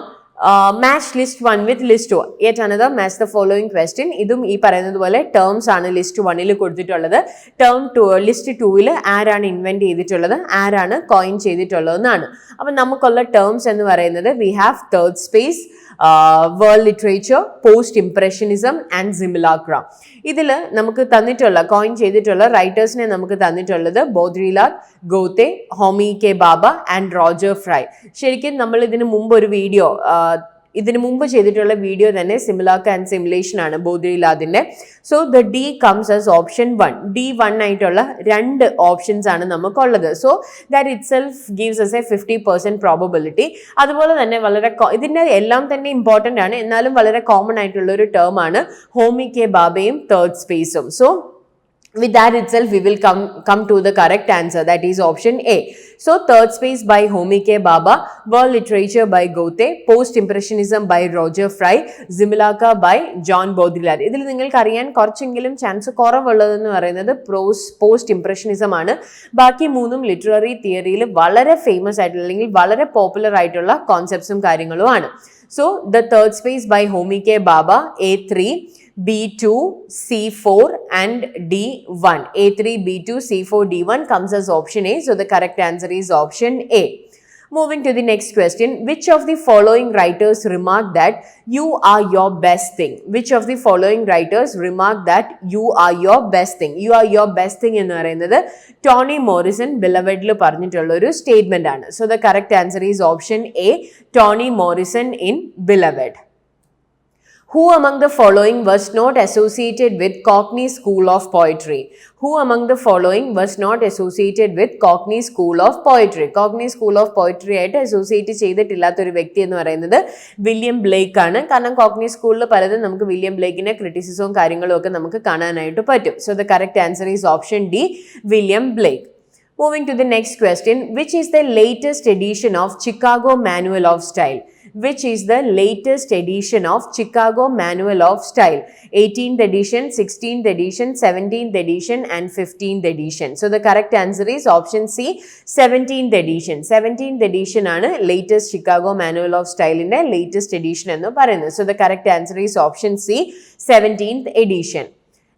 Match list 1 with list 2. Yet another match the following question. ഇതും ഈ പറയുന്നത് പോലെ ടേംസ് ആണ് ലിസ്റ്റ് 1-ൽ കൊടുത്തിട്ടുള്ളത്. ടേം ലിസ്റ്റ് 2-ൽ ആരാണ് ഇൻവെന്റ് ചെയ്തിട്ടുള്ളത്, ആരാണ് കോയിൻ ചെയ്തിട്ടുള്ളതെന്നാണ്. അപ്പം നമുക്കുള്ള ടേംസ് എന്ന് പറയുന്നത് we have third space, world literature, post impressionism and simulacra. ഇതിൽ നമുക്ക് തന്നിട്ടുള്ള കോയിൻ ചെയ്തിട്ടുള്ള റൈറ്റേഴ്സിനെ നമുക്ക് തന്നിട്ടുള്ളത് Baudrillard, Goethe, Homi K Bhabha and Roger Fry. ശരിക്കും നമ്മൾ ഇതിനു മുമ്പ് ചെയ്തിട്ടുള്ള വീഡിയോ തന്നെ സിമിലാക്ക ആൻഡ് സിമുലേഷൻ ആണ് ബോദ്രിലാദിന്റെ. So the D comes as option 1. D1 ആയിട്ടുള്ള 2 ഓപ്ഷൻസ് ആണ് നമുക്കുള്ളത്. So that itself gives us a 50% probability. അതുപോലെ തന്നെ വളരെ ഇതിന്റെ എല്ലാം തന്നെ ഇമ്പോർട്ടന്റ് ആണ്, എന്നാലും വളരെ കോമൺ ആയിട്ടുള്ള ഒരു ടേം ആണ് ഹോമി കെ ബാബയും തേർഡ് സ്പേസും. So with that itself we will come to the correct answer, that is option A. So third space by Homi K Baba, world literature by Goethe, post impressionism by Roger Fry, Similaka by John Baudrillard. ഇതിൽ നിങ്ങൾക്ക് അറിയാൻ കുറച്ചെങ്കിലും ചാൻസ് കുറവുള്ളതെന്ന് പറയുന്നത് പോസ്റ്റ് ഇംപ്രഷനിസം ആണ്. ബാക്കി മൂന്നും ലിറ്റററി തിയറിയിൽ വളരെ ഫേമസ് ആയിട്ടുള്ള അല്ലെങ്കിൽ വളരെ പോപ്പുലർ ആയിട്ടുള്ള കോൺസെപ്റ്റ്സും കാര്യങ്ങളുമാണ്. So the third space by Homi K Baba, A3, B2, C4 and D1. A3, B2, C4, D1 comes as option A. So the correct answer is option A. Moving to the next question. Which of the following writers remark that you are your best thing? Which of the following writers remark that you are your best thing? You are your best thing എന്ന് പറയുന്നത് ടോണി മോറിസൺ ബിലവഡിൽ പറഞ്ഞിട്ടുള്ള ഒരു സ്റ്റേറ്റ്മെന്റ് ആണ്. So the correct answer is option A, Tony Morrison in Beloved. Who among the following was not associated with Cockney School of Poetry? Who among the following was not associated with Cockney School of Poetry? Cockney School of Poetry ആയിട്ട് അസോസിയേറ്റ് ചെയ്തിട്ടില്ലാത്തൊരു വ്യക്തി എന്ന് പറയുന്നത് വില്യം ബ്ലേക്ക് ആണ്. കാരണം കോക്നി സ്കൂളിൽ പലതും നമുക്ക് വില്യം ബ്ലേക്കിന്റെ ക്രിറ്റിസിസവും കാര്യങ്ങളും ഒക്കെ നമുക്ക് കാണാനായിട്ട് പറ്റും. So the correct answer is option D, William Blake. Moving to the next question. Which is the latest edition of Chicago Manual of Style? Which is the latest edition of Chicago Manual of Style? 18th edition, 16th edition, 17th edition and 15th edition. So the correct answer is option C, 17th edition. 17th edition ആണ് latest Chicago Manual of Style ന്റെ latest edition എന്ന് പറയുന്നത്. So the correct answer is option C, 17th edition.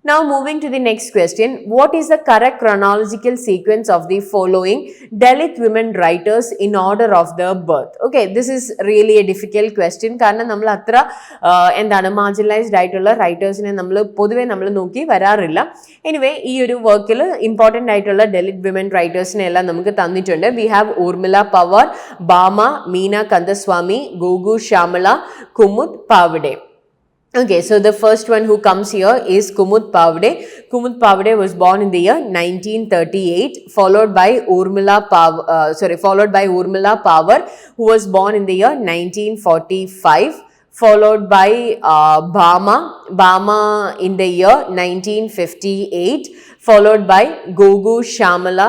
Now moving to the next question. What is the correct chronological sequence of the following Dalit women writers in order of their birth? Okay, this is really a difficult question. കാരണം നമ്മൾ അത്ര മാർജിനലൈസ്ഡ് ആയിട്ടുള്ള റൈറ്റേഴ്സിനെ പൊതുവെ നമ്മൾ നോക്കി വരാറില്ല. എനിവേ ഈ ഒരു വർക്കിൽ ഇമ്പോർട്ടൻ്റ് ആയിട്ടുള്ള ഡെലിറ്റ് വിമൻ റൈറ്റേഴ്സിനെ എല്ലാം നമുക്ക് തന്നിട്ടുണ്ട്. We have Urmila Pawar, Bama, Meena Kandasamy, Gogu Shyamala, Kumud Pawde. Okay, so the first one who comes here is Kumud Pavde. Kumud Pavde was born in the year 1938, followed by Urmila Power, who was born in the year 1945, followed by Bama in the year 1958, followed by Gogu Shamala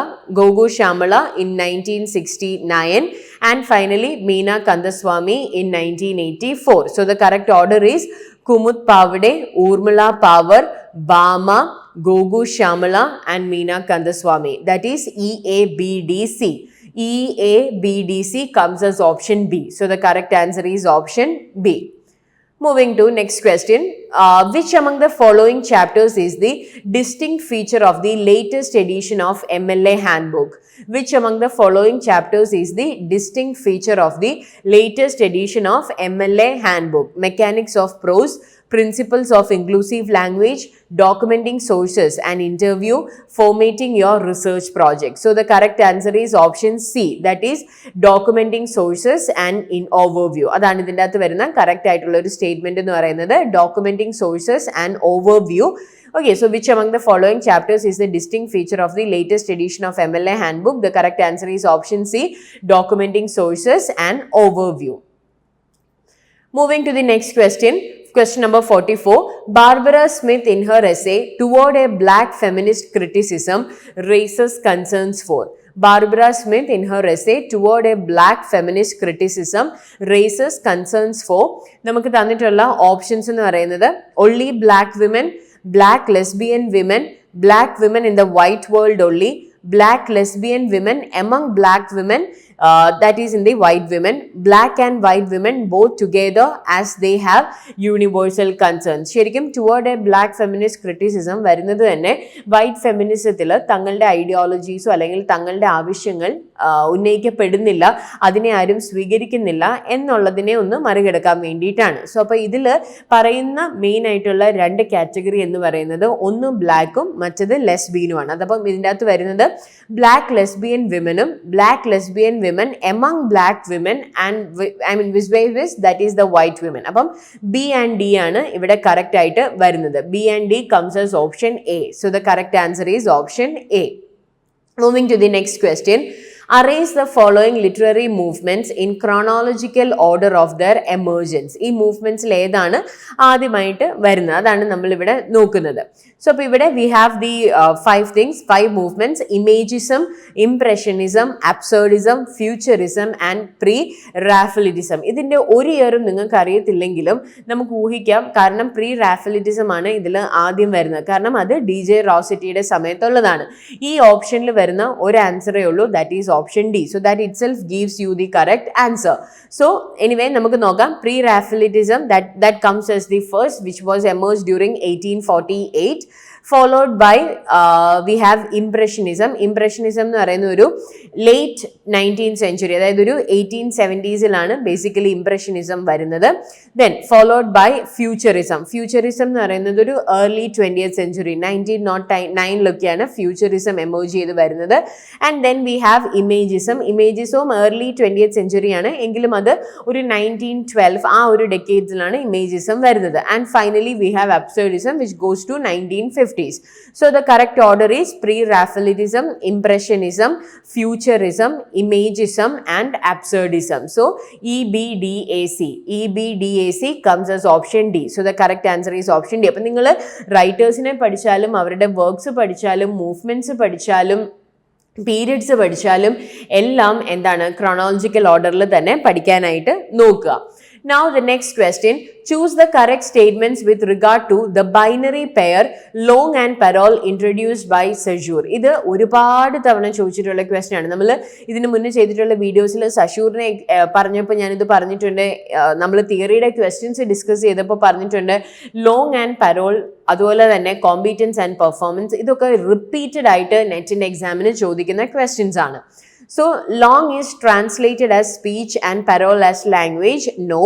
in 1969, and finally Meena Kandaswamy in 1984. So the correct order is Kumut Pavade, Urmila Power, Bama, Gogu Shamala and Meena Kandaswamy. That is EABDC. EABDC comes as option B. So the correct answer is option B. Moving to next question. Which among the following chapters is the distinct feature of the latest edition of MLA handbook? Which among the following chapters is the distinct feature of the latest edition of MLA handbook? Mechanics of prose, principles of inclusive language, documenting sources and interview, formatting your research project. So the correct answer is option C, that is documenting sources and in overview. അതാണ് ഇതിൻ്റെ അകത്ത് വരുന്ന കറക്റ്റ് ആയിട്ടുള്ള ഒരു സ്റ്റേറ്റ്മെന്റ് എന്ന് പറയുന്നത്, documenting sources and overview. Okay, so which among the following chapters is the distinct feature of the latest edition of MLA handbook? The correct answer is option C, documenting sources and overview. Moving to the next question. Question number 44. Barbara Smith in her essay Toward a Black Feminist Criticism raises concerns for. Barbara Smith in her essay Toward a Black Feminist Criticism raises concerns for. നമുക്ക് തന്നിട്ടുള്ള ഓപ്ഷൻസ് എന്ന് പറയുന്നത് only black women, black lesbian women in the white world only, black lesbian women among black women, that is in the white women, black and white women both together as they have universal concerns. ശരിക്കും toward A black feminist criticism വരുന്നത് തന്നെ വൈറ്റ് ഫെമിനിസത്തിൽ തങ്ങളുടെ ഐഡിയോളജീസോ അല്ലെങ്കിൽ തങ്ങളുടെ ആവശ്യങ്ങൾ ഉന്നയിക്കപ്പെടുന്നില്ല, അതിനെ ആരും സ്വീകരിക്കുന്നില്ല എന്നുള്ളതിനെ ഒന്ന് മറികടക്കാൻ വേണ്ടിയിട്ടാണ്. സോ അപ്പോൾ ഇതിൽ പറയുന്ന മെയിൻ ആയിട്ടുള്ള രണ്ട് കാറ്റഗറി എന്ന് പറയുന്നത് ഒന്ന് ബ്ലാക്കും മറ്റത് ലെസ്ബിയനുമാണ്. അതപ്പം ഇതിൻ്റെ അകത്ത് വരുന്നത് ബ്ലാക്ക് ലെസ്ബിയൻ വിമനും black lesbian women among black women and which way is that is the white women. അപ്പം B and D ആണ് ഇവിടെ correct ആയിട്ട് വരുന്നത്. B and D comes as option A. So the correct answer is option A. Moving to the next question. Arrange the following literary movements in chronological order of their emergence. ഈ മൂവ്മെന്റ്സിൽ ഏതാണ് ആദ്യമായിട്ട് വരുന്നത് അതാണ് നമ്മൾ ഇവിടെ നോക്കുന്നത്. സോ അപ്പോൾ ഇവിടെ we have the five movements: imagism, impressionism, absurdism, futurism and pre-Raphaelitism. ഇതിന്റെ ഒരു ഇയറും നിങ്ങൾക്ക് അറിയത്തില്ലെങ്കിലും നമുക്ക് ഊഹിക്കാം, കാരണം pre-Raphaelitism ആണ് ഇതിൽ ആദ്യം വരുന്നത്, കാരണം അത് DJ റോസറ്റിയുടെ സമയത്തുള്ളതാണ്. ഈ ഓപ്ഷനിൽ വരുന്ന ഒരു ആൻസറേ ഉള്ളൂ, that is option D. So that itself gives you the correct answer. So anyway, നമുക്ക് നോക്കാം. Pre-Raphaelitism that comes as the first, which was emerged during 1848. Followed by we have impressionism. Impressionism എന്ന് പറയുന്ന ഒരു late 19th century, അതായത് ഒരു 1870s ബേസിക്കലി ഇംപ്രഷനിസം വരുന്നത്. Then followed by futurism. Futurism എന്ന് പറയുന്നത് ഒരു early 20th century 1909 futurism emerge ചെയ്ത് വരുന്നത്. And then we have imagism. Imagism early 20th century ആണ്, എങ്കിലും അത് ഒരു 1912 ആ ഒരു ഡെക്കേഡ്സിലാണ് imagism വരുന്നത്. And finally we have absurdism which goes to 1950s. So the correct order is pre-Raphaelitism, impressionism, futurism, imagism and absurdism. So EBDAC comes as option D. So the correct answer is option D. അപ്പോൾ നിങ്ങൾ റൈറ്റേഴ്സിനെ പഠിച്ചാലും അവരുടെ വർക്ക്സ് പഠിച്ചാലും മൂവ്മെന്റ്സ് പഠിച്ചാലും പീരിയഡ്സ് പഠിച്ചാലും എല്ലാം എന്താണ് ക്രോണോളജിക്കൽ ഓർഡറിൽ തന്നെ പഠിക്കാനായിട്ട് നോക്കുക. Now the next question. Choose the correct statements with regard to the binary pair long and parole introduced by Saussure. ഇത് ഒരുപാട് തവണ ചോദിച്ചിട്ടുള്ള ക്വസ്റ്റ്യൻ ആണ്. നമ്മൾ ഇതിന് മുന്നേ ചെയ്തിട്ടുള്ള വീഡിയോസിൽ സഷൂറിനെ പറഞ്ഞപ്പോൾ ഞാനിത് പറഞ്ഞിട്ടുണ്ട്. നമ്മൾ തിയറിയുടെ ക്വസ്റ്റ്യൻസ് ഡിസ്കസ് ചെയ്തപ്പോൾ പറഞ്ഞിട്ടുണ്ട് ലോങ് ആൻഡ് പരോൾ, അതുപോലെ തന്നെ കോമ്പീറ്റൻസ് ആൻഡ് പെർഫോമൻസ്, ഇതൊക്കെ റിപ്പീറ്റഡ് ആയിട്ട് നെറ്റിന്റെ എക്സാമിന് ചോദിക്കുന്ന ക്വസ്റ്റ്യൻസ് ആണ്. So long is translated as speech and parole as language. No.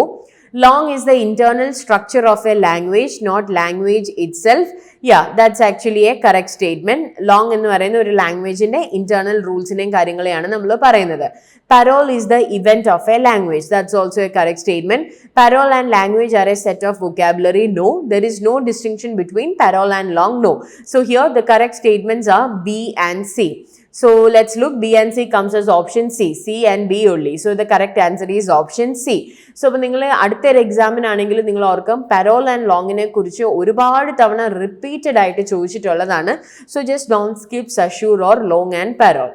Long is the internal structure of a language, not language itself. Yeah, that's actually a correct statement. Long എന്ന് പറയുന്ന ഒരു ലാംഗ്വേജിന്റെ ഇന്റേണൽ റൂൾസിനെയും കാര്യങ്ങളെയാണ് നമ്മൾ പറയുന്നത്. Parole is the event of a language. That's also a correct statement. Parole and language are a set of vocabulary. No, there is no distinction between parole and long. No. So here the correct statements are B and C. So let's look. B and C comes as option C. C and B only. So the correct answer is option C. So അപ്പോൾ നിങ്ങൾ അടുത്തൊരു എക്സാമിനാണെങ്കിൽ നിങ്ങൾ ഓർക്കും പരോൾ ആൻഡ് ലോങ്ങിനെ കുറിച്ച് ഒരുപാട് തവണ റിപ്പീറ്റഡ് ആയിട്ട് ചോദിച്ചിട്ടുള്ളതാണ്. So just don't skip Saussure or langue and parole.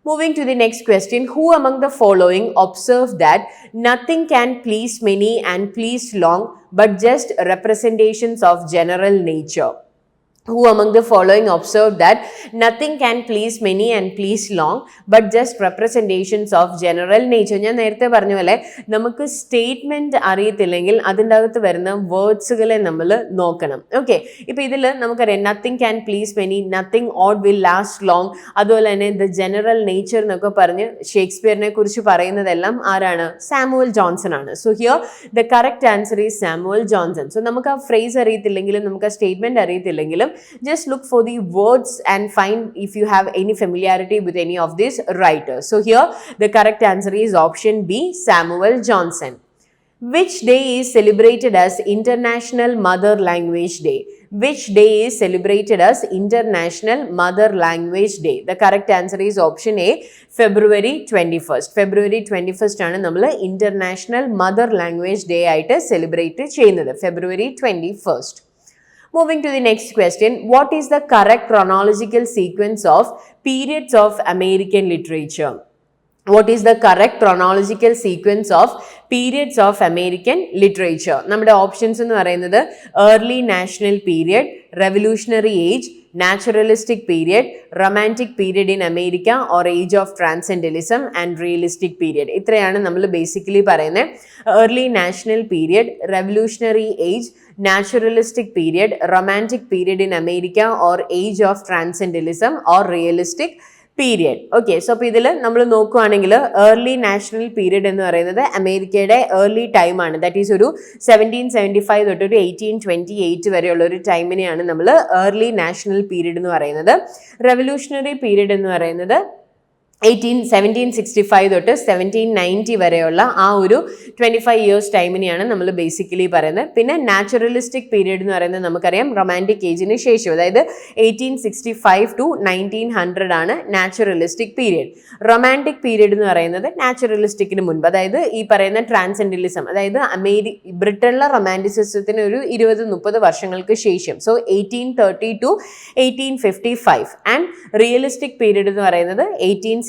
Moving to the next question, who among the following observe that nothing can please many and please long but just representations of general nature? Who among the following observe that nothing can please many and please long but just representations of general nature? ഞാൻ നേരത്തെ പറഞ്ഞ പോലെ നമുക്ക് സ്റ്റേറ്റ്മെന്റ് അറിയത്തില്ലെങ്കിൽ അതിൻ്റെ അകത്ത് വരുന്ന വേർഡ്സുകളെ നമ്മൾ നോക്കണം. ഓക്കെ, ഇപ്പം ഇതിൽ നമുക്കറിയാം nothing can please many, nothing odd will last long, അതുപോലെ തന്നെ ദ ജനറൽ നേച്ചർ എന്നൊക്കെ പറഞ്ഞ് ഷേക്സ്പിയറിനെ കുറിച്ച് പറയുന്നതെല്ലാം ആരാണ്? സാമുവൽ ജോൺസൺ ആണ്. So here the correct answer is Samuel Johnson. So നമുക്ക് ആ ഫ്രേസ് അറിയത്തില്ലെങ്കിലും നമുക്ക് ആ statement അറിയത്തില്ലെങ്കിലും just look for the words and find if you have any familiarity with any of these writers. So here the correct answer is option B, Samuel Johnson. Which day is celebrated as International Mother Language Day? Which day is celebrated as International Mother Language Day? The correct answer is option A, February 21st. February 21st ആണ് നമ്മൾ International Mother Language Day ആയിട്ട് സെലിബ്രേറ്റ് ചെയ്യുന്നത്, February 21st. Moving to the next question, what is the correct chronological sequence of periods of American literature? What is the correct chronological sequence of periods of American literature? നമ്മുടെ ഓപ്ഷൻസ് എന്ന് പറയുന്നത് early national period, revolutionary age, naturalistic period, romantic period in America or age of transcendentalism and realistic period. ഇത്രയാണ് നമ്മൾ ബേസിക്കലി പറയുന്നത്. early national period, revolutionary age, naturalistic period, romantic period in America or age of transcendentalism or realistic period. Okay, so അപ്പോൾ ഇതിൽ നമ്മൾ നോക്കുകയാണെങ്കിൽ ഏർലി നാഷണൽ പീരീഡ് എന്ന് പറയുന്നത് അമേരിക്കയുടെ ഏർലി ടൈമാണ്. ദാറ്റ് ഈസ് ഒരു 1775 തൊട്ട് ഒരു 1828 വരെയുള്ള ഒരു ടൈമിനെയാണ് നമ്മൾ ഏർലി നാഷണൽ പീരീഡ് എന്ന് പറയുന്നത്. റെവല്യൂഷണറി പീരീഡ് എന്ന് പറയുന്നത് 1765 തൊട്ട് 1790 വരെയുള്ള ആ ഒരു 25 ഇയേഴ്സ് ടൈമിനെയാണ് നമ്മൾ ബേസിക്കലി പറയുന്നത്. പിന്നെ നാച്ചുറലിസ്റ്റിക് പീരീഡ് എന്ന് പറയുന്നത് നമുക്കറിയാം റൊമാൻറ്റിക് ഏജിന് ശേഷം, അതായത് 1865 ടു 1900 ആണ് നാച്ചുറലിസ്റ്റിക് പീരീഡ്. റൊമാൻറ്റിക് പീരീഡ് എന്ന് പറയുന്നത് നാച്ചുറലിസ്റ്റിക്കിന് മുൻപ്, അതായത് ഈ പറയുന്ന ട്രാൻസെൻഡന്റലിസം, അതായത് ബ്രിട്ടനിലെ റൊമാൻറ്റിസിസത്തിന് ഒരു 20-30 വർഷങ്ങൾക്ക് ശേഷം. So 1830 to 1855. And realistic period എന്ന് പറയുന്നത് 1865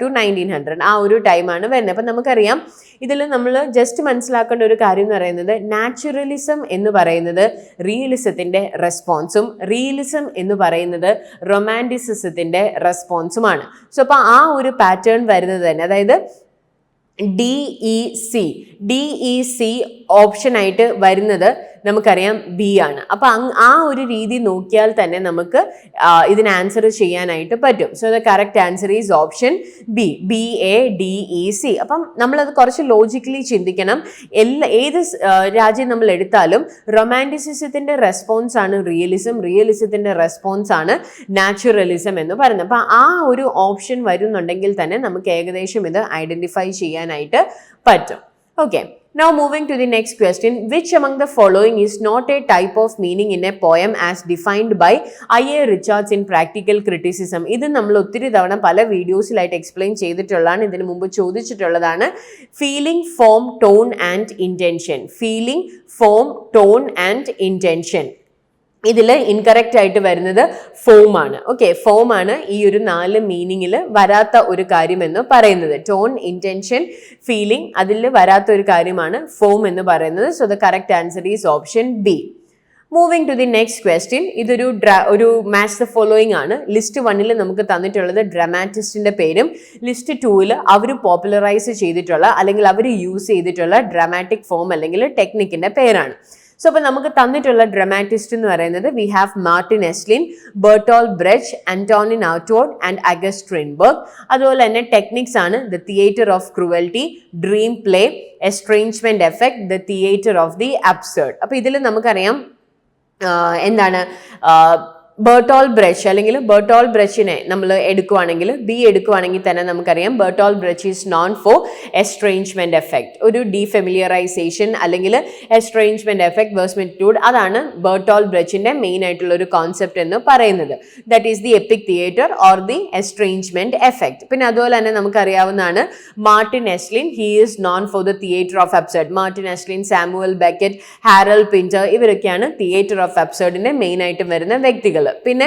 ടു 1900 ആ ഒരു ടൈമാണ് വരുന്നത്. അപ്പം നമുക്കറിയാം ഇതിൽ നമ്മൾ ജസ്റ്റ് മനസ്സിലാക്കേണ്ട ഒരു കാര്യം എന്ന് പറയുന്നത് നാച്ചുറലിസം എന്ന് പറയുന്നത് റിയലിസത്തിൻ്റെ റെസ്പോൺസും റിയലിസം എന്ന് പറയുന്നത് റൊമാൻറ്റിസിസത്തിൻ്റെ റെസ്പോൺസുമാണ്. സോ അപ്പോൾ ആ ഒരു പാറ്റേൺ വരുന്നത് തന്നെ, അതായത് DEC ഓപ്ഷനായിട്ട് വരുന്നത് നമുക്കറിയാം ബി ആണ്. അപ്പം ആ ഒരു രീതി നോക്കിയാൽ തന്നെ നമുക്ക് ഇതിന് ആൻസർ ചെയ്യാനായിട്ട് പറ്റും. So the correct answer is option B, BADEC. അപ്പം നമ്മളത് കുറച്ച് ലോജിക്കലി ചിന്തിക്കണം. ഏത് രാജ്യം നമ്മൾ എടുത്താലും റൊമാൻറ്റിസിസത്തിൻ്റെ റെസ്പോൺസ് ആണ് റിയലിസം, റിയലിസത്തിൻ്റെ റെസ്പോൺസ് ആണ് നാച്ചുറലിസം എന്ന് പറയുന്നത്. അപ്പം ആ ഒരു ഓപ്ഷൻ വരുന്നുണ്ടെങ്കിൽ തന്നെ നമുക്ക് ഏകദേശം ഇത് ഐഡൻറ്റിഫൈ ചെയ്യാനായിട്ട് പറ്റും. Okay, now moving to the next question, which among the following is not a type of meaning in a poem as defined by I.A. Richards in Practical Criticism? ഇത് നമ്മൾ ഒത്തിരി തവണ പല വീഡിയോസിലായിട്ട് എക്സ്പ്ലെയിൻ ചെയ്തിട്ടുള്ളതാണ്, ഇതിന് മുമ്പ് ചോദിച്ചിട്ടുള്ളതാണ്. Feeling, form, tone and intention. Feeling, form, tone and intention. ഇതിൽ ഇൻകറക്റ്റ് ആയിട്ട് വരുന്നത് ഫോം ആണ്. ഓക്കെ, ഫോം ആണ് ഈ ഒരു 4 മീനിങ്ങിൽ വരാത്ത ഒരു കാര്യമെന്ന് പറയുന്നത്. ടോൺ, ഇൻറ്റൻഷൻ, ഫീലിംഗ്, അതിൽ വരാത്ത ഒരു കാര്യമാണ് ഫോം എന്ന് പറയുന്നത്. So the correct answer is option b. Moving to the next question, ഇതൊരു മാച്ച് ദ ഫോളോയിങ് ആണ്. ലിസ്റ്റ് 1 നമുക്ക് തന്നിട്ടുള്ളത് ഡ്രാമാറ്റിസ്റ്റിന്റെ പേരും ലിസ്റ്റ് 2 അവർ പോപ്പുലറൈസ് ചെയ്തിട്ടുള്ള അല്ലെങ്കിൽ അവർ യൂസ് ചെയ്തിട്ടുള്ള ഡ്രാമാറ്റിക് ഫോം അല്ലെങ്കിൽ ടെക്നിക്കിന്റെ പേരാണ്. സോ അപ്പോൾ നമുക്ക് തന്നിട്ടുള്ള ഡ്രാമാറ്റിസ്റ്റ് എന്ന് പറയുന്നത് we have Martin Esslin, Bertolt Brecht, Antonin Artaud and August Strindberg. അതുപോലെ തന്നെ ടെക്നിക്സ് ആണ് the theatre of cruelty, dream play, estrangement effect, the theatre of the absurd. അപ്പോൾ ഇതിൽ നമുക്കറിയാം എന്താണ് ബെർട്ടോൾ ബ്രഷ് അല്ലെങ്കിൽ ബെർട്ടോൾ ബ്രഷിനെ നമ്മൾ എടുക്കുവാണെങ്കിൽ ബി എടുക്കുവാണെങ്കിൽ തന്നെ നമുക്കറിയാം Bertolt Brecht is known for estrangement effect. ഒരു ഡീഫെമിലിയറൈസേഷൻ അല്ലെങ്കിൽ എസ്ട്രേഞ്ച്മെന്റ് എഫക്ട് വേഴ്സ്മെറ്റ്യൂഡ്, അതാണ് ബെർട്ടോൾ ബ്രഷിന്റെ മെയിൻ ആയിട്ടുള്ള ഒരു കോൺസെപ്റ്റ് എന്ന് പറയുന്നത്. That is the epic theatre or the estrangement effect. പിന്നെ അതുപോലെ തന്നെ നമുക്കറിയാവുന്നതാണ് Martin Esslin, he is known for the theatre of absurd. Martin Esslin, Samuel Beckett, Harold Pinter, ഇവരൊക്കെയാണ് തിയേറ്റർ ഓഫ് അബ്സർഡിന്റെ മെയിൻ ആയിട്ട് വരുന്ന വ്യക്തികൾ. പിന്നെ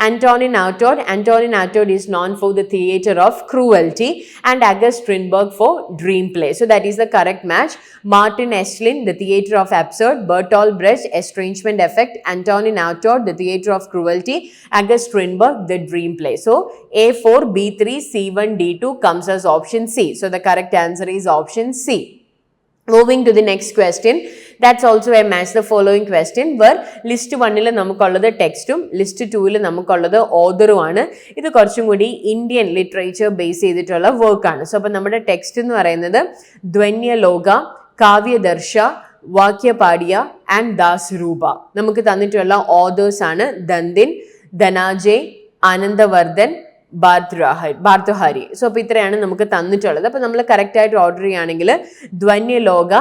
Antonin Artaud is known for the theatre of cruelty and August Strindberg for dream play. So that is the correct match. Martin Esslin, the theatre of absurd; ബെർട്ടോൾ brush, estrangement effect; Antonin Artaud, the theatre of cruelty; August Strindberg, the dream play. So A4, B3, C1, D2 comes as option C. So the correct answer is option C. Moving to the next question, that's also a match the following question where list 1-ൽ നമുക്കുള്ളത് ടെക്സ്റ്റും ലിസ്റ്റ് 2-ൽ നമുക്കുള്ളത് ഓതറും ആണ്. ഇത് കുറച്ചും കൂടി ഇന്ത്യൻ ലിറ്ററേച്ചർ ബേസ് ചെയ്തിട്ടുള്ള വർക്കാണ്. സോ അപ്പോൾ നമ്മുടെ ടെക്സ്റ്റ് എന്ന് പറയുന്നത് ധ്വന്യലോക, കാവ്യദർശ, വാക്യപാടിയ ആൻഡ് ദാസ് രൂപ. നമുക്ക് തന്നിട്ടുള്ള ഓതേഴ്സ് ആണ് ദന്തിൻ, ധനാജയ്, ആനന്ദവർദ്ധൻ, ബാർത്തുഹാരി. സോ അപ്പോൾ ഇത്രയാണ് നമുക്ക് തന്നിട്ടുള്ളത്. അപ്പോൾ നമ്മൾ കറക്റ്റ് ആയിട്ട് ഓർഡർ ചെയ്യുകയാണെങ്കിൽ ധ്വന്യലോക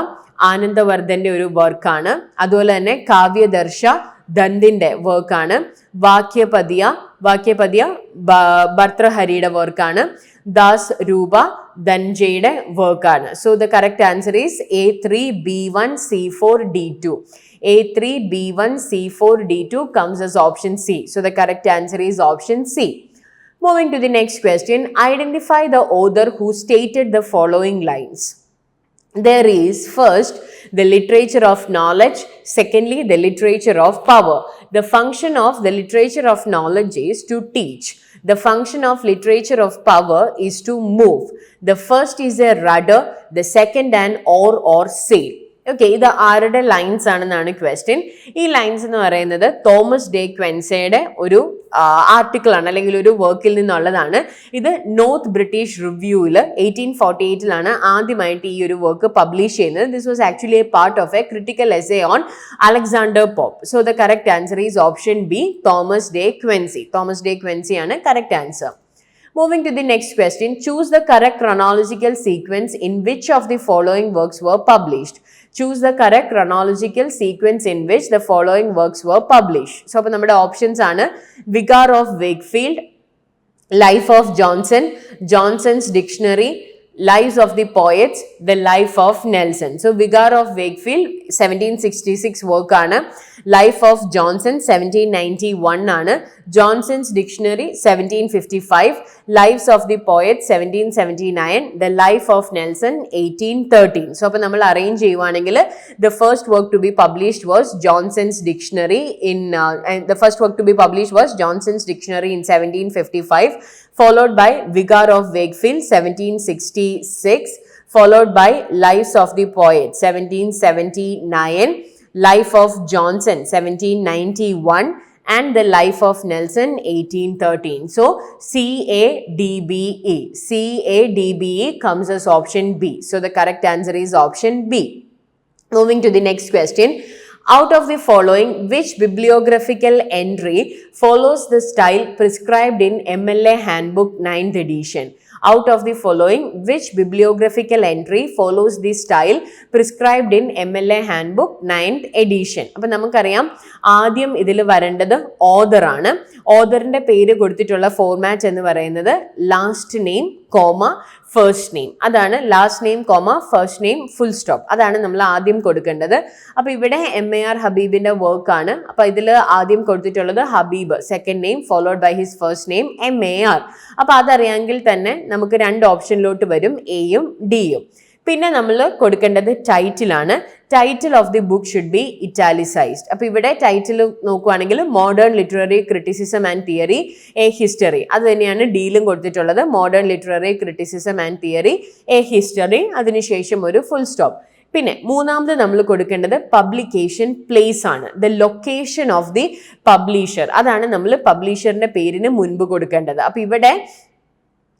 ആനന്ദവർദ്ധന്റെ ഒരു വർക്കാണ്. അതുപോലെ തന്നെ കാവ്യദർശ ദന്തിന്റെ വർക്കാണ്. വാക്യപദ്യ ഭർത്തൃഹരിയുടെ വർക്കാണ്. ദാസ് രൂപ ധൻജയുടെ വർക്കാണ്. So the correct answer is A3, B1, C4, D2. A3, B1, C4, D2 comes as option C. So the correct answer is option C. Moving to the next question, identify the author who stated the following lines. There is first the literature of knowledge, secondly the literature of power. The function of the literature of knowledge is to teach. The function of literature of power is to move. The first is a rudder, the second an oar or sail. Okay, ഇത് ആരുടെ ലൈൻസ് ആണെന്നാണ് ക്വസ്റ്റ്യൻ. ഈ ലൈൻസ് എന്ന് പറയുന്നത് തോമസ് ഡേ ക്വൻസയുടെ ഒരു ആർട്ടിക്കിൾ ആണ്, അല്ലെങ്കിൽ ഒരു വർക്കിൽ നിന്നുള്ളതാണ്. ഇത് നോർത്ത് ബ്രിട്ടീഷ് റിവ്യൂവിൽ 1848 ആദ്യമായിട്ട് ഈ ഒരു വർക്ക് പബ്ലിഷ് ചെയ്യുന്നത്. This was actually a part of a critical essay on Alexander Pope. So the correct answer is option B, Thomas De Quincey. Thomas De Quincey ആണ് correct answer. Moving to the next question, choose the correct chronological sequence in which of the following works were published. Choose the correct chronological sequence in which the following works were published. So, appo nammade options aanu Vicar of Wakefield, Life of Johnson, Johnson's Dictionary, Lives of the Poets, The Life of Nelson. So, Vicar of Wakefield 1766 work aanu. Life of Johnson 1791 aanu. Johnson's Dictionary 1755, Lives of the Poets 1779, The Life of Nelson 1813. So appo nammal arrange cheyyuvanengil the first work to be published was Johnson's Dictionary in and the first work to be published was Johnson's Dictionary in 1755, followed by Vicar of Wakefield 1766, followed by Lives of the Poets 1779, Life of Johnson 1791 and The Life of Nelson 1813. So CADBE comes as option B. So the correct answer is option B. Moving to the next question, out of the following, which bibliographical entry follows the style prescribed in MLA Handbook 9th edition? Out of the following, which bibliographical entry follows the style prescribed in MLA Handbook 9th edition? അപ്പോൾ നമുക്കറിയാം ആദ്യം ഇതിൽ വരേണ്ടത് ഓതർ ആണ്. ഓതറിന്റെ പേര് കൊടുത്തിട്ടുള്ള ഫോർമാറ്റ് എന്ന് പറയുന്നത് last name comma first name. അതാണ് last name comma first name full stop. അതാണ് നമ്മൾ ആദ്യം കൊടുക്കേണ്ടത്. അപ്പോൾ ഇവിടെ MAR ഹബീബിന്റെ വർക്ക് ആണ്. അപ്പോൾ ഇതിൽ ആദ്യം കൊടുത്തിട്ടുള്ളത് Habib, second name followed by his first name MAR. അപ്പോൾ അതറിയാമെങ്കിൽ തന്നെ നമുക്ക് രണ്ട് ഓപ്ഷനിലോട്ട് വരും, എയും ഡിയും. പിന്നെ നമ്മൾ കൊടുക്കേണ്ടത് ടൈറ്റിലാണ്. Title of the book should be italicised. അപ്പോൾ ഇവിടെ ടൈറ്റിൽ നോക്കുവാണെങ്കിൽ modern literary criticism and theory a history, അത് തന്നെയാണ് ഡിയിലും കൊടുത്തിട്ടുള്ളത്. Modern literary criticism and theory a history, അതിനുശേഷം ഒരു ഫുൾ സ്റ്റോപ്പ്. പിന്നെ മൂന്നാമത് നമ്മൾ കൊടുക്കേണ്ടത് പബ്ലിക്കേഷൻ പ്ലേസ് ആണ്, the location of the publisher. അതാണ് നമ്മൾ പബ്ലിഷറിന്റെ പേരിന് മുൻപ് കൊടുക്കേണ്ടത്. അപ്പോൾ ഇവിടെ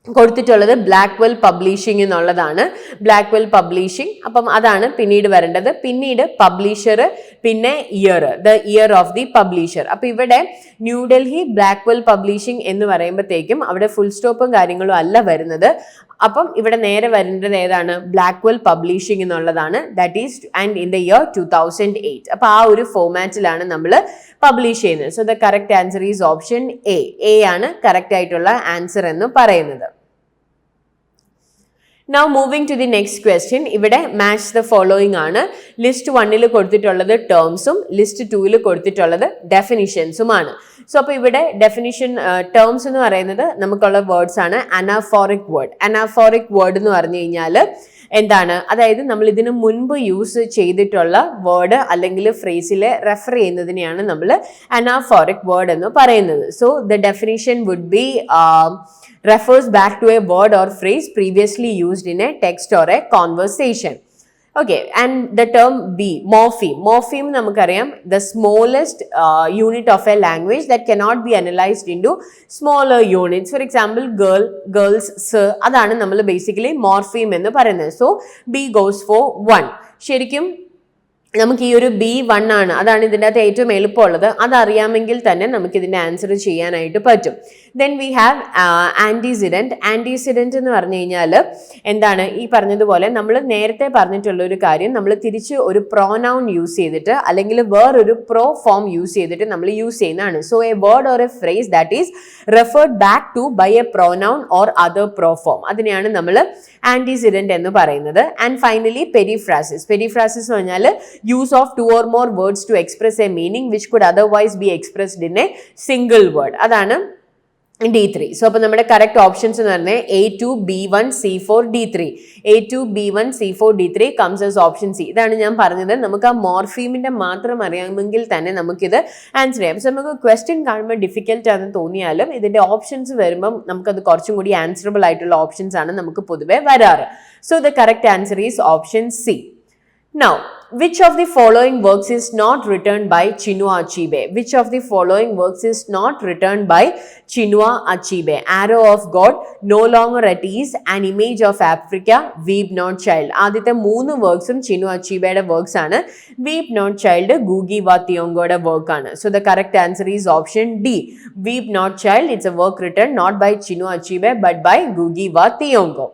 കൊടുത്തിട്ടുള്ളത് ബ്ലാക്ക്വെൽ പബ്ലിഷിംഗ് എന്നുള്ളതാണ്. ബ്ലാക്ക്വെൽ പബ്ലിഷിംഗ്, അപ്പം അതാണ് പിന്നീട് വരേണ്ടത്. പിന്നീട് പബ്ലിഷർ, പിന്നെ year, the year of the publisher. അപ്പൊ ഇവിടെ ന്യൂഡൽഹി ബ്ലാക്ക്വെൽ പബ്ലിഷിംഗ് എന്ന് പറയുമ്പോഴത്തേക്കും അവിടെ ഫുൾ സ്റ്റോപ്പും കാര്യങ്ങളും അല്ല വരുന്നത്. അപ്പം ഇവിടെ നേരെ വരേണ്ടത് ഏതാണ്? ബ്ലാക്ക്വെൽ പബ്ലിഷിംഗ് എന്നുള്ളതാണ്. That is and in the year 2008. അപ്പൊ ആ ഒരു ഫോമാറ്റിലാണ് നമ്മൾ പബ്ലിഷ് ചെയ്യുന്നത്. So the correct answer is option A. A ആണ് കറക്റ്റ് ആയിട്ടുള്ള ആൻസർ എന്ന് പറയുന്നത്. Now moving to the next question. ഇവിടെ match the following ആണ്. ലിസ്റ്റ് 1 കൊടുത്തിട്ടുള്ളത് ടേംസും ലിസ്റ്റ് 2 കൊടുത്തിട്ടുള്ളത് ഡെഫിനിഷൻസുമാണ്. സോ അപ്പോൾ ഇവിടെ ഡെഫിനിഷൻ ടേംസ് എന്ന് പറയുന്നത് നമുക്കുള്ള വേർഡ്സ് ആണ്. അനാഫോറിക് വേർഡ്. അനാഫോറിക് വേർഡ് എന്ന് പറഞ്ഞു കഴിഞ്ഞാൽ എന്താണ്? അതായത് നമ്മൾ ഇതിനു മുൻപ് യൂസ് ചെയ്തിട്ടുള്ള വേർഡ് അല്ലെങ്കിൽ ഫ്രേസിൽ റെഫർ ചെയ്യുന്നതിനെയാണ് നമ്മൾ അനാഫോറിക് വേർഡ് എന്ന് പറയുന്നത്. So the definition would be refers back to a word or phrase previously used in a text or a conversation. Okay, and the term B, morpheme. Morpheme നമുക്കറിയാം the smallest unit of a language that cannot be analyzed into smaller units. For example, girl, girls, sir, അതാണ് നമ്മൾ basically morpheme എന്ന് പറയുന്നത്. So B goes for 1. ശരിക്കും നമുക്ക് ഈ ഒരു B1 ആണ്, അതാണ് ഇതിൻ്റെ അകത്ത് ഏറ്റവും എളുപ്പമുള്ളത്. അതറിയാമെങ്കിൽ തന്നെ നമുക്ക് ഇതിൻ്റെ ആൻസർ ചെയ്യാനായിട്ട് പറ്റും. Then we have antecedent. Antecedent എന്ന് പറഞ്ഞു കഴിഞ്ഞാൽ എന്താണ്? ഈ പറഞ്ഞതുപോലെ നമ്മൾ നേരത്തെ പറഞ്ഞിട്ടുള്ള ഒരു കാര്യം, നമ്മൾ തിരിച്ച് ഒരു പ്രോനൗൺ യൂസ് ചെയ്തിട്ട് അല്ലെങ്കിൽ വേറൊരു പ്രോ ഫോം യൂസ് ചെയ്തിട്ട് നമ്മൾ യൂസ് ചെയ്യുന്നതാണ്. So a word or a phrase that is referred back to by a pronoun or other pro form, അതിനെയാണ് നമ്മൾ ആൻറ്റിസിഡൻറ്റ് എന്ന് പറയുന്നത്. And finally പെരിഫ്രാസിസ്. പെരിഫ്രാസിസ് എന്ന് പറഞ്ഞാൽ use of 2 or more words to express a meaning which could otherwise be expressed in a single word. അതാണ് D3. സോ അപ്പോൾ നമ്മുടെ കറക്റ്റ് ഓപ്ഷൻസ് എന്ന് പറഞ്ഞാൽ A2, B1, C4, D3. A2, B1, C4, D3 comes as option C. ഇതാണ് ഞാൻ പറഞ്ഞത്. നമുക്ക് ആ മോർഫീമിന്റെ മാത്രം അറിയാമെങ്കിൽ തന്നെ നമുക്കിത് ആൻസർ ചെയ്യാം. പക്ഷെ നമുക്ക് ക്വസ്റ്റ്യൻ കാണുമ്പോൾ ഡിഫിക്കൽട്ട് ആണെന്ന് തോന്നിയാലും ഇതിന്റെ ഓപ്ഷൻസ് വരുമ്പം നമുക്കത് കുറച്ചും കൂടി ആൻസറബിൾ ആയിട്ടുള്ള ഓപ്ഷൻസ് ആണ് നമുക്ക് പൊതുവെ വരാറ്. So the correct answer is option C. Now, which of the following works is not written by Chinua Achebe? Which of the following works is not written by Chinua Achebe? Arrow of God, No Longer at Ease, An Image of Africa, Weep Not Child. ആദ്യത്തെ 3 വർക്ക്സും ചിനു അച്ചീബയുടെ വർക്ക്സ് ആണ്. വീപ് നോട്ട് ചൈൽഡ് ഗൂഗി വാ തിയോങ്കോയുടെ വർക്ക് ആണ്. So the correct answer is option D. Weep not child, it's a work written not by Chinua Achebe but by ഗൂഗി wa Thiong'o.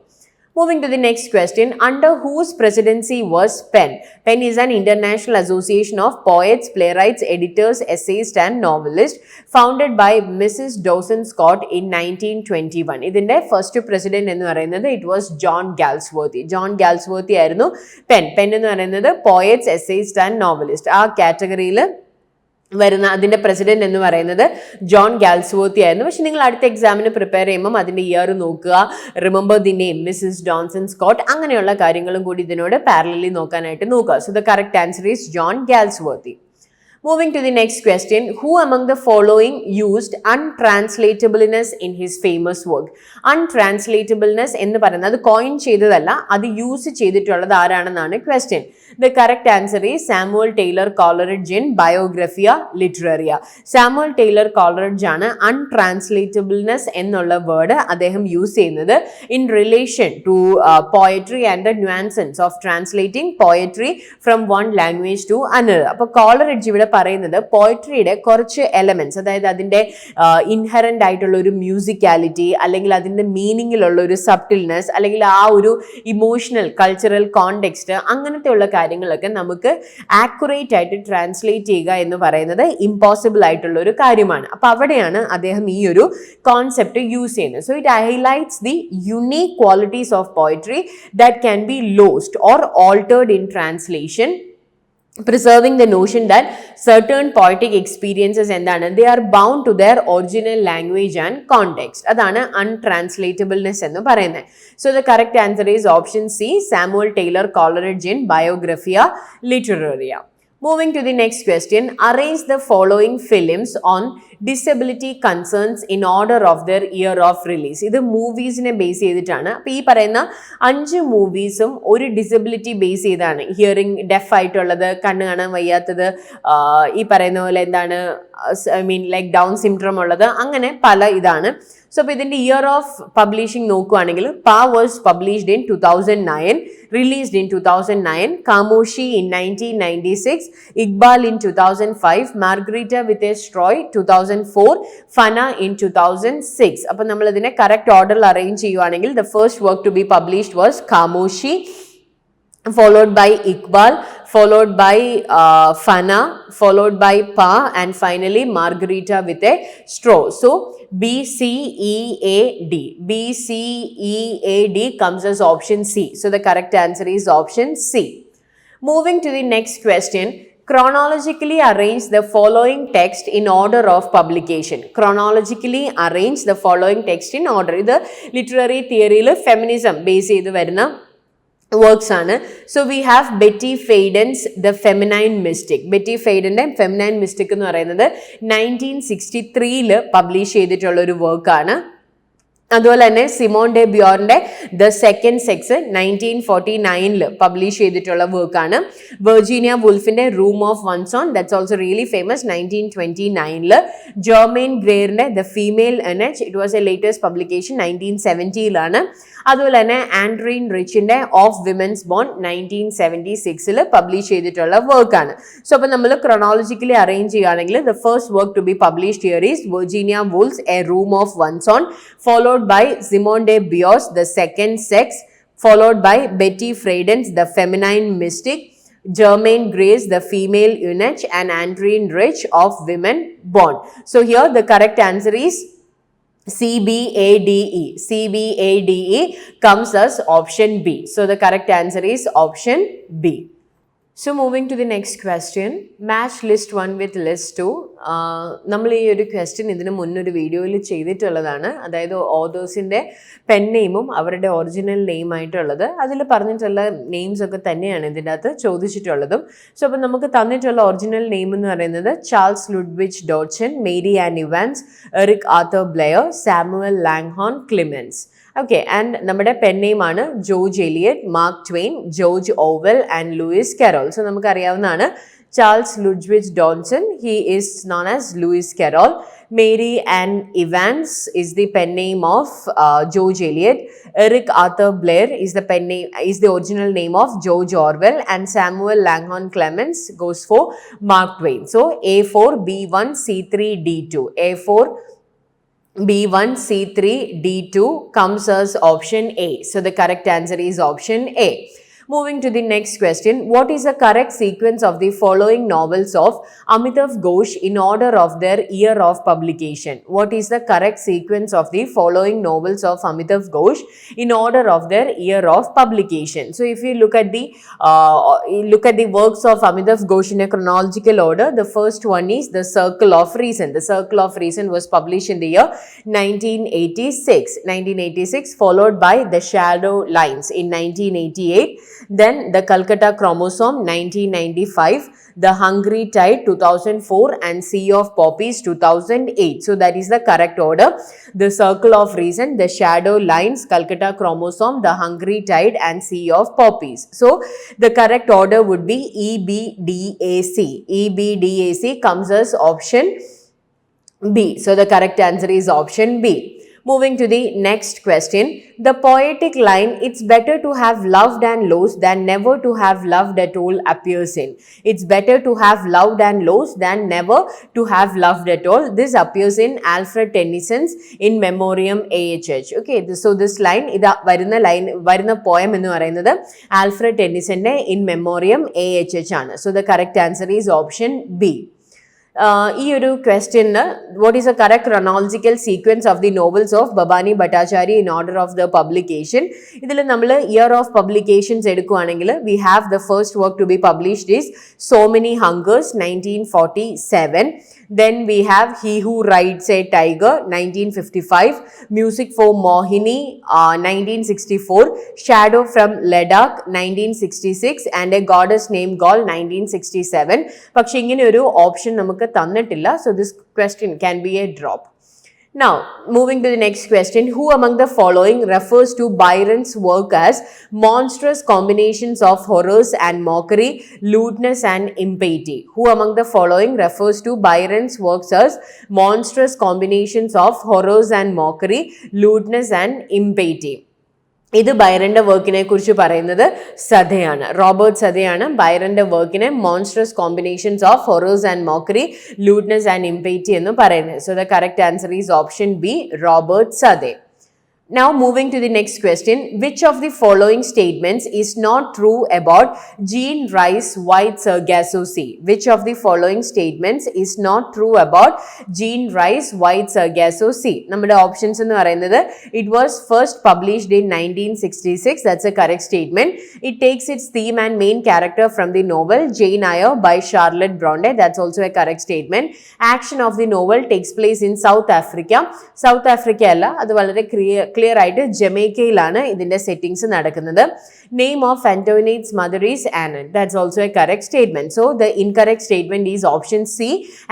Moving to the next question, under whose presidency was PEN? PEN is an international association of poets, playwrights, editors, essayists and novelists founded by Mrs. Dawson Scott in 1921. ഇതിന്റെ ഫസ്റ്റ് പ്രസിഡന്റ് എന്ന് പറയുന്നത് it was John Galsworthy. John Galsworthy ആയിരുന്നു PEN. PEN എന്ന് പറയുന്നത് poets, essayists and novelists. ആ കാറ്റഗറിയിൽ വരുന്ന അതിന്റെ പ്രസിഡന്റ് എന്ന് പറയുന്നത് ജോൺ ഗാൽസ്വർത്തി ആയിരുന്നു. പക്ഷെ നിങ്ങൾ അടുത്ത എക്സാമിന് പ്രിപ്പയർ ചെയ്യുമ്പോൾ അതിന്റെ ഇയർ നോക്കുക, remember the name Mrs Dawson Scott, അങ്ങനെയുള്ള കാര്യങ്ങളും കൂടി ഇതിനോട് പാരലലി നോക്കാനായിട്ട് നോക്കുക. So the correct answer is John Galsworthy. Moving to the next question, who among the following used untranslatableness in his famous work? Untranslatableness എന്ന് പറയുന്നത് അത് കോയിൻ ചെയ്തതല്ല, അത് യൂസ് ചെയ്തിട്ടുള്ളത് ആരാണെന്നാണ് question. The correct answer is Samuel Taylor Coleridge in Biographia Literaria. Samuel Taylor Coleridge ആണ് untranslatableness എന്നുള്ള വേർഡ് അദ്ദേഹം യൂസ് ചെയ്യുന്നത് in relation to poetry and the nuances of translating poetry from one language to another. അപ്പോൾ കോളറിഡ്ജ് ഇവിടെ പറയുന്നത് പോയട്രിയുടെ കുറച്ച് എലമെന്റ്സ്, അതായത് അതിൻ്റെ ഇൻഹറന്റ് ആയിട്ടുള്ള ഒരു മ്യൂസിക്കാലിറ്റി അല്ലെങ്കിൽ അതിൻ്റെ മീനിങ്ങിലുള്ള ഒരു സബ്റ്റിൽനെസ് അല്ലെങ്കിൽ ആ ഒരു ഇമോഷണൽ കൾച്ചറൽ കോണ്ടെക്സ്റ്റ് അങ്ങനത്തെ ഉള്ള കാര്യങ്ങളൊക്കെ നമുക്ക് ആക്യുറേറ്റ് ആയിട്ട് ട്രാൻസ്ലേറ്റ് ചെയ്യുക എന്ന് പറയുന്നത് ഇമ്പോസിബിൾ ആയിട്ടുള്ള ഒരു കാര്യമാണ്. അപ്പൊ അവിടെയാണ് അദ്ദേഹം ഈ ഒരു കോൺസെപ്റ്റ് യൂസ് ചെയ്യുന്നത്. So it highlights the unique qualities of poetry that can be lost or altered in translation, preserving the notion that certain poetic experiences എന്താണ് they are bound to their original language and context. അതാണ് untranslatableness എന്ന് പറയുന്നത്. So the correct answer is option C, Samuel Taylor Coleridge in Biographia Literaria. Moving to the next question, arrange the following films on disability concerns in order of their year of release. ഇത് മൂവീസിനെ ബേസ് ചെയ്തിട്ടാണ്. അപ്പോൾ ഈ പറയുന്ന 5 മൂവീസും ഒരു ഡിസബിലിറ്റി ബേസ് ചെയ്താണ്. ഹിയറിംഗ് ഡെഫ് ആയിട്ടുള്ളത്, കണ്ണ് കാണാൻ വയ്യാത്തത്, ഈ പറയുന്ന പോലെ എന്താണ് ലൈക്ക് ഡൗൺ സിൻഡ്രോം ഉള്ളത്, അങ്ങനെ പല ഇതാണ്. സോ അപ്പോൾ ഇതിൻ്റെ ഇയർ ഓഫ് പബ്ലിഷിംഗ് നോക്കുകയാണെങ്കിൽ Pa was published in 2009, released in 2009, Kamoshi in 1996, Iqbal in 2005, Margarita with a Straw 2004, Fana in 2006. അപ്പോൾ നമ്മൾ ഇതിനെ കറക്റ്റ് ഓർഡറിൽ അറേഞ്ച് ചെയ്യുവാണെങ്കിൽ the first work to be published was Kamoshi, followed by Iqbal, followed by Fana, followed by Pa, and finally Margarita with a Straw. So BCEAD. BCEAD comes as option C. So the correct answer is option C. Moving to the next question. Chronologically arrange the following text in order of publication. Chronologically arrange the following text in order. ഇത് ലിറ്റററി തിയറിയിൽ ഫെമിനിസം ബേസ് ചെയ്ത് വരുന്ന വർക്ക്സ് ആണ്. So we have Betty Friedan's the feminine mystique. Betty ഫെയ്ഡൻ്റെ ഫെമിനൈൻ മിസ്റ്റിക് എന്ന് പറയുന്നത് 1963 പബ്ലിഷ് ചെയ്തിട്ടുള്ള ഒരു വർക്കാണ്. അതുപോലെ തന്നെ സിമോൺ ഡെ ബ്യോറിന്റെ ദ സെക്കൻഡ് സെക്സ് 1949 പബ്ലിഷ് ചെയ്തിട്ടുള്ള വർക്കാണ്. വെർജീനിയ വുൾഫിന്റെ room of one's own, that's also really famous, 1929. Germaine ഗ്രേറിന്റെ the female eunuch, it was a latest publication 1970. അതുപോലെ തന്നെ ആൻഡ്രീൻ റിച്ചിന്റെ ഓഫ് വിമൻസ് ബോൺ 1976 പബ്ലിഷ് ചെയ്തിട്ടുള്ള വർക്കാണ്. സോ അപ്പോൾ നമ്മൾ ക്രോണോളജിക്കലി അറേഞ്ച് ചെയ്യുകയാണെങ്കിൽ the first work to be published here is Virginia Woolf's a room of one's own, followed by Simone de Beauvoir, The Second Sex, followed by Betty Friedan's The Feminine Mystic, Germaine Gray's The Female Eunuch, and Andrine Rich of Women Born. So here the correct answer is CBADE. CBADE comes as option B. So the correct answer is option B. So moving to the next question, match list 1 with list 2. നമ്മൾ ഈ ഒരു ക്വസ്റ്റ്യൻ ഇതിന് മുന്നൊരു വീഡിയോയിൽ ചെയ്തിട്ടുള്ളതാണ്. അതായത് ഓതേഴ്സിൻ്റെ പെൻ നെയിമും അവരുടെ ഒറിജിനൽ നെയിമായിട്ടുള്ളത് അതിൽ പറഞ്ഞിട്ടുള്ള നെയിംസ് ഒക്കെ തന്നെയാണ് ഇതിൻ്റെ അകത്ത് ചോദിച്ചിട്ടുള്ളതും. സോ അപ്പോൾ നമുക്ക് തന്നിട്ടുള്ള ഒറിജിനൽ നെയിം എന്ന് പറയുന്നത് Charles Lutwidge Dodgson, Mary Ann Evans, Eric Arthur Blair, Samuel Langhorne Clemens. Okay, and നമ്മുടെ പെൻ നെയിം ആണ് George Eliot, Mark Twain, George Orwell and Lewis Carroll. So നമുക്കറിയാവുന്നതാണ് Charles Ludwig Johnson, he is known as Lewis Carroll. Mary Ann Evans is the pen name of George Eliot. Eric Arthur Blair is the pen name, is the original name of George Orwell, and Samuel Langhorne Clemens goes for Mark Twain. So A4 B1 C3 D2. A4 B1 C3 D2 comes as option A. So the correct answer is option A. Moving to the next question, what is the correct sequence of the following novels of Amitav Ghosh in order of their year of publication? What is the correct sequence of the following novels of Amitav Ghosh in order of their year of publication? So if you look at the works of Amitav Ghosh in a chronological order, the first one is The Circle of Reason. The Circle of Reason was published in the year 1986, followed by The Shadow Lines in 1988. Then The Calcutta Chromosome 1995, The Hungry Tide 2004, and Sea of Poppies 2008. So that is the correct order. The Circle of Reason, The Shadow Lines, Calcutta Chromosome, The Hungry Tide, and Sea of Poppies. So the correct order would be EBDAC. EBDAC comes as option B. So the correct answer is option B. Moving to the next question, the poetic line, "It's better to have loved and lost than never to have loved at all" appears in. It's better to have loved and lost than never to have loved at all. This appears in Alfred Tennyson's In Memoriam AHH. Okay, so this line, varuna poem ennu parayunnathu Alfred Tennyson's In Memoriam AHH aanu. So the correct answer is option B. ഈ ഒരു question what is a correct chronological sequence of the novels of Bhabani Bhattacharya in order of the publication? ഇതിൽ നമ്മൾ ഇയർ ഓഫ് പബ്ലിക്കേഷൻസ് എടുക്കുകയാണെങ്കിൽ we have the first work to be published is so many hungers 1947. Then we have He Who Rides a Tiger, 1955. Music for Mohini, 1964. Shadow from Ladakh, 1966. And A Goddess Named Gaul, 1967. പക്ഷെ ഇങ്ങനെ ഒരു ഓപ്ഷൻ നമുക്ക് തന്നിട്ടില്ല. So this question can be a drop. Now, moving to the next question, who among the following refers to Byron's work as monstrous combinations of horrors and mockery, lewdness and impiety? Who among the following refers to Byron's works as monstrous combinations of horrors and mockery, lewdness and impiety? ഇത് ബൈറന്റെ വർക്കിനെ കുറിച്ച് പറയുന്നത് സദയാണ്, റോബർട്ട് സദയാണ് ബൈറന്റെ വർക്കിനെ monstrous combinations of horrors and mockery, lewdness and impiety എന്ന് പറയുന്നത്. So the correct answer is option B, Robert Southey. Now moving to the next question, which of the following statements is not true about Jean Rice White Sargasso Sea? Which of the following statements is not true about Jean Rice White Sargasso Sea? നമ്മുടെ ഓപ്ഷൻസ് എന്ന് പറയുന്നത് it was first published in 1966. That's a correct statement. It takes its theme and main character from the novel Jane Eyre by Charlotte Bronte. That's also a correct statement. Action of the novel takes place in South Africa. South Africa അല്ല, അത് വളരെ ക്ലിയർ ആയിട്ട് ജമൈക്കയിലാണ് ഇതിന്റെ സെറ്റിംഗ്സ് നടക്കുന്നത്. Name of Antoinette's mother is Annette. That's also a correct statement. So the incorrect statement is option C.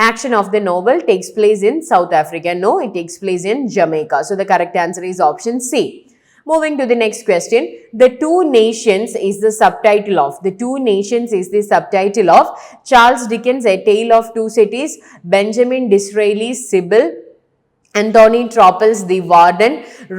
Action of the novel takes place in South Africa. No, it takes place in Jamaica. So the correct answer is option C. Moving to the next question, The Two Nations is the subtitle of. The Two Nations is the subtitle of Charles Dickens' A Tale of Two Cities, Benjamin Disraeli's Sybil, Anthony Troppel's The Warden,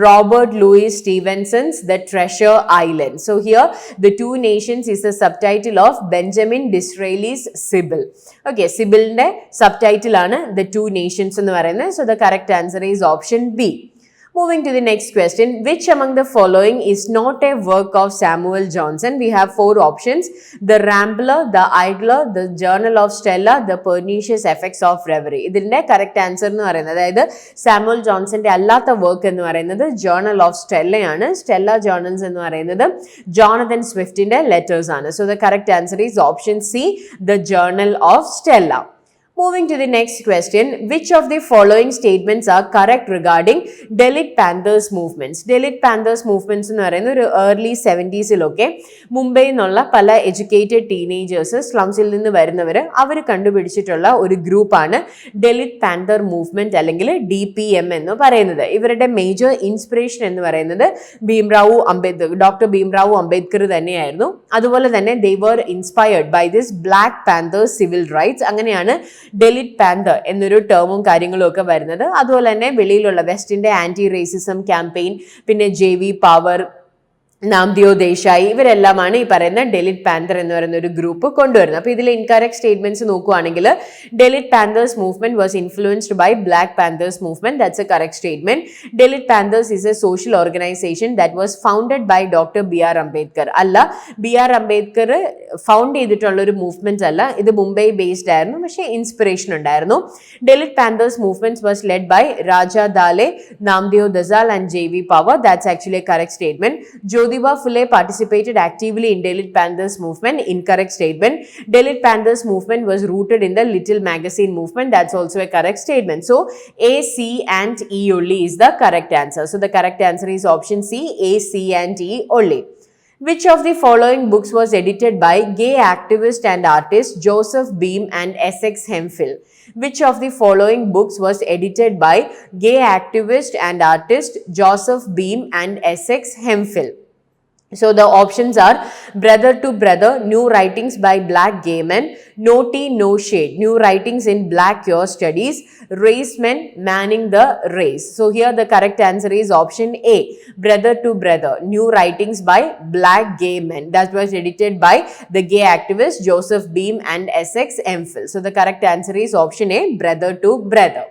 Robert Louis Stevenson's The Treasure Island. So here, The Two Nations is the subtitle of Benjamin Disraeli's Sybil. Okay, Sybil's subtitle ആണ് The Two Nations എന്ന് പറയുന്നത്. So the correct answer is option B. Moving to the next question, which among the following is not a work of Samuel Johnson? We have four options: The Rambler, The Idler, The Journal of Stella, The Pernicious Effects of Reverie. ഇതിന്റെ കറക്റ്റ് ആൻസർ എന്ന് പറയുന്നത്, അതായത് സാമുവൽ ജോൺസന്റെ അല്ലാത്ത വർക്ക് എന്ന് പറയുന്നത് ജേർണൽ ഓഫ് സ്റ്റെല്ലയാണ്. സ്റ്റെല്ല ജേർണൽസ് എന്ന് പറയുന്നത് ജോണതൻ സ്വിഫ്റ്റിന്റെ ലെറ്റേഴ്സ് ആണ്. So the correct answer is option C, the journal of Stella. Moving to the next question, which of the following statements are correct regarding Dalit Panthers movements? Dalit Panthers movements എന്ന് പറയുന്നത് ഒരു early 70s മുംബൈയിൽ നിന്നുള്ള പല എഡ്യൂക്കേറ്റഡ് ടീനേജേഴ്സ്, സ്ലംസിൽ നിന്ന് വരുന്നവർ, അവർ കണ്ടുപിടിച്ചിട്ടുള്ള ഒരു ഗ്രൂപ്പാണ് ഡെലിറ്റ് പാന്തർ മൂവ്മെന്റ് അല്ലെങ്കിൽ DPM എന്ന് പറയുന്നത്. ഇവരുടെ മേജർ ഇൻസ്പിറേഷൻ എന്ന് പറയുന്നത് ഡോക്ടർ ഭീംറാവു അംബേദ്കർ തന്നെയായിരുന്നു. അതുപോലെ തന്നെ they were inspired by this Black Panthers civil rights. അങ്ങനെയാണ് ഡെലിറ്റ് പാന്തർ എന്നൊരു ടേമും കാര്യങ്ങളും ഒക്കെ വരുന്നത്. അതുപോലെ തന്നെ വെളിയിലുള്ള വെസ്റ്റിന്റെ ആന്റി റേസിസം ക്യാമ്പയിൻ, പിന്നെ JV പവർ, നാംദിയോ ദേശായി, ഇവരെല്ലാമാണ് ഈ പറയുന്ന ഡെലിറ്റ് പാന്തർ എന്ന് പറയുന്ന ഒരു ഗ്രൂപ്പ് കൊണ്ടുവരുന്നത്. അപ്പോൾ ഇതിലെ ഇൻകറക്റ്റ് സ്റ്റേറ്റ്മെന്റ്സ് നോക്കുകയാണെങ്കിൽ Dalit Panthers movement was influenced by Black Panthers movement. That's a correct statement. Dalit Panthers is a social organization that was founded by doctor BR Ambedkar. അല്ല, BR അംബേദ്കർ ഫൗണ്ട് ചെയ്തിട്ടുള്ള ഒരു മൂവ്മെന്റ് അല്ല, ഇത് മുംബൈ ബേസ്ഡ് ആയിരുന്നു, പക്ഷേ ഇൻസ്പിറേഷൻ ഉണ്ടായിരുന്നു. Dalit Panthers movement was led by Raja Dhale, Namdeo Dhasal and JV Pawar. That's actually a correct statement. Jyotiba Phule participated actively in Dalit Panthers movement. Incorrect statement. Dalit Panthers movement was rooted in the Little Magazine movement. That's also a correct statement. So A, C and E only is the correct answer. So the correct answer is option C, A, C and E only. Which of the following books was edited by gay activist and artist Joseph Beam and Essex Hemphill? Which of the following books was edited by gay activist and artist Joseph Beam and Essex Hemphill? So the options are Brother to Brother, New Writings by Black Gay Men, No Tea, No Shade, New Writings in Black Queer Studies, Race Men, Manning the Race. So here the correct answer is option A, Brother to Brother, New Writings by Black Gay Men. That was edited by the gay activist Joseph Beam and Essex Hemphill. So the correct answer is option A, Brother to Brother.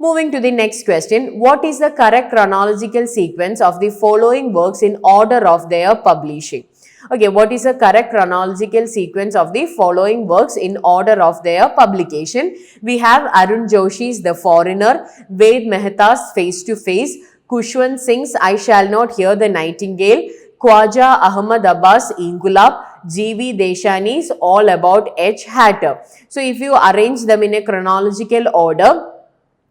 Moving to the next question, what is the correct chronological sequence of the following works in order of their publishing? Okay, what is the correct chronological sequence of the following works in order of their publication? We have Arun Joshi's The Foreigner, Ved Mehta's Face to Face, Kushwant Singh's I Shall Not Hear the Nightingale, Khwaja Ahmad Abbas' Ingulab, G.V. Deshani's All About H. Hatter. So if you arrange them in a chronological order,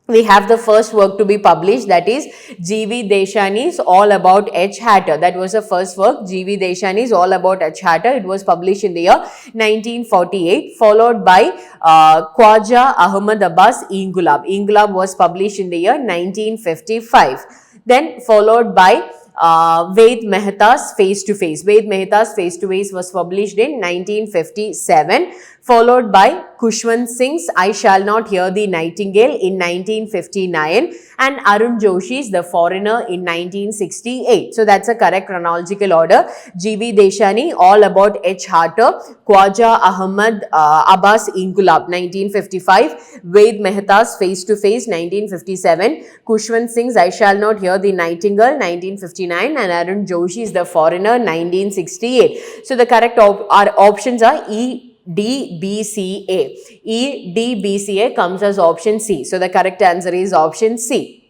we have the first work to be published, that is G.V. Deshani's All About H. Hatter. That was the first work, G.V. Deshani's All About H. Hatter. It was published in the year 1948, followed by Khwaja Ahmad Abbas Ingulab. Ingulab was published in the year 1955. Then followed by Ved Mehta's Face to Face. Ved Mehta's Face to Face was published in 1957, followed by Khushwant Singh's I Shall Not Hear the Nightingale in 1959 and Arun Joshi's The Foreigner in 1968. So that's a correct chronological order. G.V. Deshani, All About H. Hatter, Khwaja Ahmad Abbas Ingulab 1955, Ved Mehta's Face to Face 1957, Khushwant Singh's I Shall Not Hear the Nightingale 1959 and Arun Joshi's The Foreigner 1968. So the correct options are E, D, B, C, A. E, D, B, C, A comes as option C. So the correct answer is option C.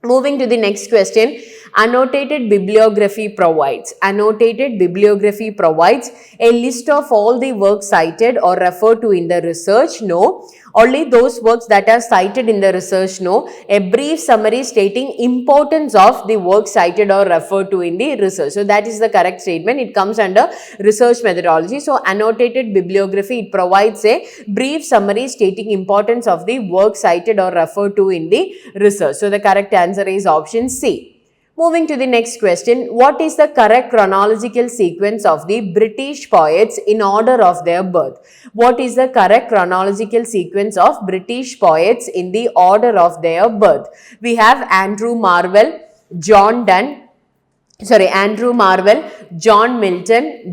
Moving to the next question. Annotated bibliography provides. Annotated bibliography provides a list of all the works cited or referred to in the research. No. Only those works that are cited in the research. No. A brief summary stating importance of the work cited or referred to in the research. So that is the correct statement. It comes under research methodology. So annotated bibliography, it provides a brief summary stating importance of the work cited or referred to in the research. So the correct answer is option C. Moving to the next question, what is the correct chronological sequence of the British poets in order of their birth? What is the correct chronological sequence of British poets in the order of their birth? We have Andrew Marvell, John Milton,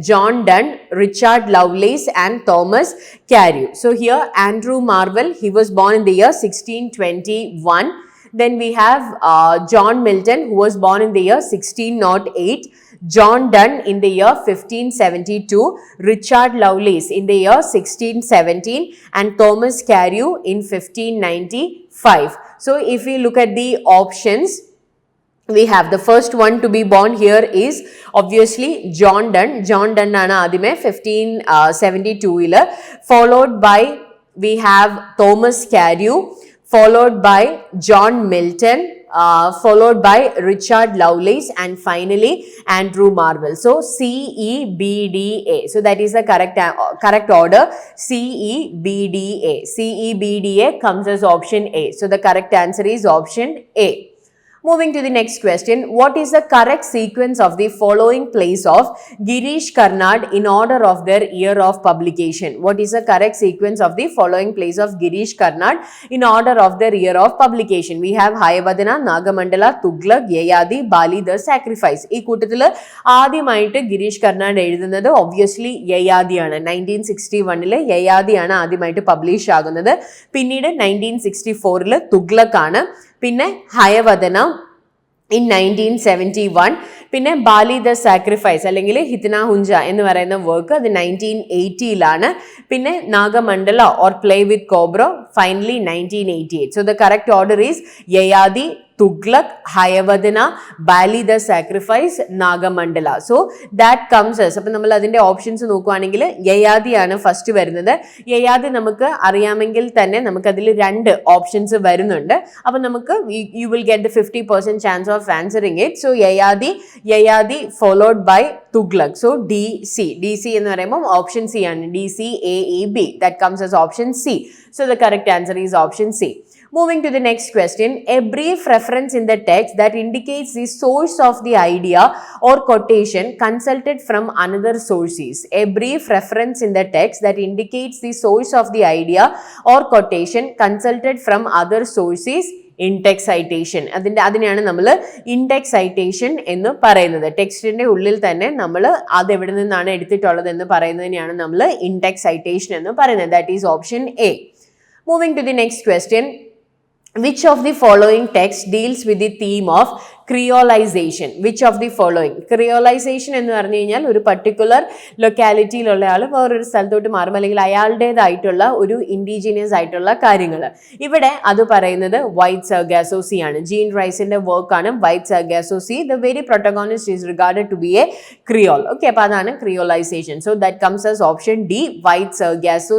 John Donne, Richard Lovelace and Thomas Carew. So here Andrew Marvell, he was born in the year 1621. Then we have John Milton, who was born in the year 1608, John Donne in the year 1572, Richard Lovelace in the year 1617 and Thomas Carew in 1595. So if we look at the options, we have the first one to be born here is obviously John Donne. John Donne aana adime 1572 followed by we have Thomas Carew, followed by John Milton, followed by Richard Lovelace and finally Andrew Marvell. So C, E, B, D, A. So that is the correct order. C, E, B, D, A. C, E, B, D, A comes as option A. So the correct answer is option A. Moving to the next question, what is the correct sequence of the following plays of Girish Karnad in order of their year of publication? What is the correct sequence of the following plays of Girish Karnad in order of their year of publication? We have Hayavadana, Nagamandala, Tughlaq, Yayadi, Bali, The Sacrifice. Ee koottathil ആദ്യമായിട്ട് ഗിരീഷ് കർണാഡ് എഴുതുന്നത് obviously യയാദിയാണ്. 1961 യയാദിയാണ് ആദ്യമായിട്ട് പബ്ലിഷ് ആകുന്നത്. പിന്നീട് 1964 തുഗ്ലക് ആണ്. പിന്നെ ഹയവദന in 1971, പിന്നെ ബാലി ദ സാക്രിഫൈസ് അല്ലെങ്കിൽ ഹിത്ന ഹുഞ്ച എന്ന് പറയുന്ന വർക്ക് അത് 1980 പിന്നെ Nagamandala or play with cobra finally 1988. So the correct order is Yayati, Tughlaq, Hayavadana, Bali the Sacrifice, Nagamandala. So that comes as, അപ്പോൾ നമ്മൾ അതിന്റെ ഓപ്ഷൻസ് നോക്കുകയാണെങ്കിൽ യയാതി ആണ് ഫസ്റ്റ് വരുന്നത്. യയാതി നമുക്ക് അറിയാമെങ്കിൽ തന്നെ നമുക്ക് അതിൽ രണ്ട് ഓപ്ഷൻസ് വരുന്നുണ്ട്. അപ്പോൾ നമുക്ക് you will get the 50% chance of answering it. So Yayati followed by Tughlaq. So DC എന്ന് പറയുമ്പോൾ ഓപ്ഷൻ സി ആണ്. DC, A, E, B. That comes as option C. So the correct answer is option C. Moving to the next question, a brief reference in the text that indicates the source of the idea or quotation consulted from another sources. A brief reference in the text that indicates the source of the idea or quotation consulted from other sources. Index citation അതിനെയാണ് നമ്മൾ ഇൻടെക്സ് സൈറ്റേഷൻ എന്ന് പറയുന്നത്. ടെക്സ്റ്റിന്റെ ഉള്ളിൽ തന്നെ നമ്മൾ അത് എവിടെ നിന്നാണ് എടുത്തിട്ടുള്ളത് എന്ന് പറയുന്നതിനെയാണ് നമ്മൾ ഇൻടെക്സ് സൈറ്റേഷൻ എന്ന് പറയുന്നത്. That is option a. Moving to the next question, which of the following text deals with the theme of creolization. Which of the following? Creolization എന്ന് പറഞ്ഞു കഴിഞ്ഞാൽ ഒരു പർട്ടിക്കുലർ ലൊക്കാലിറ്റിയിലുള്ള ആൾ വേറൊരു സ്ഥലത്തോട്ട് മാറും, അല്ലെങ്കിൽ അയാളുടേതായിട്ടുള്ള ഒരു ഇൻഡിജീനിയസ് ആയിട്ടുള്ള കാര്യങ്ങൾ. ഇവിടെ അത് പറയുന്നത് വൈറ്റ് സർഗാസോസി ആണ്. ജീൻ റൈസിന്റെ വർക്കാണ് wide Sargasso Sea. The very protagonist is regarded to be a creole. Okay, അപ്പൊ അതാണ് creolization. So that comes as option D, white Sargasso.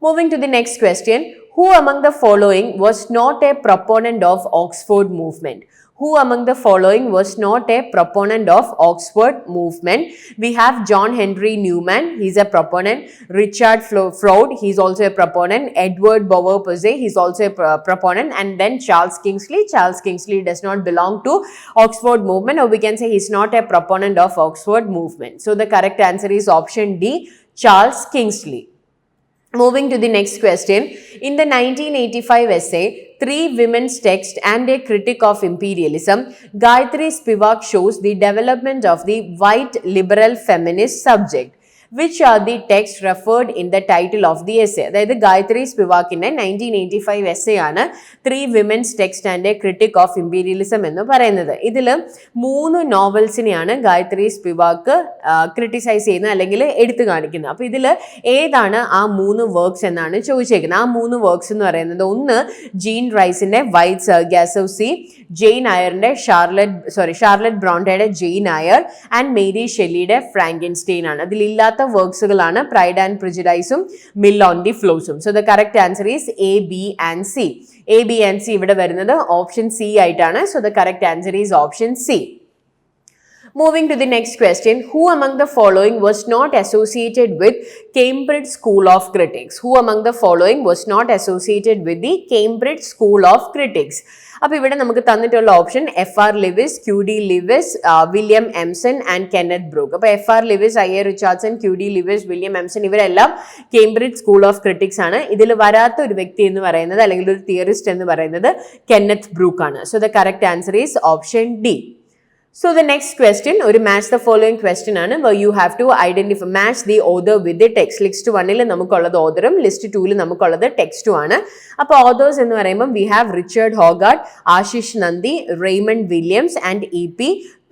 Moving to the next question. Who among the following was not a proponent of Oxford movement? Who among the following was not a proponent of Oxford movement? We have John Henry Newman, he's a proponent. Richard Froude, he's also a proponent. Edward Beauvoir-Posey, he's also a proponent. And then Charles Kingsley. Charles Kingsley does not belong to Oxford movement, or we can say he's not a proponent of Oxford movement. So the correct answer is option D, Charles Kingsley. Moving to the next question. In the 1985 essay, Three Women's Text and a Critic of Imperialism, Gayatri Spivak shows the development of the white liberal feminist subject. Which are the texts referred in the title of the essay? അതായത് ഗായത്രി സ്പിവാക്കിന്റെ 1985 essay ആണ് three women's text and a critique of imperialism എന്ന് പറയുന്നത്. ഇതിൽ 3 നോവൽസിനെയാണ് ഗായത്രി സ്പിവാക്ക് ക്രിട്ടിസൈസ് ചെയ്യുന്നത് അല്ലെങ്കിൽ എടുത്തു കാണിക്കുന്നത്. അപ്പോൾ ഇതിൽ ഏതാണ് ആ 3 വർക്ക്സ് എന്നാണ് ചോദിച്ചേക്കുന്നത്. ആ 3 വർക്ക്സ് എന്ന് പറയുന്നത് ഒന്ന് ജീൻ റൈസിന്റെ വൈറ്റ് സർഗാസോസി, ജെയിൻ അയറിന്റെ ഷാർലറ്റ് ബ്രോണ്ടയുടെ ജെയിൻ അയർ ആൻഡ് മേരി ഷെല്ലിയുടെ ഫ്രാങ്കൻസ്റ്റൈൻ ആണ്. അതിലില്ലാത്ത വർക്ക്സുകളാണ് പ്രൈഡ് ആൻഡ് പ്രിജുഡൈസും മിൽ ഓൺ ദി ഫ്ലോസും. So the correct answer is A, B and C. A, B and C ഇവിടെ വരുന്നത് ഓപ്ഷൻ സി ആയിട്ടാണ്. So the correct answer is option C. Moving to the next question. Who among the following was not associated with Cambridge School of Critics? Who among the following was not associated with the Cambridge School of Critics? അപ്പോൾ ഇവിടെ നമുക്ക് തന്നിട്ടുള്ള option FR Leavis, QD Leavis, William Empson and Kenneth Brook. അപ്പോൾ FR Leavis, IA Richardson, QD Leavis, William Empson ഇവരെല്ലാം കേംബ്രിഡ്ജ് സ്കൂൾ ഓഫ് ക്രിട്ടിക്സ് ആണ്. ഇതിൽ വരാത്ത ഒരു വ്യക്തി എന്ന് പറയുന്നത് അല്ലെങ്കിൽ ഒരു തിയറിസ്റ്റ് എന്ന് പറയുന്നത് കെന്നത്ത് ബ്രൂക്ക് ആണ്. So the correct answer is option D. So the next question, ഒരു match the following question ആണ്, where you have to identify, match the author with the text. List 1 നമുക്കുള്ളത് ഓതറും ലിസ്റ്റ് 2 നമുക്കുള്ളത് ടെക്സ്റ്റും ആണ്. അപ്പോൾ ഓതേഴ്സ് എന്ന് പറയുമ്പോൾ we have Richard Hoggart, Ashish Nandy, Raymond Williams and EP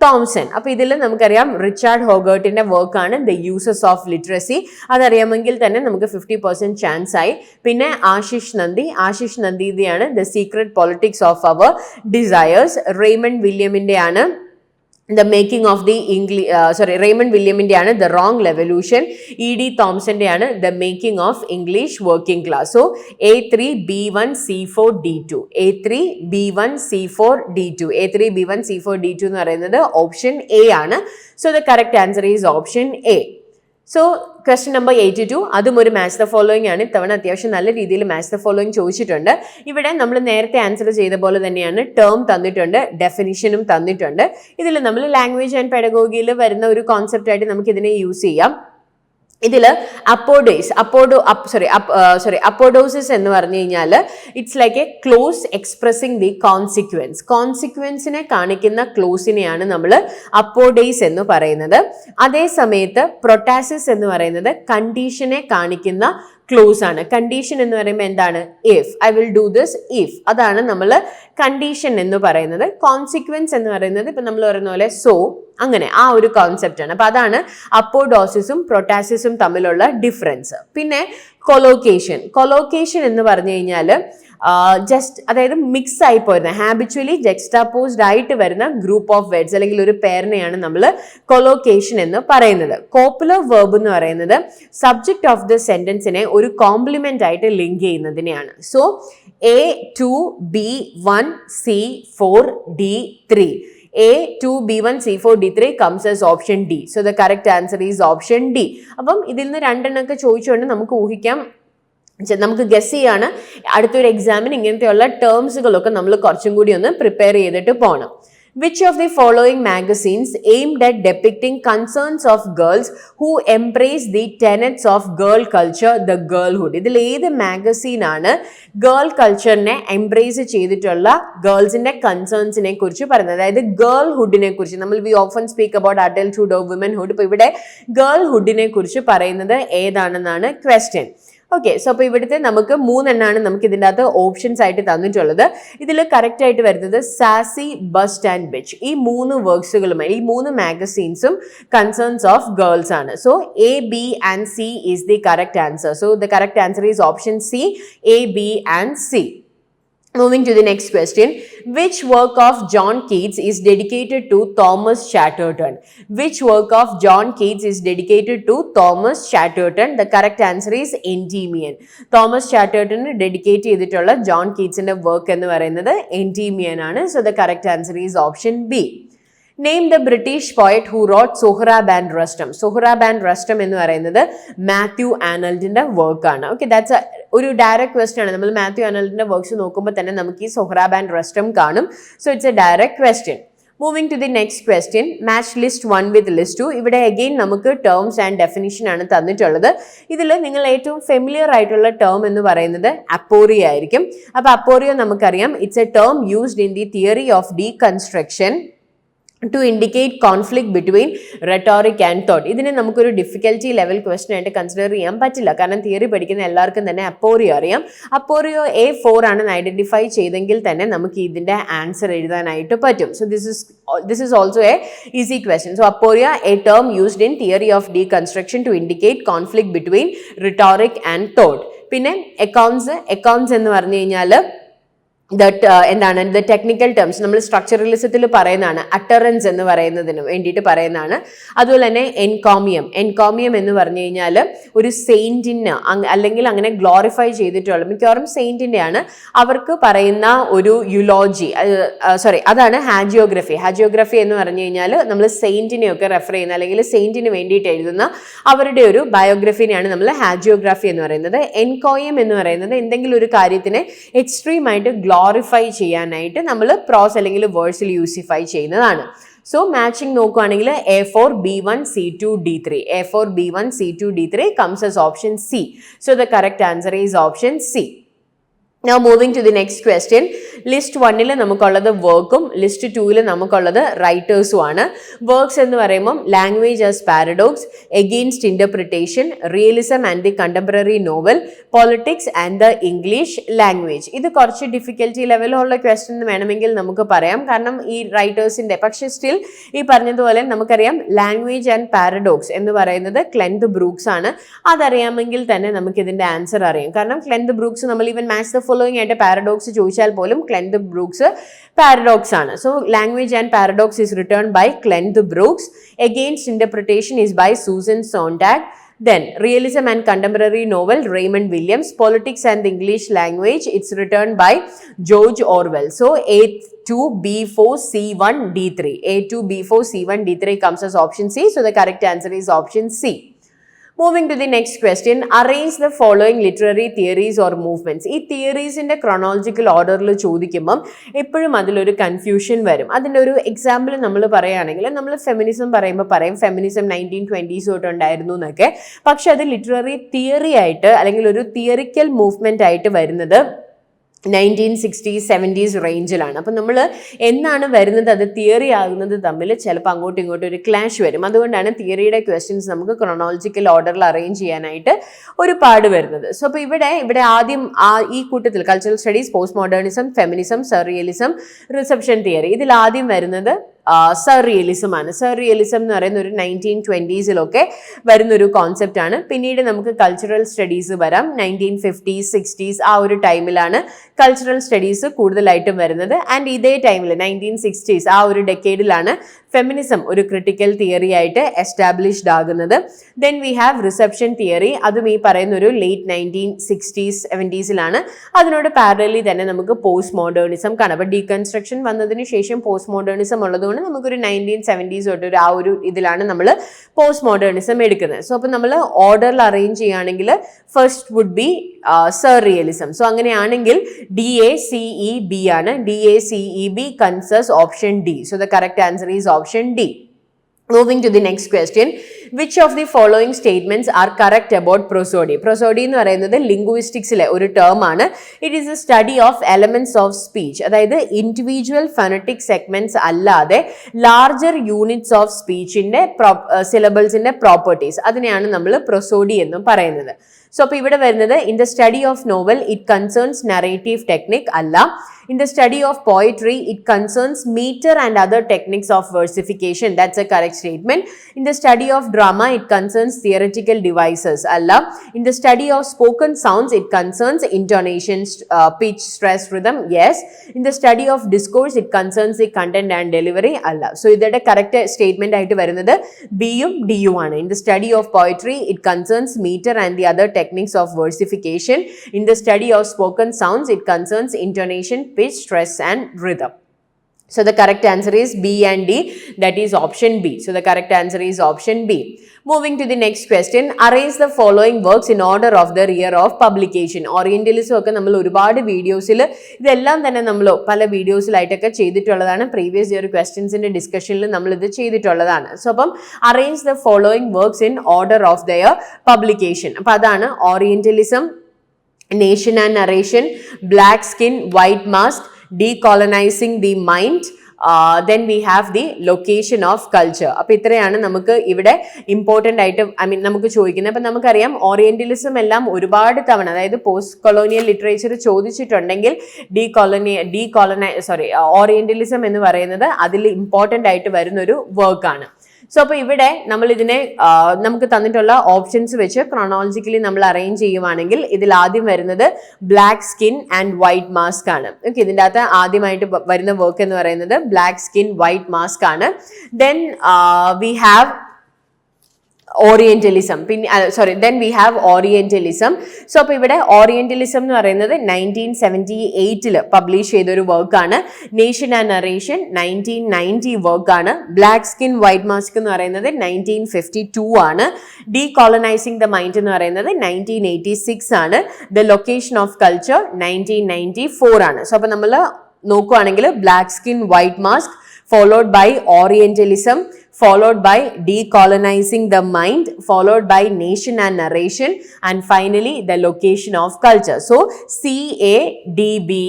Thompson. അപ്പോൾ ഇതിൽ നമുക്കറിയാം റിച്ചാർഡ് ഹോഗർട്ടിന്റെ വർക്കാണ് ദ യൂസസ് ഓഫ് ലിറ്ററസി. അതറിയാമെങ്കിൽ തന്നെ നമുക്ക് 50% ചാൻസ് ആയി. പിന്നെ ആശിഷ് നന്ദിയുടെയാണ് the secret politics of our desires. Raymond വില്യമിന്റെ ആണ് The making of the Raymond Williamന്റെ ആണ് The Wrong Revolution. E.D. തോംസന്റെ ആണ് The Making of English Working Class. So A3 B1 C4 D2 A3 B1 C4 D2 A3 B1 C4 D2 എന്ന് പറയുന്നത് ഓപ്ഷൻ എ ആണ്. So the correct answer is option A. So question number 82 അതും ഒരു മാച്ച് ദ ഫോളോയിങ് ആണ്. ഇത്തവണ അത്യാവശ്യം നല്ല രീതിയിൽ മാച്ച് ദ ഫോളോയിങ് ചോദിച്ചിട്ടുണ്ട്. ഇവിടെ നമ്മൾ നേരത്തെ ആൻസർ ചെയ്ത പോലെ തന്നെയാണ് ടേം തന്നിട്ടുണ്ട്, ഡെഫിനിഷനും തന്നിട്ടുണ്ട്. ഇതിൽ നമ്മൾ ലാംഗ്വേജ് ആൻഡ് പെഡഗോഗിയിൽ വരുന്ന ഒരു കോൺസെപ്റ്റ് ആയിട്ട് നമുക്ക് ഇതിനെ യൂസ് ചെയ്യാം. ഇതിൽ അപ്പോഡോസിസ് എന്ന് പറഞ്ഞു കഴിഞ്ഞാൽ it's like a clause expressing the കോൺസിക്വൻസിനെ കാണിക്കുന്ന ക്ലോസിനെയാണ് നമ്മൾ അപ്പോഡേസ് എന്ന് പറയുന്നത്. അതേ സമയത്ത് പ്രൊട്ടാസിസ് എന്ന് പറയുന്നത് കണ്ടീഷനെ കാണിക്കുന്ന ക്ലോസ് ആണ്. കണ്ടീഷൻ എന്ന് പറയുമ്പോൾ എന്താണ്? If I will do this if, അതാണ് നമ്മൾ കണ്ടീഷൻ എന്ന് പറയുന്നത്. കോൺസിക്വൻസ് എന്ന് പറയുന്നത് ഇപ്പൊ നമ്മൾ പറയുന്ന പോലെ സോ, അങ്ങനെ ആ ഒരു കോൺസെപ്റ്റ് ആണ്. അപ്പൊ അതാണ് അപ്പോഡോസിസും പ്രൊട്ടാസിസും തമ്മിലുള്ള ഡിഫറൻസ്. പിന്നെ കൊലോക്കേഷൻ എന്ന് പറഞ്ഞു കഴിഞ്ഞാൽ അതായത് മിക്സ് ആയി പോരുന്ന ഹാബിച്വലി ജെക്സ്റ്റാപോസ്ഡ് ആയിട്ട് വരുന്ന ഗ്രൂപ്പ് ഓഫ് വേർഡ്സ് അല്ലെങ്കിൽ ഒരു പെയറിനെയാണ് നമ്മൾ കൊലോക്കേഷൻ എന്ന് പറയുന്നത്. കോപ്പുലർ വെർബ് എന്ന് പറയുന്നത് സബ്ജക്ട് ഓഫ് ദ സെന്റൻസിനെ ഒരു കോംപ്ലിമെന്റ് ആയിട്ട് ലിങ്ക് ചെയ്യുന്നതിനെയാണ്. So A2 B1 C4 D3 A2 B1 C4 D3 comes as option D. So the correct answer is option D. അപ്പം ഇതിൽ നിന്ന് രണ്ടെണ്ണമൊക്കെ ചോദിച്ചുകൊണ്ട് നമുക്ക് ഊഹിക്കാം, നമുക്ക് ഗസ് ചെയ്യാണ് അടുത്തൊരു എക്സാമിന് ഇങ്ങനത്തെയുള്ള ടേംസുകളൊക്കെ നമ്മൾ കുറച്ചും കൂടി ഒന്ന് പ്രിപ്പയർ ചെയ്തിട്ട് പോകണം. Which of the following magazines aimed at depicting concerns of girls who embrace the tenets of girl culture, the girlhood? ഇതിൽ ഏത് മാഗസീൻ ആണ് ഗേൾ കൾച്ചറിനെ എംബ്രേസ് ചെയ്തിട്ടുള്ള ഗേൾസിന്റെ കൺസേൺസിനെ കുറിച്ച് പറയുന്നത്? അതായത് ഗേൾഹുഡിനെ കുറിച്ച് നമ്മൾ we often speak about adulthood or womanhood. ഇപ്പൊ ഇവിടെ ഗേൾഹുഡിനെ കുറിച്ച് പറയുന്നത് ഏതാണെന്നാണ് ക്വസ്റ്റ്യൻ. ഓക്കെ, സോ അപ്പോൾ ഇവിടുത്തെ നമുക്ക് 3 എണ്ണമാണ് നമുക്ക് ഇതിൻ്റെ അകത്ത് ഓപ്ഷൻസ് ആയിട്ട് തന്നിട്ടുള്ളത്. ഇതിൽ കറക്റ്റ് ആയിട്ട് വരുന്നത് സാസി, ബസ്റ്റ് ആൻഡ് ബിച്ച്, ഈ 3 വർക്ക്സുകളുമായി, ഈ 3 മാഗസീൻസും കൺസേൺസ് ഓഫ് ഗേൾസ് ആണ്. So A, B and C is the correct answer. So the correct answer is option C, A, B and C. Moving to the next question, which work of John Keats is dedicated to Thomas Chatterton? Which work of John Keats is dedicated to Thomas Chatterton? The correct answer is Endymion. Thomas Chatterton dedicate ചെയ്തിട്ടുള്ള ജോൺ കീറ്റ്സിന്റെ വർക്ക് എന്ന് പറയുന്നത് Endymion ആണ്. So the correct answer is option B. Name the British poet who wrote Sohrab and Rustum. Sohrab and Rustum എന്ന് പറയുന്നത് മാത്യു ആർണൽഡിന്റെ വർക്ക് ആണ്. ഓക്കെ, ദാറ്റ്സ് ഒരു ഡയറക്റ്റ് ക്വസ്റ്റ്യൻ ആണ്. നമ്മൾ മാത്യു ആർണൽഡിന്റെ വർക്ക്സ് നോക്കുമ്പോൾ തന്നെ നമുക്ക് ഈ സൊഹ്റാബ് ആൻഡ് റസ്റ്റം കാണും. So it's a direct question. Moving to the next question, match list 1 with list 2. ഇവിടെ അഗെയിൻ നമുക്ക് ടേംസ് ആൻഡ് ഡെഫിനിഷൻ ആണ് തന്നിട്ടുള്ളത്. ഇതിൽ നിങ്ങൾ ഏറ്റവും ഫെമിലിയർ ആയിട്ടുള്ള ടേം എന്ന് പറയുന്നത് അപ്പോറിയ ആയിരിക്കും. അപ്പോൾ അപ്പോറിയ നമുക്കറിയാം, it's A term used in the theory of deconstruction to indicate conflict between rhetoric and thought. ഇതിനെ നമുക്കൊരു ഡിഫിക്കൽറ്റി ലെവൽ ക്വസ്റ്റൻ ആയിട്ട് കൺസിഡർ ചെയ്യാൻ പറ്റില്ല, കാരണം തിയറി പഠിക്കുന്ന എല്ലാവർക്കും തന്നെ അപ്പോറിയോ അറിയാം. അപ്പോറിയോ A4 ആണെന്ന് ഐഡന്റിഫൈ ചെയ്തെങ്കിൽ തന്നെ നമുക്ക് ഇതിന്റെ ആൻസർ എഴുതാനായിട്ട് പറ്റും. So this is also a easy question. So aporia, a term used in theory of deconstruction to indicate conflict between rhetoric and thought. പിന്നെ accounts എന്ന് പറഞ്ഞു കഴിഞ്ഞാൽ എന്താണ് ദ ടെക്നിക്കൽ ടേംസ് നമ്മൾ സ്ട്രക്ചറലിസത്തിൽ പറയുന്നതാണ്, അട്ടറൻസ് എന്ന് പറയുന്നതിന് വേണ്ടിയിട്ട് പറയുന്നതാണ്. അതുപോലെ തന്നെ എൻകോമിയം എന്ന് പറഞ്ഞു കഴിഞ്ഞാൽ ഒരു സെയിന്റിന് അല്ലെങ്കിൽ അങ്ങനെ ഗ്ലോറിഫൈ ചെയ്തിട്ടുള്ള മിക്കവാറും സെയിന്റിന്റെ ആണ് അവർക്ക് പറയുന്ന ഒരു യുലോജി, അതാണ് ഹാജിയോഗ്രഫി എന്ന് പറഞ്ഞു കഴിഞ്ഞാൽ നമ്മൾ സെയിന്റിനെയൊക്കെ റെഫർ ചെയ്യുന്ന അല്ലെങ്കിൽ സെയിന്റിന് വേണ്ടിയിട്ട് എഴുതുന്ന അവരുടെ ഒരു ബയോഗ്രഫിനെയാണ് നമ്മൾ ഹാജിയോഗ്രഫി എന്ന് പറയുന്നത്. എൻകോയം എന്ന് പറയുന്നത് എന്തെങ്കിലും ഒരു കാര്യത്തിനെ എക്സ്ട്രീമായിട്ട് ഗ്ലോറിഫൈ ചെയ്യാനായിട്ട് നമ്മൾ പ്രോസ് അല്ലെങ്കിൽ വേർഡ്സിൽ യൂസിഫൈ ചെയ്യുന്നതാണ്. സോ മാച്ചിങ് നോക്കുകയാണെങ്കിൽ A4 B1 C2 D3, A4 B1 C2 D3 comes as option C. So the correct answer is option C. Now moving to the next question, list 1 നമുക്കുള്ളത് വർക്കും ലിസ്റ്റ് 2 നമുക്കുള്ളത് റൈറ്റേഴ്സും ആണ്. വർക്ക്സ് എന്ന് പറയുമ്പോൾ language as paradox, against interpretation, realism and the contemporary novel, politics and the English language. ഇത് കുറച്ച് ഡിഫിക്കൽറ്റി ലെവലുള്ള ക്വസ്റ്റ്യൻ എന്ന് വേണമെങ്കിൽ നമുക്ക് പറയാം, കാരണം ഈ റൈറ്റേഴ്സിന്റെ, പക്ഷേ സ്റ്റിൽ ഈ പറഞ്ഞതുപോലെ നമുക്കറിയാം ലാംഗ്വേജ് ആൻഡ് പാരഡോക്സ് എന്ന് പറയുന്നത് ക്ലെൻത് ബ്രൂക്സ് ആണ്. അതറിയാമെങ്കിൽ തന്നെ നമുക്ക് ഇതിന്റെ ആൻസർ അറിയാം, കാരണം ക്ലെൻത് ബ്രൂക്സ് നമ്മൾ ഈവൻ മാച്ച് ദ ഫോളോയിങ് ആയിട്ട് പാരഡോക്സ് ചോദിച്ചാൽ പോലും ക്ലെൻത് ബ്രൂക്സ് പാരഡോക്സ് ആണ്. So language and paradox is written by Cleanth Brooks. Against interpretation is by Susan Sontag. Then realism and contemporary novel, Raymond Williams. Politics and the English language, it's written by George Orwell. So A2B4C1 D3, A2B4C1 D3 comes as option C. So the correct answer is option C. Moving to the next question, arrange the following literary theories or movements. ഈ തിയറീസിന്റെ ക്രോണോളജിക്കൽ ഓർഡറിൽ ചോദിക്കുമ്പം എപ്പോഴും അതിലൊരു കൺഫ്യൂഷൻ വരും. അതിൻ്റെ ഒരു എക്സാമ്പിൾ നമ്മൾ പറയുകയാണെങ്കിൽ നമ്മൾ ഫെമിനിസം പറയുമ്പോൾ പറയും ഫെമിനിസം 1920s തൊട്ട് ഉണ്ടായിരുന്നു എന്നൊക്കെ, പക്ഷെ അത് ലിറ്റററി തിയറി ആയിട്ട് അല്ലെങ്കിൽ ഒരു തിയറിക്കൽ മൂവ്മെന്റ് ആയിട്ട് വരുന്നത് 1960s 70s റേഞ്ചിലാണ്. അപ്പം നമ്മൾ എന്നാണ് വരുന്നത് അത് തിയറി ആകുന്നത് തമ്മിൽ ചിലപ്പോൾ അങ്ങോട്ടും ഇങ്ങോട്ടും ഒരു ക്ലാഷ് വരും. അതുകൊണ്ടാണ് തിയറിയുടെ ക്വസ്റ്റ്യൻസ് നമുക്ക് ക്രോണോളജിക്കൽ ഓർഡറിൽ അറേഞ്ച് ചെയ്യാനായിട്ട് ഒരു പാട് വരുന്നത്. സോ അപ്പോൾ ഇവിടെ ആദ്യം ഈ കൂട്ടത്തിൽ cultural studies, post modernism, feminism, surrealism, reception theory, ഇതിൽ ആദ്യം വരുന്നത് സർറിയലിസം ആണ്. സർറിയലിസം എന്ന് പറയുന്ന ഒരു 1920s വരുന്നൊരു കോൺസെപ്റ്റ് ആണ്. പിന്നീട് നമുക്ക് കൾച്ചറൽ സ്റ്റഡീസ് വരാം. 1950s 60s ആ ഒരു ടൈമിലാണ് കൾച്ചറൽ സ്റ്റഡീസ് കൂടുതലായിട്ടും വരുന്നത്. ആൻഡ് ഇതേ ടൈമിൽ 1960s ആ ഒരു ഡെക്കേഡിലാണ് ഫെമിനിസം ഒരു ക്രിട്ടിക്കൽ തിയറി ആയിട്ട് എസ്റ്റാബ്ലിഷ്ഡ് ആകുന്നത്. Then we have reception theory, അതും ഈ പറയുന്ന ഒരു ലേറ്റ് 1960s 70s അതിനോട് പാരലലി തന്നെ നമുക്ക് പോസ്റ്റ് മോഡേണിസം കാണാം. അപ്പോൾ ഡീകൺസ്ട്രക്ഷൻ വന്നതിന് ശേഷം പോസ്റ്റ് മോഡേണിസം ഉള്ളതുകൊണ്ട് നമുക്കൊരു 1970s തൊട്ട് ആ ഒരു ഇതിലാണ് നമ്മൾ പോസ്റ്റ് മോഡേണിസം എടുക്കുന്നത്. സോ അപ്പോൾ നമ്മൾ ഓർഡറിൽ അറേഞ്ച് ചെയ്യുകയാണെങ്കിൽ first would be surrealism. So അങ്ങനെയാണെങ്കിൽ DACEB ആണ്. DACEB comes as option D. So the correct answer is option D. Moving to the next question, which of the following statements are correct about prosody? Prosody എന്ന് പറയുന്നത് ലിംഗ്വിസ്റ്റിക്സിലെ ഒരു ടേം ആണ്. It is a study of elements of speech, അതായത് ഇൻഡിവിജ്വൽ ഫൊണറ്റിക് സെഗ്മെന്റ്സ് അല്ലാതെ ലാർജർ യൂണിറ്റ്സ് ഓഫ് സ്പീച്ചിന്റെ സിലബിൾസിന്റെ പ്രോപ്പർട്ടീസ്, അതിനെയാണ് നമ്മൾ പ്രൊസോഡി എന്നും പറയുന്നത്. So, അപ്പോൾ ഇവിടെ വരുന്നത് in the study of novel it concerns narrative technique അല്ല. In the study of poetry it concerns meter and other techniques of versification. That's a correct statement. In the study of drama it concerns theoretical devices അല്ല. In the study of spoken sounds it concerns intonation, pitch, stress, rhythm. Yes. In the study of discourse it concerns the content and delivery അല്ല. So, ഇതിന്റെ correct statement ആയിട്ട് വരുന്നത് B യും D യും ആണ്. In the study of poetry it concerns meter and the other techniques of versification. In the study of spoken sounds it concerns intonation, pitch, stress and rhythm. So the correct answer is B and D, that is option B. So the correct answer is option B. Moving to the next question, arrange the following works in order of the year of publication. Orientalism ഒക്കെ നമ്മൾ ഒരുപാട് വീഡിയോസിൽ ഇതെല്ലാം തന്നെ നമ്മൾ പല വീഡിയോസിലായിട്ടൊക്കെ ചെയ്തിട്ടുള്ളതാണ്. പ്രീവിയസ് ഇയർ ക്വസ്റ്റ്യൻസിന്റെ ഡിസ്കഷനിൽ നമ്മൾ ഇത് ചെയ്തിട്ടുള്ളതാണ്. സോ അപ്പം arrange the following works in order of their publication. അപ്പം അതാണ് orientalism, Nation and Narration, Black Skin, White Mask, Decolonizing the Mind, then we have the Location of Culture. അപ്പോൾ ഇത്രയാണ് നമുക്ക് ഇവിടെ ഇമ്പോർട്ടൻ്റ് ആയിട്ട് നമുക്ക് ചോദിക്കുന്നത്. അപ്പം നമുക്കറിയാം ഓറിയന്റലിസം എല്ലാം ഒരുപാട് തവണ, അതായത് പോസ്റ്റ് കൊളോണിയൽ ലിറ്ററേച്ചർ ചോദിച്ചിട്ടുണ്ടെങ്കിൽ ഓറിയന്റലിസം എന്ന് പറയുന്നത് അതിൽ ഇമ്പോർട്ടൻ്റ് ആയിട്ട് വരുന്നൊരു വർക്കാണ്. സോ അപ്പോൾ ഇവിടെ നമ്മൾ ഇതിനെ നമുക്ക് തന്നിട്ടുള്ള ഓപ്ഷൻസ് വെച്ച് ക്രോണോളജിക്കലി നമ്മൾ അറേഞ്ച് ചെയ്യുവാണെങ്കിൽ ഇതിൽ ആദ്യം വരുന്നത് black skin and white mask ആണ്. ഓക്കെ, ഇതിൻ്റെ അകത്ത് ആദ്യമായിട്ട് വരുന്ന വർക്ക് എന്ന് പറയുന്നത് ബ്ലാക്ക് സ്കിൻ വൈറ്റ് മാസ്ക് ആണ്. Then we have orientalism, then we have Orientalism. So അപ്പോൾ ഇവിടെ ഓറിയന്റലിസം എന്ന് പറയുന്നത് 1978 പബ്ലിഷ് ചെയ്തൊരു വർക്കാണ്. നേഷൻ ആൻഡ് നറേഷൻ 1990 വർക്കാണ്. ബ്ലാക്ക് സ്കിൻ വൈറ്റ് മാസ്ക് എന്ന് പറയുന്നത് 1952 ആണ്. ഡീകോളനൈസിംഗ് ദ മൈൻഡ് എന്ന് പറയുന്നത് 1986 ആണ്. ദ ലൊക്കേഷൻ ഓഫ് കൾച്ചർ 1994 ആണ്. സോ അപ്പോൾ നമ്മൾ നോക്കുവാണെങ്കിൽ black skin white mask followed by Orientalism, followed by Decolonizing the Mind, followed by Nation and Narration, and finally the Location of Culture. So CADBE.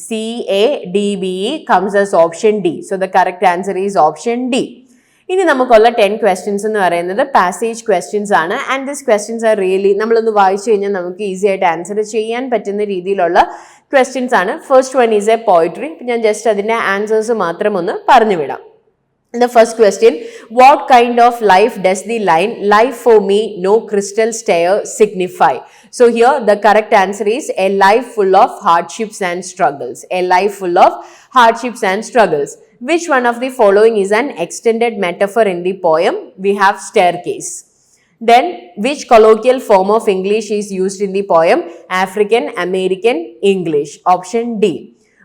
CADBE comes as option D. So the correct answer is option D. ഇനി നമുക്കുള്ള 10 ക്വസ്റ്റ്യൻസ് എന്ന് പറയുന്നത് പാസേജ് ക്വസ്റ്റ്യൻസ് ആണ്. And this questions are really നമ്മളൊന്ന് വായിച്ചു കഴിഞ്ഞാൽ നമുക്ക് ഈസി ആയിട്ട് ആൻസർ ചെയ്യാൻ പറ്റുന്ന രീതിയിലുള്ള ക്വസ്റ്റ്യൻസ് ആണ്. First one is A poetry. ഞാൻ ജസ്റ്റ് അതിൻ്റെ ആൻസേഴ്സ് മാത്രം ഒന്ന് പറഞ്ഞു വിടാം. The first question, what kind of life does the line "life for me, no crystal stair" signify? So here the correct answer is a life full of hardships and struggles. A life full of hardships and struggles. Which one of the following is an extended metaphor in the poem? We have staircase. Then which colloquial form of English is used in the poem? African American English. Option D.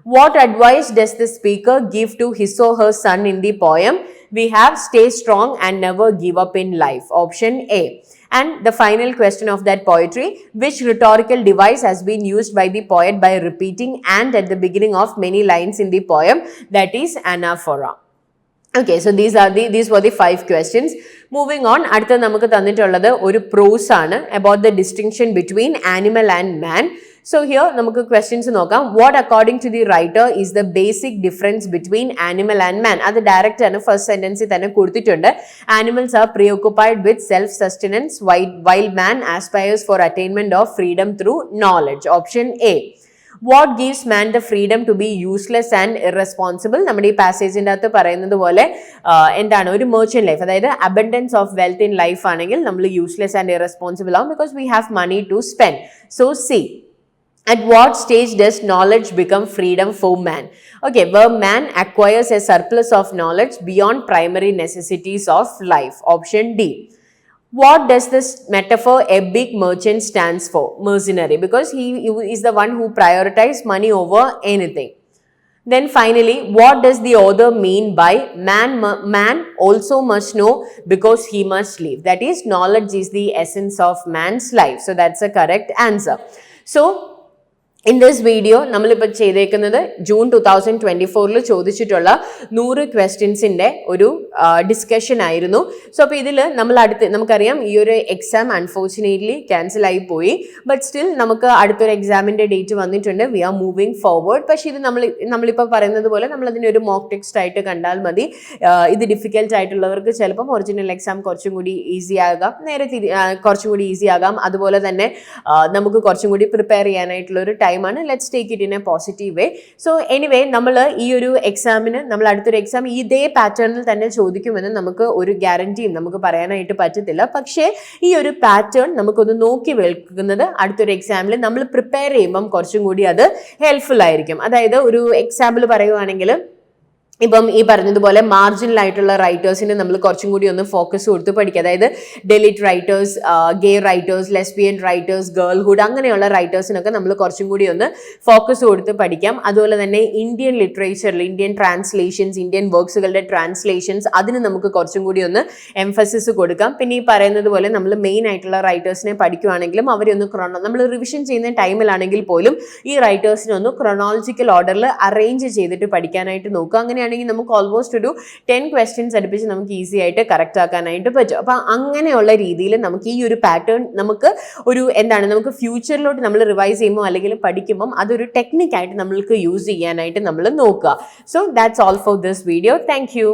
What advice does the speaker give to his or her son in the poem? We have stay strong and never give up in life. Option A. And the final question of that poetry, which rhetorical device has been used by the poet by repeating "and" at the beginning of many lines in the poem? That is anaphora. Okay, so these were the 5 questions. Moving on, അടുത്ത നമുക്ക് തന്നിട്ടുള്ളത് ഒരു prose ആണ് about the distinction between animal and man. So here നമുക്ക് ക്വസ്റ്റ്യൻസ് നോക്കാം. What according to the writer is the basic difference between animal and man? അത് ഡയറക്റ്റ് ആണ്, ഫസ്റ്റ് സെന്റൻസിൽ തന്നെ കൊടുത്തിട്ടുണ്ട്. Animals are preoccupied with self-sustenance while man aspires for attainment of freedom through knowledge. Option A. What gives man the freedom to be useless and irresponsible? നമ്മുടെ ഈ പാസേജിൻ്റെ അകത്ത് പറയുന്നത് പോലെ എന്താണ് ഒരു മെർച്ചന്റ് ലൈഫ്, അതായത് abundance of wealth in life ആണെങ്കിൽ നമ്മൾ യൂസ്ലെസ് ആൻഡ് ഇറസ്പോൺസിബിൾ ആവും because we have money to spend. So c. At what stage does knowledge become freedom for man? Okay, where man acquires a surplus of knowledge beyond primary necessities of life. Option D. What does this metaphor "a big merchant" stands for? Mercenary, because he is the one who prioritizes money over anything. Then finally, what does the author mean by man also must know because he must live? That is, knowledge is the essence of man's life. So that's the correct answer. So in this video നമ്മളിപ്പോൾ ചെയ്തേക്കുന്നത് ജൂൺ 2024 ചോദിച്ചിട്ടുള്ള 100 ക്വസ്റ്റ്യൻസിൻ്റെ ഒരു ഡിസ്കഷൻ ആയിരുന്നു. സോ അപ്പോൾ ഇതിൽ നമുക്കറിയാം ഈ ഒരു എക്സാം അൺഫോർച്ചുനേറ്റ്ലി ക്യാൻസൽ ആയി പോയി. ബട്ട് സ്റ്റിൽ നമുക്ക് അടുത്തൊരു എക്സാമിൻ്റെ ഡേറ്റ് വന്നിട്ടുണ്ട്. We are moving forward. പക്ഷേ ഇത് നമ്മളിപ്പോൾ പറയുന്നത് പോലെ നമ്മളതിനൊരു മോക്ക് ടെക്സ്റ്റ് ആയിട്ട് കണ്ടാൽ മതി. ഇത് ഡിഫിക്കൽട്ട് ആയിട്ടുള്ളവർക്ക് ചിലപ്പം ഒറിജിനൽ എക്സാം കുറച്ചും കൂടി ഈസി ആകാം, കുറച്ചും കൂടി ഈസി ആകാം. അതുപോലെ തന്നെ നമുക്ക് കുറച്ചും കൂടി പ്രിപ്പയർ ചെയ്യാനായിട്ടുള്ള ഒരു ടൈമാണ്. Let's take it in A positive way. So anyway നമ്മൾ ഈ ഒരു എക്സാമിന് നമ്മൾ അടുത്തൊരു എക്സാം ഇതേ പാറ്റേണിൽ തന്നെ ചോദിക്കുമെന്ന് നമുക്ക് ഒരു ഗ്യാരണ്ടിയും നമുക്ക് പറയാനായിട്ട് പറ്റത്തില്ല. പക്ഷേ ഈ ഒരു പാറ്റേൺ നമുക്കൊന്ന് നോക്കി വെക്കുന്നത് അടുത്തൊരു എക്സാമിൽ നമ്മൾ പ്രിപ്പയർ ചെയ്യുമ്പം കുറച്ചും കൂടി അത് ഹെൽപ്ഫുൾ ആയിരിക്കും. അതായത് ഒരു എക്സാമ്പിൾ പറയുവാണെങ്കിൽ ഇപ്പം ഈ പറഞ്ഞതുപോലെ മാർജിനൽ ആയിട്ടുള്ള റൈറ്റേഴ്സിന് നമ്മൾ കുറച്ചും കൂടി ഒന്ന് ഫോക്കസ് കൊടുത്ത് പഠിക്കുക. അതായത് ഡെലിറ്റ് റൈറ്റേഴ്സ്, ഗേ റൈറ്റേഴ്സ്, ലെസ്ബിയൻ റൈറ്റേഴ്സ്, ഗേൾഹുഡ്, അങ്ങനെയുള്ള റൈറ്റേഴ്സിനൊക്കെ നമ്മൾ കുറച്ചും കൂടി ഒന്ന് ഫോക്കസ് കൊടുത്ത് പഠിക്കാം. അതുപോലെ തന്നെ ഇന്ത്യൻ ലിറ്ററേച്ചറിൽ ഇന്ത്യൻ ട്രാൻസ്ലേഷൻസ്, ഇന്ത്യൻ വർക്ക്സുകളുടെ ട്രാൻസ്ലേഷൻസ്, അതിന് നമുക്ക് കുറച്ചും കൂടി ഒന്ന് എംഫസിസ് കൊടുക്കാം. പിന്നെ ഈ പറയുന്നത് പോലെ നമ്മൾ മെയിൻ ആയിട്ടുള്ള റൈറ്റേഴ്സിനെ പഠിക്കുവാണെങ്കിലും അവരൊന്ന് നമ്മൾ റിവിഷൻ ചെയ്യുന്ന ടൈമിലാണെങ്കിൽ പോലും ഈ റൈറ്റേഴ്സിനെ ഒന്ന് ക്രൊണോളജിക്കൽ ഓർഡറിൽ അറേഞ്ച് ചെയ്തിട്ട് പഠിക്കാനായിട്ട് നോക്കുക. അങ്ങനെയാണെങ്കിൽ നമുക്ക് ഓൾമോസ്റ്റ് ഒരു 10 ക്വസ്റ്റ്യൻസ് അടുപ്പിച്ച് നമുക്ക് ഈസി ആയിട്ട് കറക്റ്റ് ആക്കാനായിട്ട് പറ്റും. അപ്പം അങ്ങനെയുള്ള രീതിയിൽ നമുക്ക് ഈ ഒരു പാറ്റേൺ നമുക്ക് നമുക്ക് ഫ്യൂച്ചറിലോട്ട് നമ്മൾ റിവൈസ് ചെയ്യുമ്പോൾ അല്ലെങ്കിൽ പഠിക്കുമ്പം അതൊരു ടെക്നിക്കായിട്ട് നമ്മൾക്ക് യൂസ് ചെയ്യാനായിട്ട് നമ്മൾ നോക്കുക. So that's all for this video. Thank you.